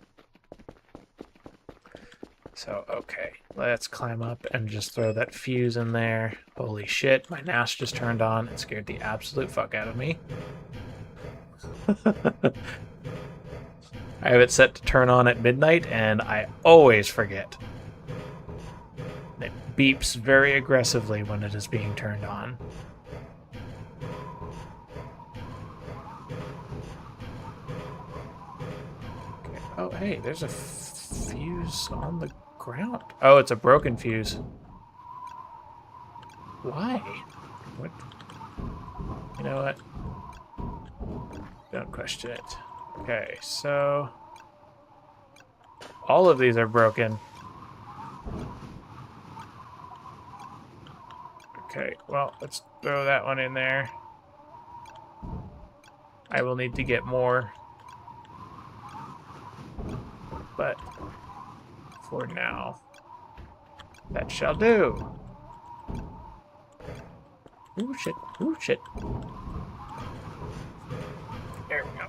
So, okay, let's climb up and just throw that fuse in there. Holy shit, my NAS just turned on. It scared the absolute fuck out of me. I have it set to turn on at midnight, and I always forget. It beeps very aggressively when it is being turned on. Okay. Oh, hey, there's a fuse on the ground. Oh, it's a broken fuse. Why? What? You know what? Don't question it. Okay, so all of these are broken. Okay, well, let's throw that one in there. I will need to get more. But for now, that shall do. Ooh, shit. Ooh, shit. There we go.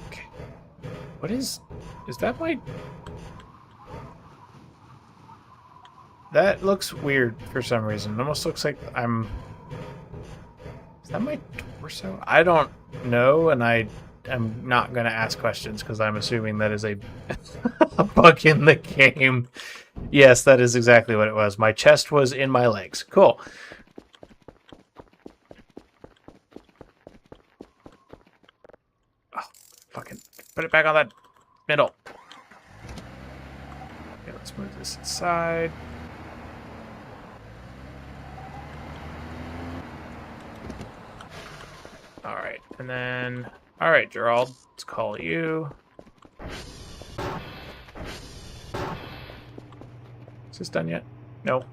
Okay. What is that my... That looks weird for some reason. It almost looks like I'm... Is that my torso? I don't know, and I'm not going to ask questions because I'm assuming that is a bug in the game. Yes, that is exactly what it was. My chest was in my legs. Cool. Oh, fucking put it back on that middle. Okay, let's move this aside. Alright, and then... Alright, Gerald, let's call you. Is this done yet? No.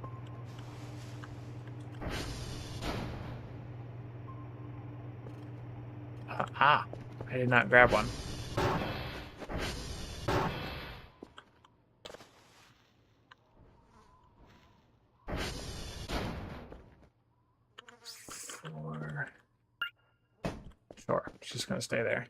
I did not grab one. Sure, it's just gonna stay there.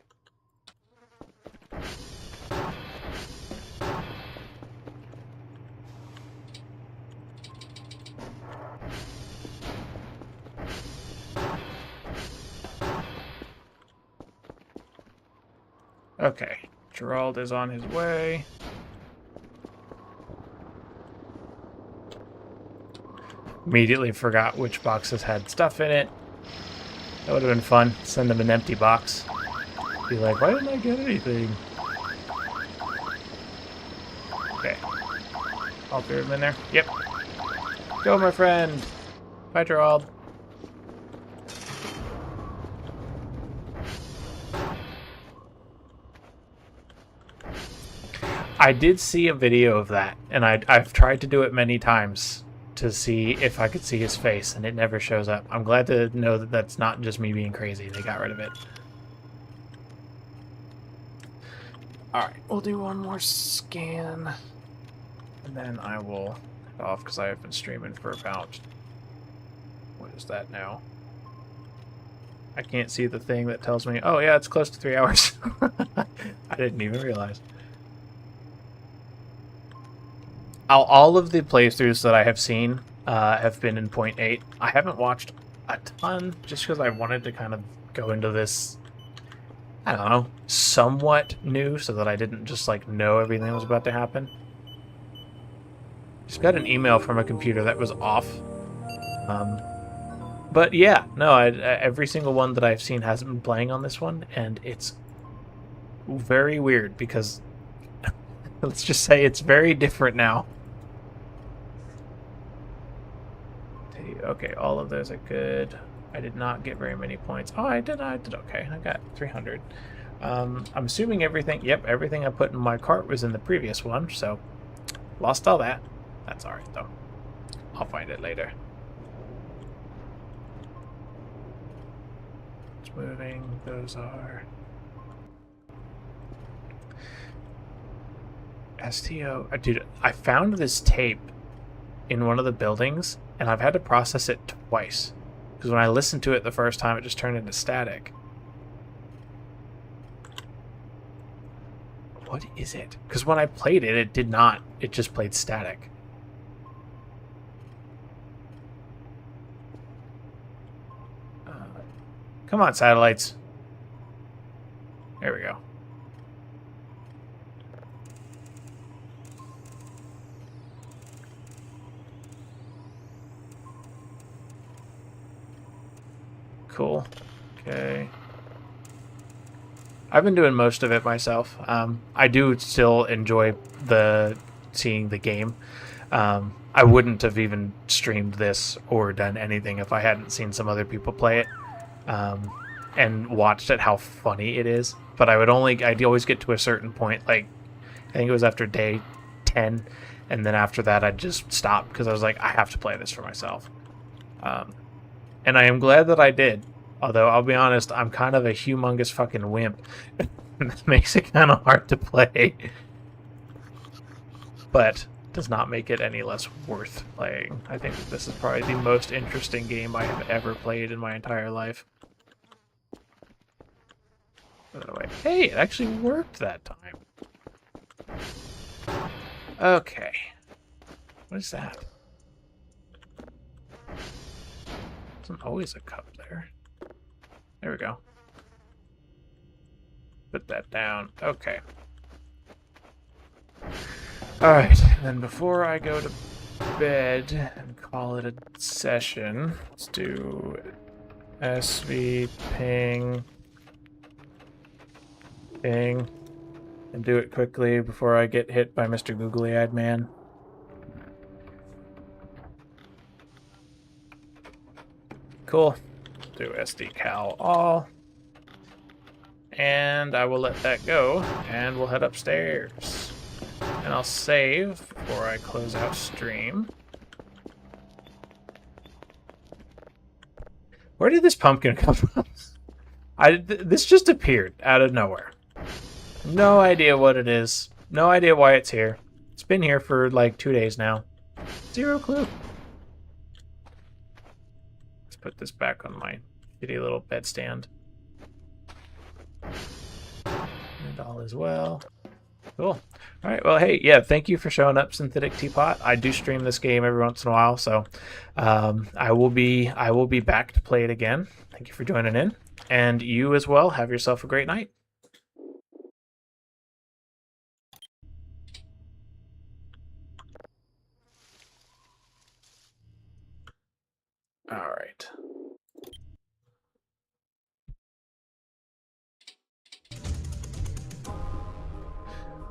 Okay, Gerald is on his way. Immediately forgot which boxes had stuff in it. That would have been fun. Send them an empty box. Be like, why didn't I get anything? Okay. All three of them in there? Yep. Go, my friend. Bye, Gerald. I did see a video of that, and I've tried to do it many times to see if I could see his face, and it never shows up. I'm glad to know that that's not just me being crazy. They got rid of it. Alright, we'll do one more scan, and then I will head off because I have been streaming for about... What is that now? I can't see the thing that tells me, oh yeah, it's close to 3 hours. I didn't even realize. All of the playthroughs that I have seen have been in 0.8. I haven't watched a ton just because I wanted to kind of go into this, I don't know, somewhat new so that I didn't just like know everything that was about to happen. Just got an email from a computer that was off. But yeah, no, every single one that I've seen hasn't been playing on this one, and it's very weird because let's just say it's very different now. Okay, all of those are good. I did not get very many points. Oh, I did okay. I got 300. I'm assuming everything, yep, everything I put in my cart was in the previous one, so lost all that. That's alright, though. I'll find it later. It's moving. Those are... STO. Dude, I found this tape in one of the buildings, and I've had to process it twice. Because when I listened to it the first time, it just turned into static. What is it? Because when I played it, it did not. It just played static. Come on, satellites. There we go. Cool. Okay. I've been doing most of it myself. I do still enjoy seeing the game. I wouldn't have even streamed this or done anything if I hadn't seen some other people play it and watched it, how funny it is. But I'd always get to a certain point, like I think it was after day 10, and then after that I'd just stop because I was like, I have to play this for myself. And I am glad that I did. Although, I'll be honest, I'm kind of a humongous fucking wimp. That makes it kind of hard to play. But does not make it any less worth playing. I think this is probably the most interesting game I have ever played in my entire life. By the way, hey, it actually worked that time. Okay. What is that? Isn't always a cup there. There we go. Put that down. Okay. Alright, and then before I go to bed and call it a session, let's do SV ping and do it quickly before I get hit by Mr. Googly-Eyed Man. Cool. Do SD cal all. And I will let that go, and we'll head upstairs. And I'll save before I close out stream. Where did this pumpkin come from? This just appeared out of nowhere. No idea what it is. No idea why it's here. It's been here for like 2 days now. Zero clue. Let's put this back on my shitty little bedstand. And all is well. Cool. All right. Well, hey, yeah, thank you for showing up, Synthetic Teapot. I do stream this game every once in a while, so I will be back to play it again. Thank you for joining in, and you as well. Have yourself a great night. All right.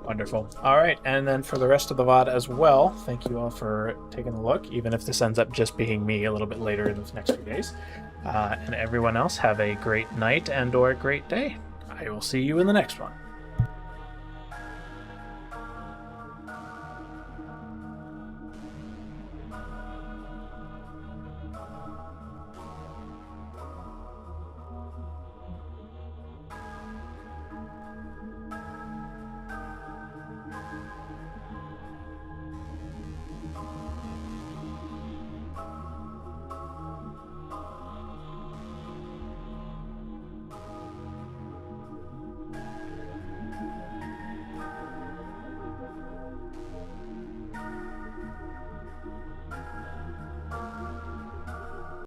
Wonderful. All right, and then for the rest of the VOD as well, thank you all for taking a look, even if this ends up just being me a little bit later in the next few days. And everyone else, have a great night and or a great day. I will see you in the next one.